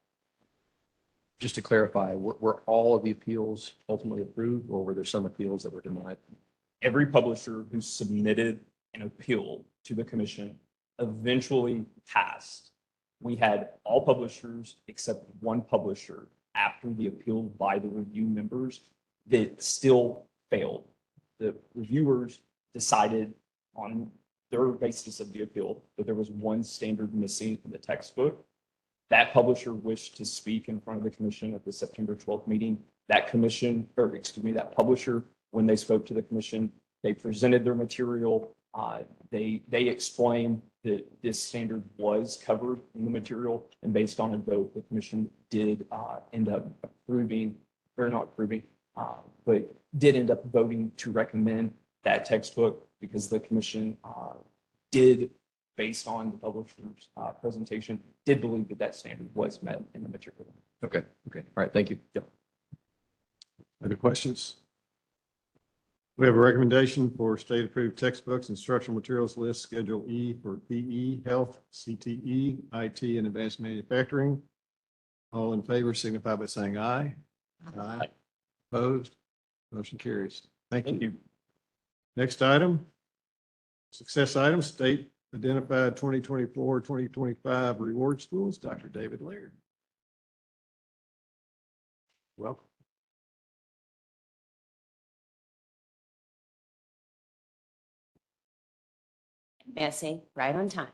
Just to clarify, were all of the appeals ultimately approved, or were there some appeals that were denied? Every publisher who submitted an appeal to the commission eventually passed. We had all publishers except one publisher after the appeal by the review members that still failed. The reviewers decided on their basis of the appeal that there was one standard missing in the textbook. That publisher wished to speak in front of the commission at the September 12th meeting. That publisher, when they spoke to the commission, they presented their material. They explained that this standard was covered in the material, and based on a vote, the commission did end up approving, or not approving, but did end up voting to recommend that textbook because the commission did, based on the publisher's presentation, did believe that that standard was met in the material. Okay. All right. Thank you. Yep. Other questions? We have a recommendation for state-approved textbooks, instructional materials list, Schedule E for PE, Health, CTE, IT, and Advanced Manufacturing. All in favor signify by saying aye. Aye. Opposed? Motion carries. Thank you. Next item, success item, state identified 2024-2025 reward schools, Dr. David Laird. Welcome. May I say, right on time.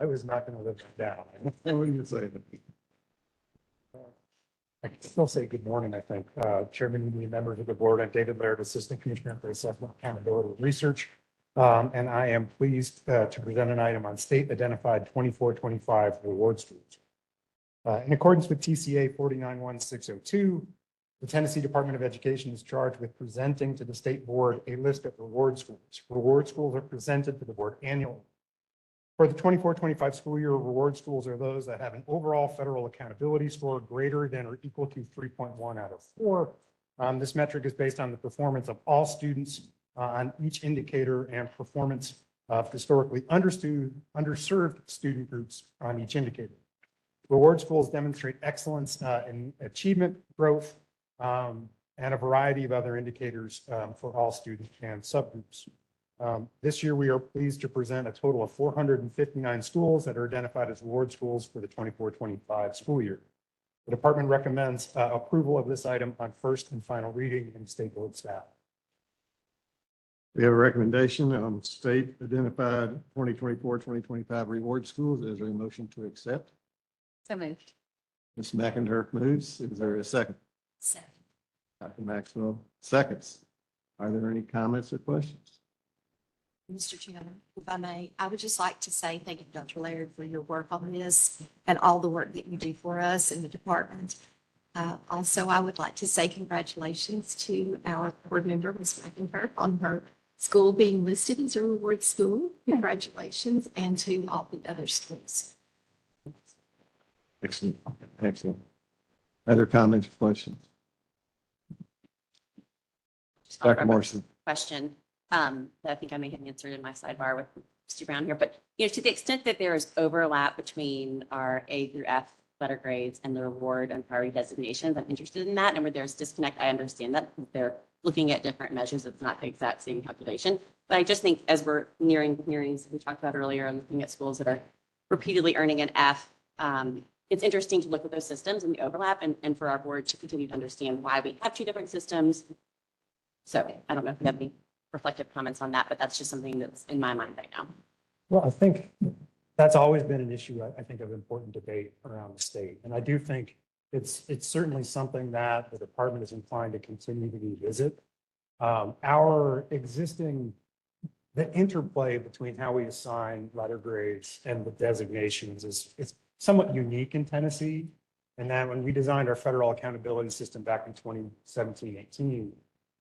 I was not going to live that down. What do you say? I can still say good morning, I think. Chairman and members of the board, I'm David Laird, Assistant Commissioner for Assessment, Accountability, and Research. And I am pleased to present an item on state identified 24-25 reward schools. In accordance with TCA 491602, the Tennessee Department of Education is charged with presenting to the state board a list of reward schools. Reward schools are presented to the board annually. For the 24-25 school year, reward schools are those that have an overall federal accountability score greater than or equal to 3.1 out of 4. This metric is based on the performance of all students on each indicator and performance of historically underserved student groups on each indicator. Reward schools demonstrate excellence in achievement, growth, and a variety of other indicators for all students and subgroups. This year, we are pleased to present a total of 459 schools that are identified as reward schools for the 24-25 school year. The department recommends approval of this item on first and final reading and state board staff. We have a recommendation on state identified 2024-2025 reward schools. Is there a motion to accept? So moved. Ms. McInturf moves. Is there a second? Second. Dr. Maxwell seconds. Are there any comments or questions? Mr. Chairman, if I may, I would just like to say thank you, Dr. Laird, for your work on this and all the work that you do for us in the department. Also, I would like to say congratulations to our board member, Ms. McIntyre, on her school being listed as a reward school. Congratulations, and to all the other schools. Excellent. Excellent. Other comments or questions? Dr. Morrison. Question that I think I may have answered in my sidebar with Mr. Brown here, but to the extent that there is overlap between our A through F letter grades and the reward and priority designations, I'm interested in that. And where there's disconnect, I understand that they're looking at different measures. It's not the exact same calculation. But I just think as we're nearing, as we talked about earlier, looking at schools that are repeatedly earning an F, it's interesting to look at those systems and the overlap and for our board to continue to understand why we have two different systems. So I don't know if you have any reflective comments on that, but that's just something that's in my mind right now. Well, I think that's always been an issue, I think, of important debate around the state. And I do think it's certainly something that the department is inclined to continue to revisit. Our existing, the interplay between how we assign letter grades and the designations is somewhat unique in Tennessee. And that when we designed our federal accountability system back in 2017-18,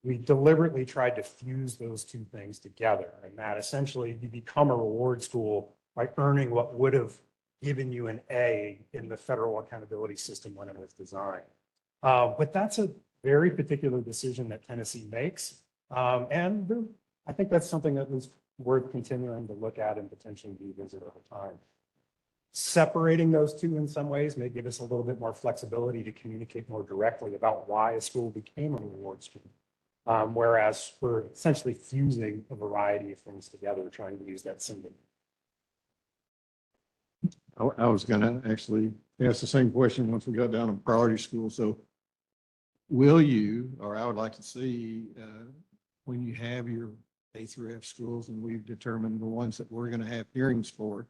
we deliberately tried to fuse those two things together. And that essentially you become a reward school by earning what would have given you an A in the federal accountability system when it was designed. But that's a very particular decision that Tennessee makes. And I think that's something that was worth continuing to look at and potentially revisit over time. Separating those two in some ways may give us a little bit more flexibility to communicate more directly about why a school became a reward school. Whereas we're essentially fusing a variety of things together, trying to use that symbol. I was going to actually ask the same question once we got down to priority school. So will you, or I would like to see when you have your A through F schools and we've determined the ones that we're going to have hearings for,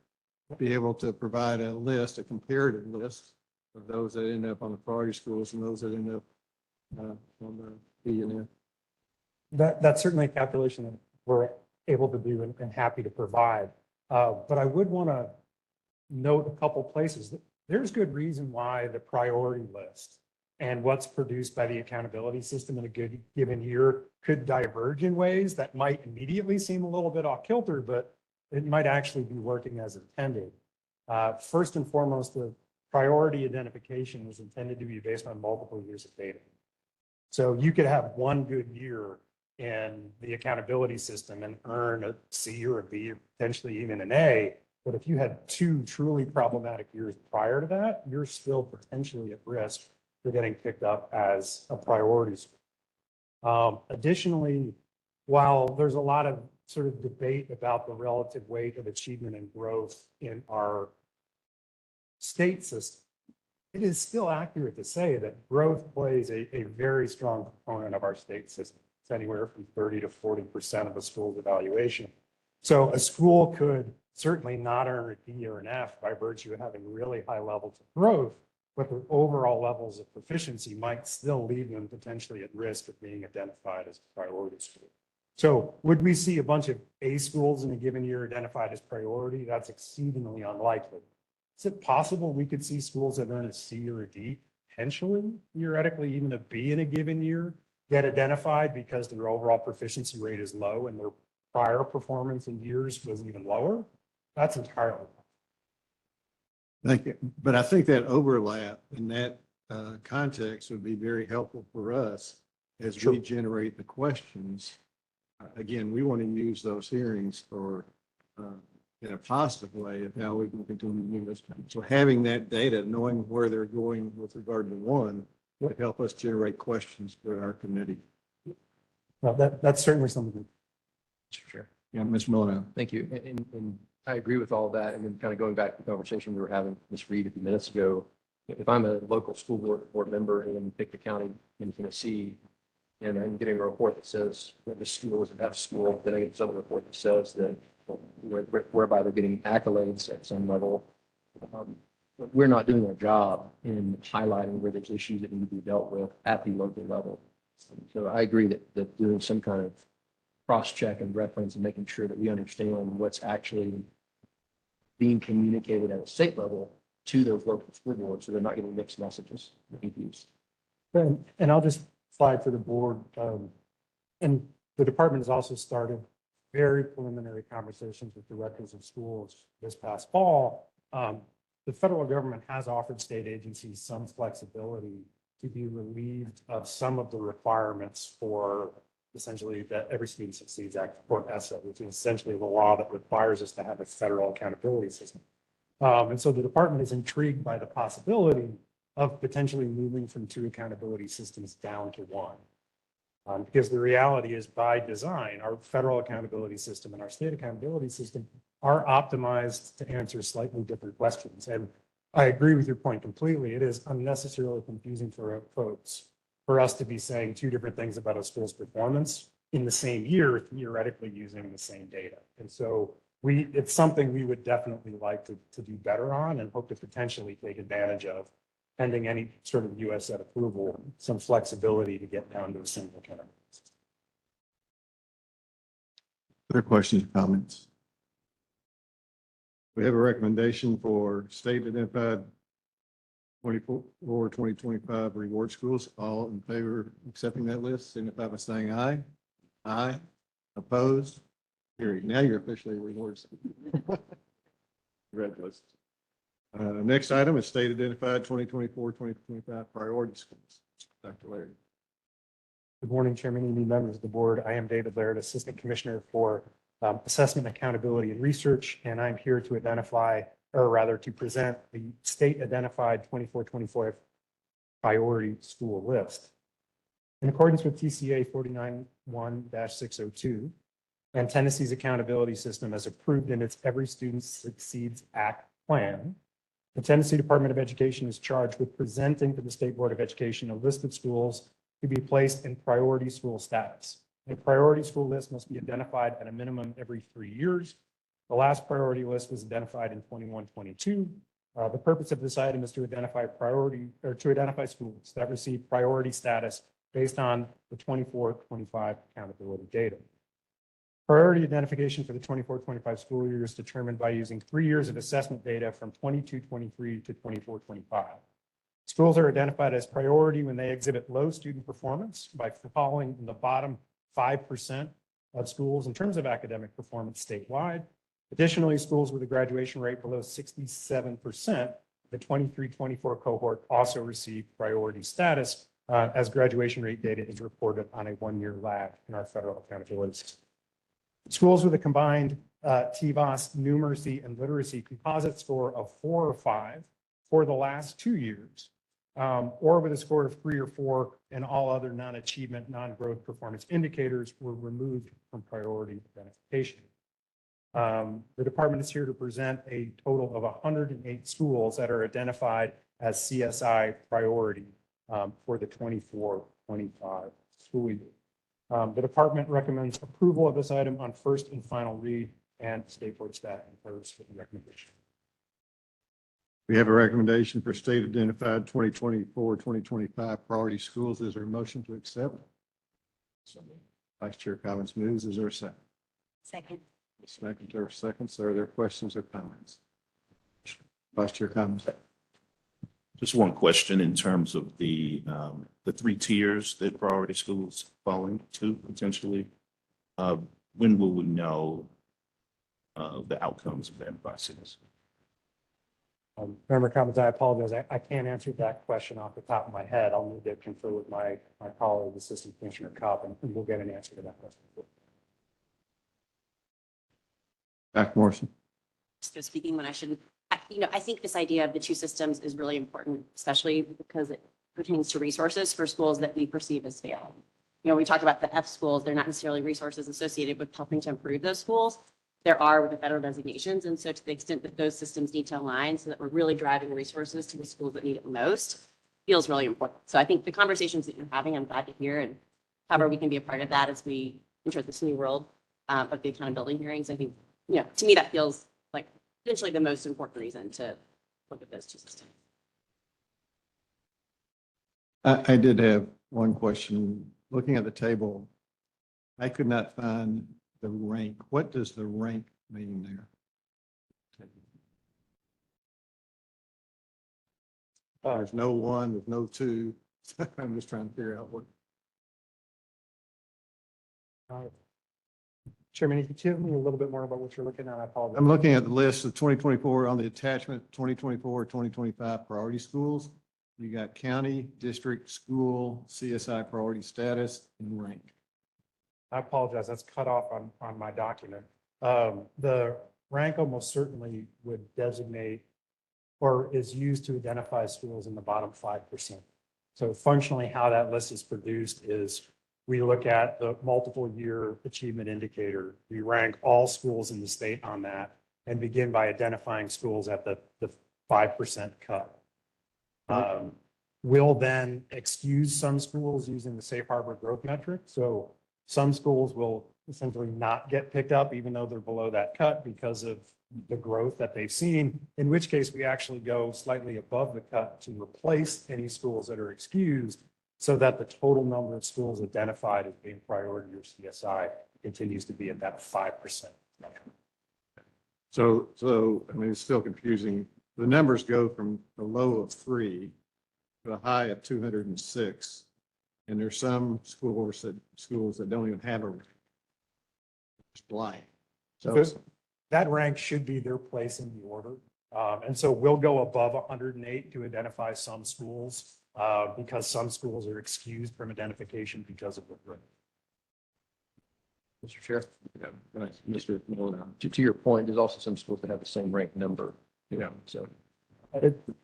be able to provide a list, a comparative list of those that end up on the priority schools and those that end up on the B and F. That's certainly a calculation that we're able to do and happy to provide. But I would want to note a couple places. There's good reason why the priority list and what's produced by the accountability system in a good given year could diverge in ways that might immediately seem a little bit off kilter, but it might actually be working as intended. First and foremost, the priority identification is intended to be based on multiple years of data. So you could have one good year in the accountability system and earn a C or a B or potentially even an A. But if you had two truly problematic years prior to that, you're still potentially at risk for getting picked up as a priority school. Additionally, while there's a lot of sort of debate about the relative weight of achievement and growth in our state system, it is still accurate to say that growth plays a very strong component of our state system. It's anywhere from 30 to 40% of a school's evaluation. So a school could certainly not earn a D or an F by virtue of having really high levels of growth, but their overall levels of proficiency might still leave them potentially at risk of being identified as a priority school. So would we see a bunch of A schools in a given year identified as priority? That's exceedingly unlikely. Is it possible we could see schools that earn a C or a D, potentially, theoretically, even a B in a given year, get identified because their overall proficiency rate is low and their prior performance in years was even lower? That's entirely. Thank you. But I think that overlap in that context would be very helpful for us as we generate the questions. Again, we want to use those hearings for in a positive way of how we can continue to move this. So having that data, knowing where they're going with regard to one, would help us generate questions for our committee. Well, that's certainly something. Sure. Yeah, Ms. Miller. Thank you. And I agree with all that. And then kind of going back to the conversation we were having, Ms. Reed, a few minutes ago, if I'm a local school board member in Pickett County in Tennessee, and I'm getting a report that says that the school is an F school, then I get another report that says that whereby they're getting accolades at some level. We're not doing our job in highlighting where there's issues that need to be dealt with at the local level. So I agree that doing some kind of cross-check and reference and making sure that we understand what's actually being communicated at a state level to those local school boards, so they're not getting mixed messages or confused. And I'll just flag for the board, and the department has also started very preliminary conversations with directors of schools this past fall. The federal government has offered state agencies some flexibility to be relieved of some of the requirements for essentially that Every Student Succeeds Act, or ESSA, which is essentially the law that requires us to have a federal accountability system. And so the department is intrigued by the possibility of potentially moving from two accountability systems down to one. Because the reality is, by design, our federal accountability system and our state accountability system are optimized to answer slightly different questions. And I agree with your point completely. It is unnecessarily confusing for folks for us to be saying two different things about a school's performance in the same year, theoretically using the same data. And so it's something we would definitely like to do better on and hope to potentially take advantage of, pending any sort of USF approval, some flexibility to get down to a single category. Other questions, comments? We have a recommendation for state identified 2025 reward schools. All in favor of accepting that list, signify by saying aye. Aye. Opposed? Carried. Now you're officially a reward school. Congratulations. Next item is state identified 2024-2025 priority schools. Dr. Larry. Good morning, Chairman, and members of the board. I am David Laird, Assistant Commissioner for Assessment, Accountability, and Research, and I'm here to identify, or rather to present the state identified 24-25 priority school list. In accordance with TCA 49-1-602 and Tennessee's accountability system as approved in its Every Student Succeeds Act plan, the Tennessee Department of Education is charged with presenting to the State Board of Education a list of schools to be placed in priority school status. A priority school list must be identified at a minimum every 3 years. The last priority list was identified in 21-22. The purpose of this item is to identify schools that receive priority status based on the 24-25 accountability data. Priority identification for the 24-25 school year is determined by using 3 years of assessment data from 22-23 to 24-25. Schools are identified as priority when they exhibit low student performance by falling in the bottom 5% of schools in terms of academic performance statewide. Additionally, schools with a graduation rate below 67%, the 23-24 cohort, also receive priority status as graduation rate data is reported on a one-year lag in our federal accountability system. Schools with a combined TVOS numeracy and literacy composite score of 4 or 5 for the last 2 years, or with a score of 3 or 4 and all other non-achievement, non-growth performance indicators were removed from priority identification. The department is here to present a total of 108 schools that are identified as CSI priority for the 24-25 school year. The department recommends approval of this item on first and final read, and State Board staff concurs with the recommendation. We have a recommendation for state identified 2024-2025 priority schools. Is there a motion to accept? Vice Chair Collins moves. Is there a second? Second. Ms. McIntyre seconds. Are there questions or comments? Vice Chair Collins. Just one question in terms of the 3 tiers that priority schools fall into potentially. When will we know the outcomes of that process? Member comments, I apologize. I can't answer that question off the top of my head. I'll need to confer with my colleague, Assistant Commissioner Cobb, and we'll get an answer to that question. Dr. Morrison. So speaking when I shouldn't, I think this idea of the 2 systems is really important, especially because it pertains to resources for schools that we perceive as failing. We talked about the F schools. They're not necessarily resources associated with helping to improve those schools. There are with the federal designations. And so to the extent that those systems need to align so that we're really driving resources to the schools that need it most feels really important. So I think the conversations that you're having, I'm glad to hear, and however we can be a part of that as we enter this new world of the accountability hearings. I think, to me, that feels like potentially the most important reason to look at those 2 systems. I did have one question. Looking at the table, I could not find the rank. What does the rank mean there? There's no 1, there's no 2. I'm just trying to figure out what. Chairman, can you tell me a little bit more about what you're looking at? I apologize. I'm looking at the list of 2024 on the attachment, 2024, 2025 priority schools. You got county, district, school, CSI priority status, and rank. I apologize. That's cut off on my document. The rank almost certainly would designate or is used to identify schools in the bottom 5%. So functionally, how that list is produced is we look at the multiple year achievement indicator. We rank all schools in the state on that and begin by identifying schools at the 5% cut. We'll then excuse some schools using the safe harbor growth metric. So some schools will essentially not get picked up even though they're below that cut because of the growth that they've seen, in which case we actually go slightly above the cut to replace any schools that are excused so that the total number of schools identified as being priority or CSI continues to be at that 5%. So I mean, it's still confusing. The numbers go from the low of 3 to a high of 206. And there's some schools that don't even have a rank. It's blank. So that rank should be their place in the order. And so we'll go above 108 to identify some schools because some schools are excused from identification because of the rank. Mr. Chair. Yeah, nice. Mr. Miller. To your point, there's also some schools that have the same rank number. So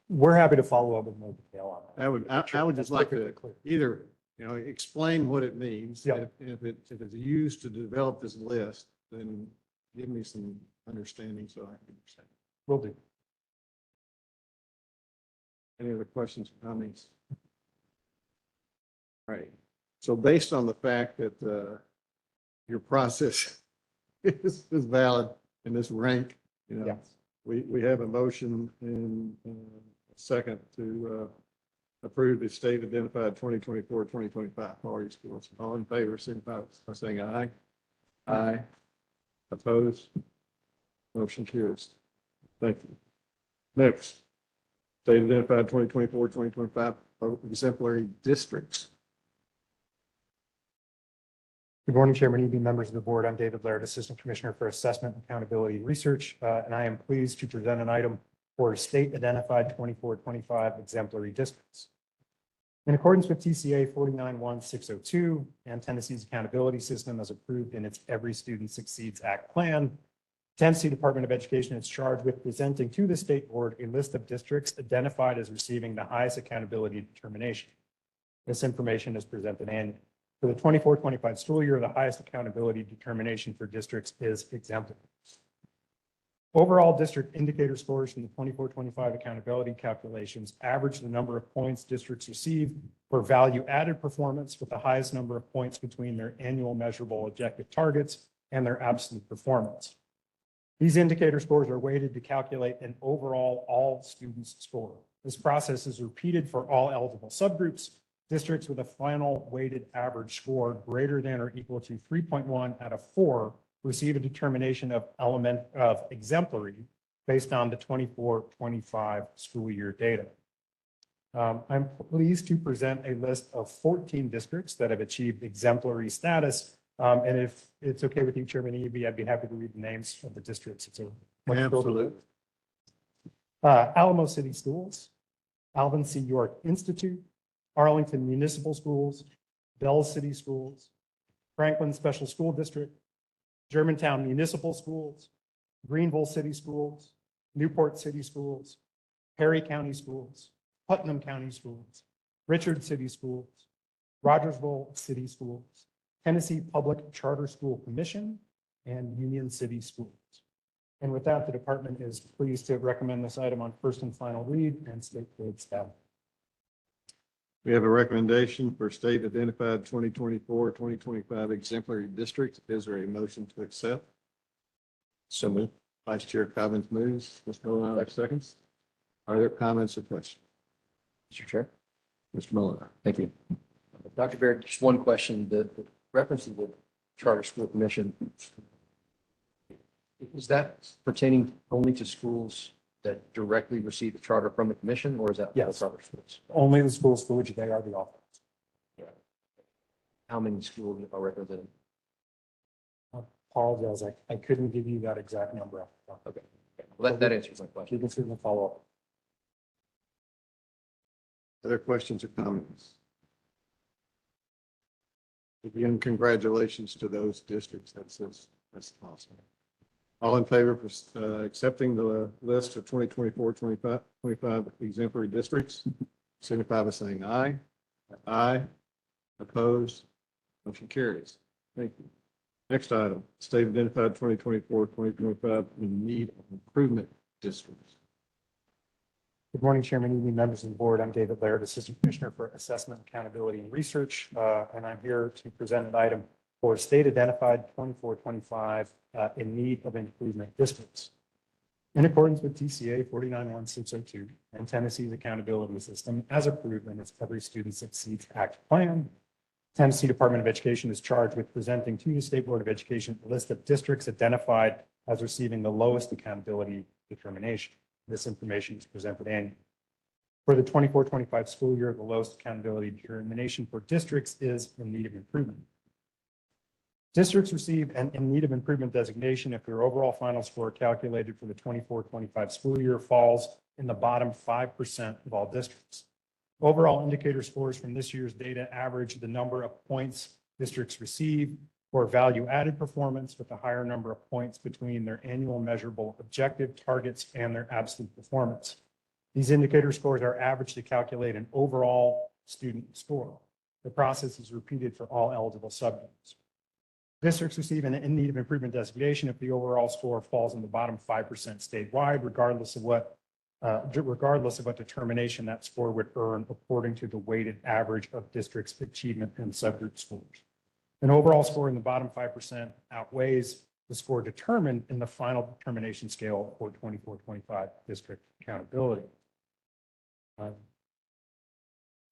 We're happy to follow up with more detail on that. I would just like to either, explain what it means. Yeah. If it's used to develop this list, then give me some understanding so I can understand. Will do. Any other questions or comments? All right. So based on the fact that your process is valid in this rank, Yes. we have a motion and a second to approve the state identified 2024-2025 priority schools. All in favor, signify by saying aye. Aye. Opposed? Motion carries. Thank you. Next, state identified 2024-2025 exemplary districts. Good morning, Chairman, EB, members of the board. I'm David Laird, Assistant Commissioner for Assessment, Accountability, and Research, and I am pleased to present an item for state identified 24-25 exemplary districts. In accordance with TCA 491602 and Tennessee's accountability system as approved in its Every Student Succeeds Act plan, Tennessee Department of Education is charged with presenting to the state board a list of districts identified as receiving the highest accountability determination. This information is presented annually. For the 24-25 school year, the highest accountability determination for districts is exemplary. Overall district indicator scores from the 24-25 accountability calculations average the number of points districts receive for value added performance with the highest number of points between their annual measurable objective targets and their absolute performance. These indicator scores are weighted to calculate an overall all students score. This process is repeated for all eligible subgroups. Districts with a final weighted average score greater than or equal to 3.1 out of 4 receive a determination of exemplary based on the 24-25 school year data. I'm pleased to present a list of 14 districts that have achieved exemplary status. And if it's okay with you, Chairman Eby, I'd be happy to read the names of the districts. It's a Absolutely. Alamo City Schools, Alvin C. York Institute, Arlington Municipal Schools, Bell City Schools, Franklin Special School District, Germantown Municipal Schools, Greenville City Schools, Newport City Schools, Perry County Schools, Putnam County Schools, Richard City Schools, Rogersville City Schools, Tennessee Public Charter School Commission, and Union City Schools. And with that, the department is pleased to recommend this item on first and final read and state board staff. We have a recommendation for state identified 2024-2025 exemplary district. Is there a motion to accept? So moved. Vice Chair Cobbins moves. Mr. Mullenhour seconds. Are there comments or questions? Mr. Chair. Mr. Mullenhour. Thank you. Dr. Baird, just one question. The reference to the Charter School Commission, is that pertaining only to schools that directly receive the charter from the commission, or is that? Yes. Charter schools? Only the schools for which they are the authors. How many schools are represented? Apologize, I couldn't give you that exact number. Okay. Well, that answers my question. You can certainly follow up. Other questions or comments? Again, congratulations to those districts. That's awesome. All in favor for accepting the list of 2024-25 exemplary districts, signify by saying aye. Aye. Opposed? Motion carries. Thank you. Next item, state identified 2024-2025 in need of improvement districts. Good morning, Chairman Eby, members of the board. I'm David Laird, Assistant Commissioner for Assessment, Accountability, and Research, and I'm here to present an item for state identified 24-25 in need of improvement districts. In accordance with TCA 491602 and Tennessee's accountability system as approved in its Every Student Succeeds Act plan, Tennessee Department of Education is charged with presenting to the State Board of Education a list of districts identified as receiving the lowest accountability determination. This information is presented annually. For the 24-25 school year, the lowest accountability determination for districts is in need of improvement. Districts receive an in need of improvement designation if their overall final score calculated for the 24-25 school year falls in the bottom 5% of all districts. Overall indicator scores from this year's data average the number of points districts receive for value added performance with a higher number of points between their annual measurable objective targets and their absolute performance. These indicator scores are averaged to calculate an overall student score. The process is repeated for all eligible subgroups. Districts receive an in need of improvement designation if the overall score falls in the bottom 5% statewide, regardless of what determination that score would earn according to the weighted average of districts' achievement and subgroup scores. An overall score in the bottom 5% outweighs the score determined in the final determination scale for 24-25 district accountability.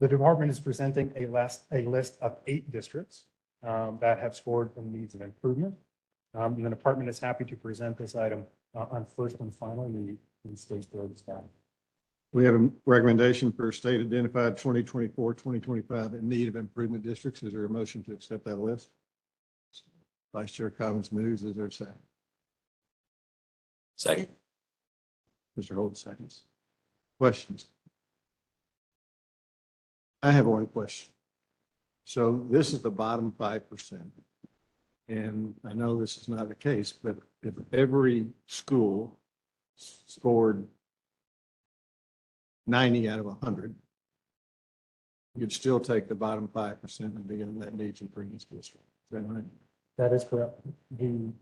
The department is presenting a list of 8 districts that have scored in needs of improvement. And the department is happy to present this item on first and final read in state board staff. We have a recommendation for state identified 2024-2025 in need of improvement districts. Is there a motion to accept that list? Vice Chair Cobbins moves. Is there a second? Second. Mr. Holt seconds. Questions? I have one question. So this is the bottom 5%. And I know this is not the case, but if every school scored 90 out of 100, you'd still take the bottom 5% and be in that needs improvement district. Is that right? That is correct. The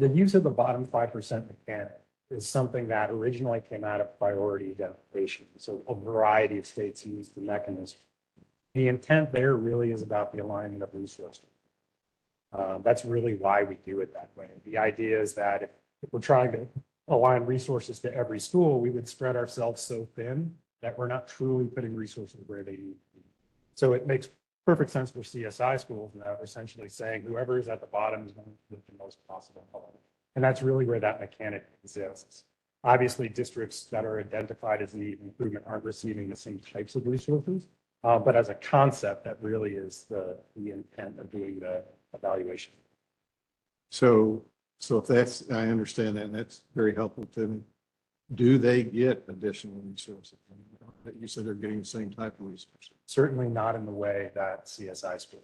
use of the bottom 5% mechanic is something that originally came out of priority identification. So a variety of states use the mechanism. The intent there really is about the alignment of resources. That's really why we do it that way. The idea is that if we're trying to align resources to every school, we would spread ourselves so thin that we're not truly putting resources where they need to be. So it makes perfect sense for CSI schools now, essentially saying whoever is at the bottom is going to get the most possible help. And that's really where that mechanic exists. Obviously, districts that are identified as need improvement aren't receiving the same types of resources, but as a concept, that really is the intent of doing the evaluation. So if that's, I understand that, and that's very helpful to me. Do they get additional resources? You said they're getting the same type of resources. Certainly not in the way that CSI school.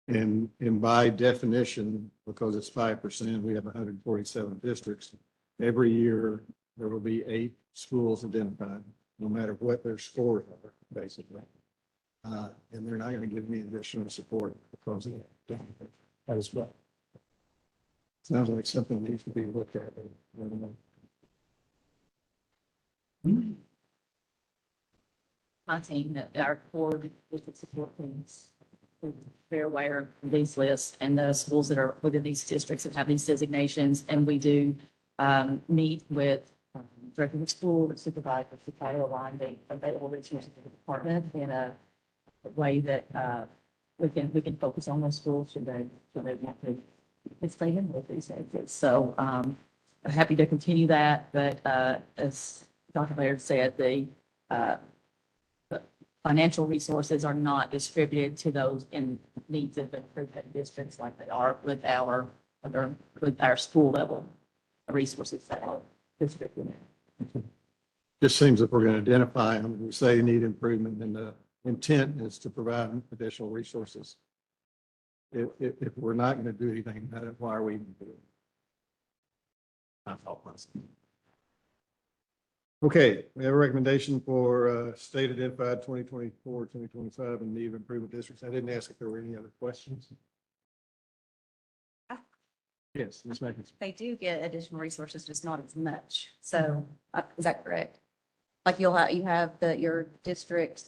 And by definition, because it's 5%, we have 147 districts. Every year, there will be 8 schools identified, no matter what their scores are, basically. And they're not going to give me additional support because of that. That is correct. Sounds like something needs to be looked at. My team, our core district support teams, they're aware of these lists and the schools that are within these districts that have these designations. And we do meet with director of school, supervisors to try to align the available resources of the department in a way that we can focus on those schools should they want to stay in with these areas. So I'm happy to continue that, but as Dr. Baird said, the financial resources are not distributed to those in needs of improvement districts like they are with our school level resources that are distributed. Just seems that we're going to identify them. We say need improvement, and the intent is to provide additional resources. If we're not going to do anything about it, why are we even doing it? I thought myself. Okay, we have a recommendation for state identified 2024, 2025 and need improvement districts. I didn't ask if there were any other questions. Yes, Ms. Meckens. They do get additional resources, just not as much. So is that correct? Like you have your district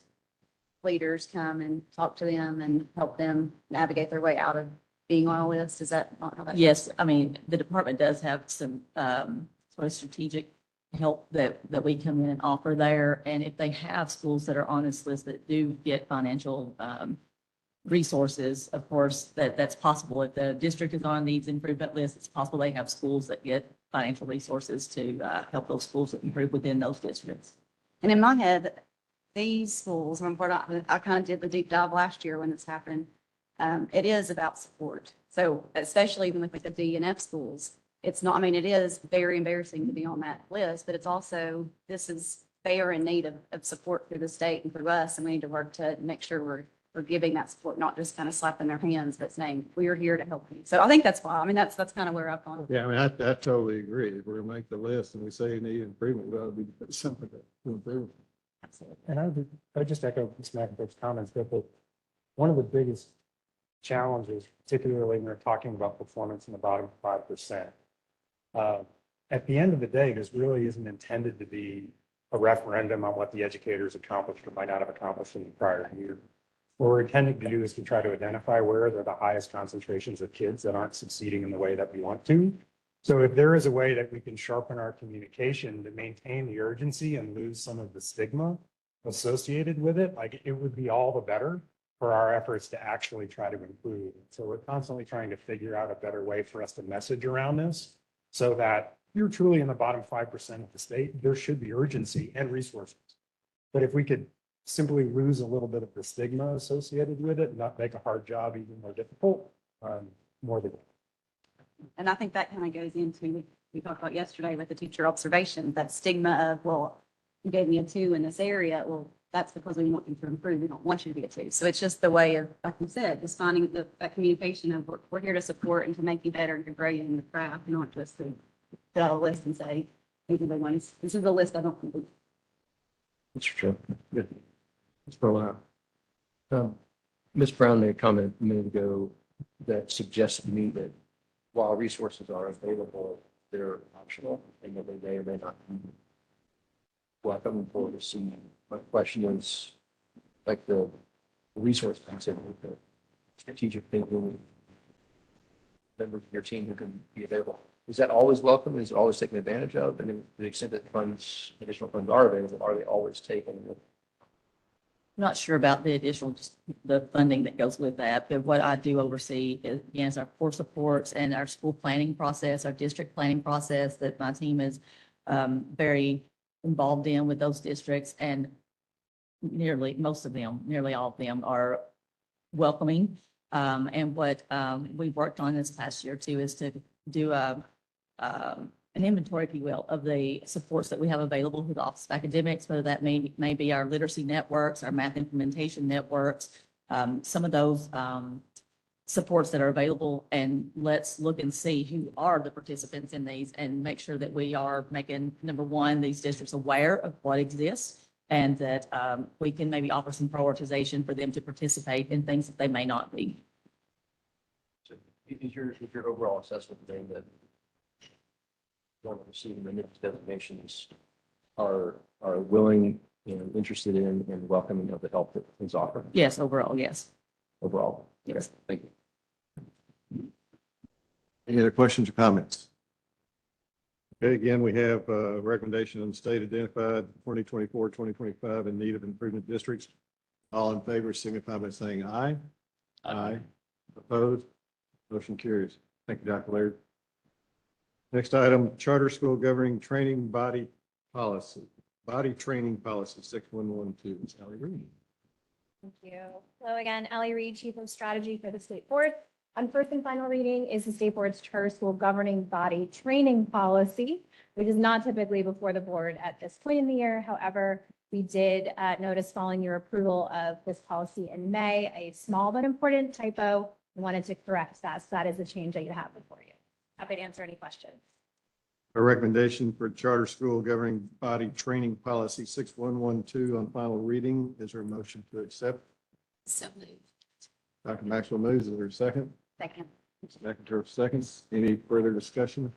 leaders come and talk to them and help them navigate their way out of being on a list? Is that not how that? Yes, I mean, the department does have some sort of strategic help that we come in and offer there. And if they have schools that are on this list that do get financial resources, of course, that's possible. If the district is on needs improvement list, it's possible they have schools that get financial resources to help those schools improve within those districts. And in my head, these schools, I kind of did the deep dive last year when this happened. It is about support. So especially even with the D and F schools, it's not, I mean, it is very embarrassing to be on that list, but it's also, they are in need of support through the state and through us. And we need to work to make sure we're giving that support, not just kind of slapping their hands, but saying, we are here to help you. So I think that's why, I mean, that's kind of where I've gone. Yeah, I mean, I totally agree. If we're gonna make the list and we say you need improvement, we ought to be something to improve. And I would just echo Ms. McIntosh's comments that one of the biggest challenges, particularly when we're talking about performance in the bottom 5%, at the end of the day, this really isn't intended to be a referendum on what the educators accomplished or might not have accomplished in the prior year. What we're intending to do is to try to identify where are the highest concentrations of kids that aren't succeeding in the way that we want to. So if there is a way that we can sharpen our communication to maintain the urgency and lose some of the stigma associated with it, like it would be all the better for our efforts to actually try to improve. So we're constantly trying to figure out a better way for us to message around this so that you're truly in the bottom 5% of the state, there should be urgency and resources. But if we could simply lose a little bit of the stigma associated with it, and not make a hard job even more difficult, more than. And I think that kind of goes into we talked about yesterday with the teacher observation, that stigma of, well, you gave me a 2 in this area. Well, that's because we want you to improve. We don't want you to be a 2. So it's just the way of, like you said, just finding that communication of we're here to support and to make you better and to grow you in the craft, not just to put out a list and say, these are the ones, this is the list I don't complete. Mr. Chair. Good. Ms. Perlin. Ms. Brown made a comment a minute ago that suggested to me that while resources are available, they're optional and that they may or may not be welcome for receiving. My question is, like the resource concept, the strategic thinking, members of your team who can be available. Is that always welcome? Is it always taken advantage of? And to the extent that funds, additional funds are available, are they always taken? Not sure about the additional, just the funding that goes with that, but what I do oversee is, again, is our core supports and our school planning process, our district planning process that my team is very involved in with those districts, and nearly all of them are welcoming. And what we've worked on this past year too is to do an inventory, if you will, of the supports that we have available with the Office of Academics, whether that may be our literacy networks, our math implementation networks, some of those supports that are available, and let's look and see who are the participants in these and make sure that we are making, number one, these districts aware of what exists, and that we can maybe offer some prioritization for them to participate in things that they may not be. So is your overall assessment then that one receiving the NIPS designations are willing and interested in and welcoming of the help that is offered? Yes, overall, yes. Overall? Yes. Okay, thank you. Any other questions or comments? Okay, again, we have a recommendation on state identified 2024, 2025 in need of improvement districts. All in favor signify by saying aye. Aye. Opposed? Motion carries. Thank you, Dr. Laird. Next item, charter school governing training body policy, body training policy 6112. Sally Reed. Thank you. Hello again, Allie Reed, Chief of Strategy for the State Board. On first and final reading is the State Board's charter school governing body training policy, which is not typically before the board at this point in the year. However, we did notice following your approval of this policy in May, a small but important typo. We wanted to correct that. So that is a change that you have before you. Happy to answer any questions. A recommendation for charter school governing body training policy 6112 on final reading. Is there a motion to accept? So moved. Dr. Maxwell moves. Is there a second? Second. Secretary seconds. Any further discussion?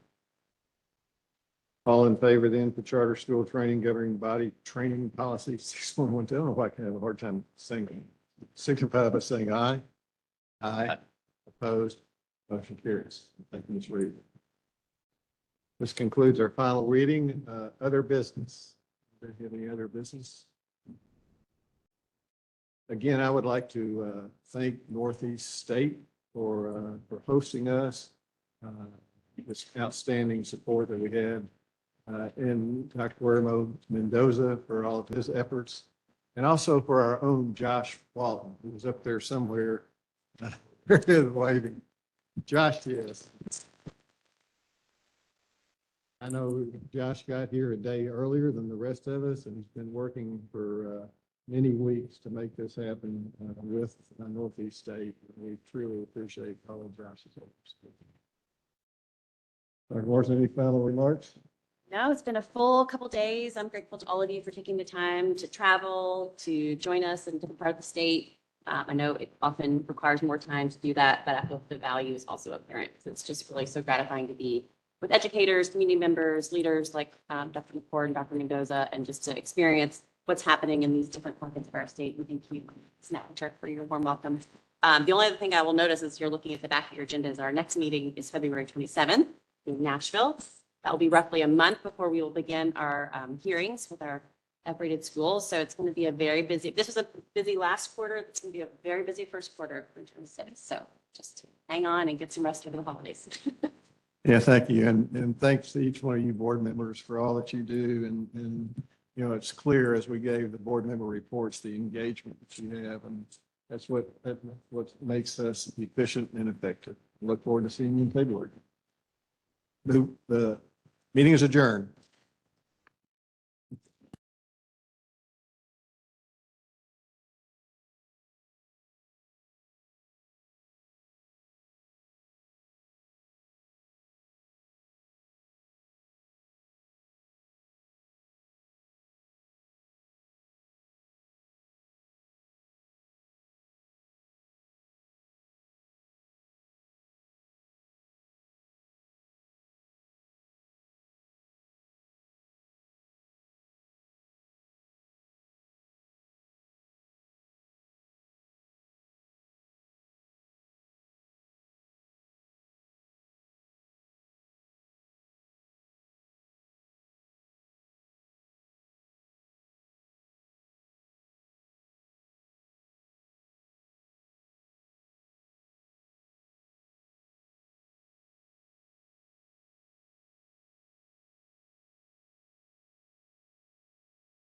All in favor then for charter school training governing body training policy 6112. I don't know if I can have a hard time saying. Signify by saying aye. Aye. Opposed? Motion carries. Thank you, Ms. Reed. This concludes our final reading. Other business. Do you have any other business? Again, I would like to thank Northeast State for hosting us. This outstanding support that we had, and Dr. Guillermo Mendoza for all of his efforts, and also for our own Josh Walton, who was up there somewhere waving. Josh, yes. I know Josh got here a day earlier than the rest of us, and he's been working for many weeks to make this happen with Northeast State. We truly appreciate all of Josh's efforts. Dr. Morrison, any final remarks? No, it's been a full couple days. I'm grateful to all of you for taking the time to travel, to join us in different parts of the state. I know it often requires more time to do that, but I hope the value is also apparent. It's just really so gratifying to be with educators, community members, leaders like Dr. McCord and Dr. Mendoza, and just to experience what's happening in these different pockets of our state. And thank you, Snapchat, for your warm welcome. The only other thing I will notice as you're looking at the back of your agenda is our next meeting is February 27th in Nashville. That will be roughly a month before we will begin our hearings with our F-rated schools. So it's going to be a very busy, this was a busy last quarter. It's going to be a very busy first quarter in 2026. So just hang on and get some rest over the holidays. Yeah, thank you. And thanks to each one of you board members for all that you do. And you know, it's clear as we gave the board member reports, the engagement that you have, and that's what makes us efficient and effective. Look forward to seeing you in February. The Meeting is adjourned.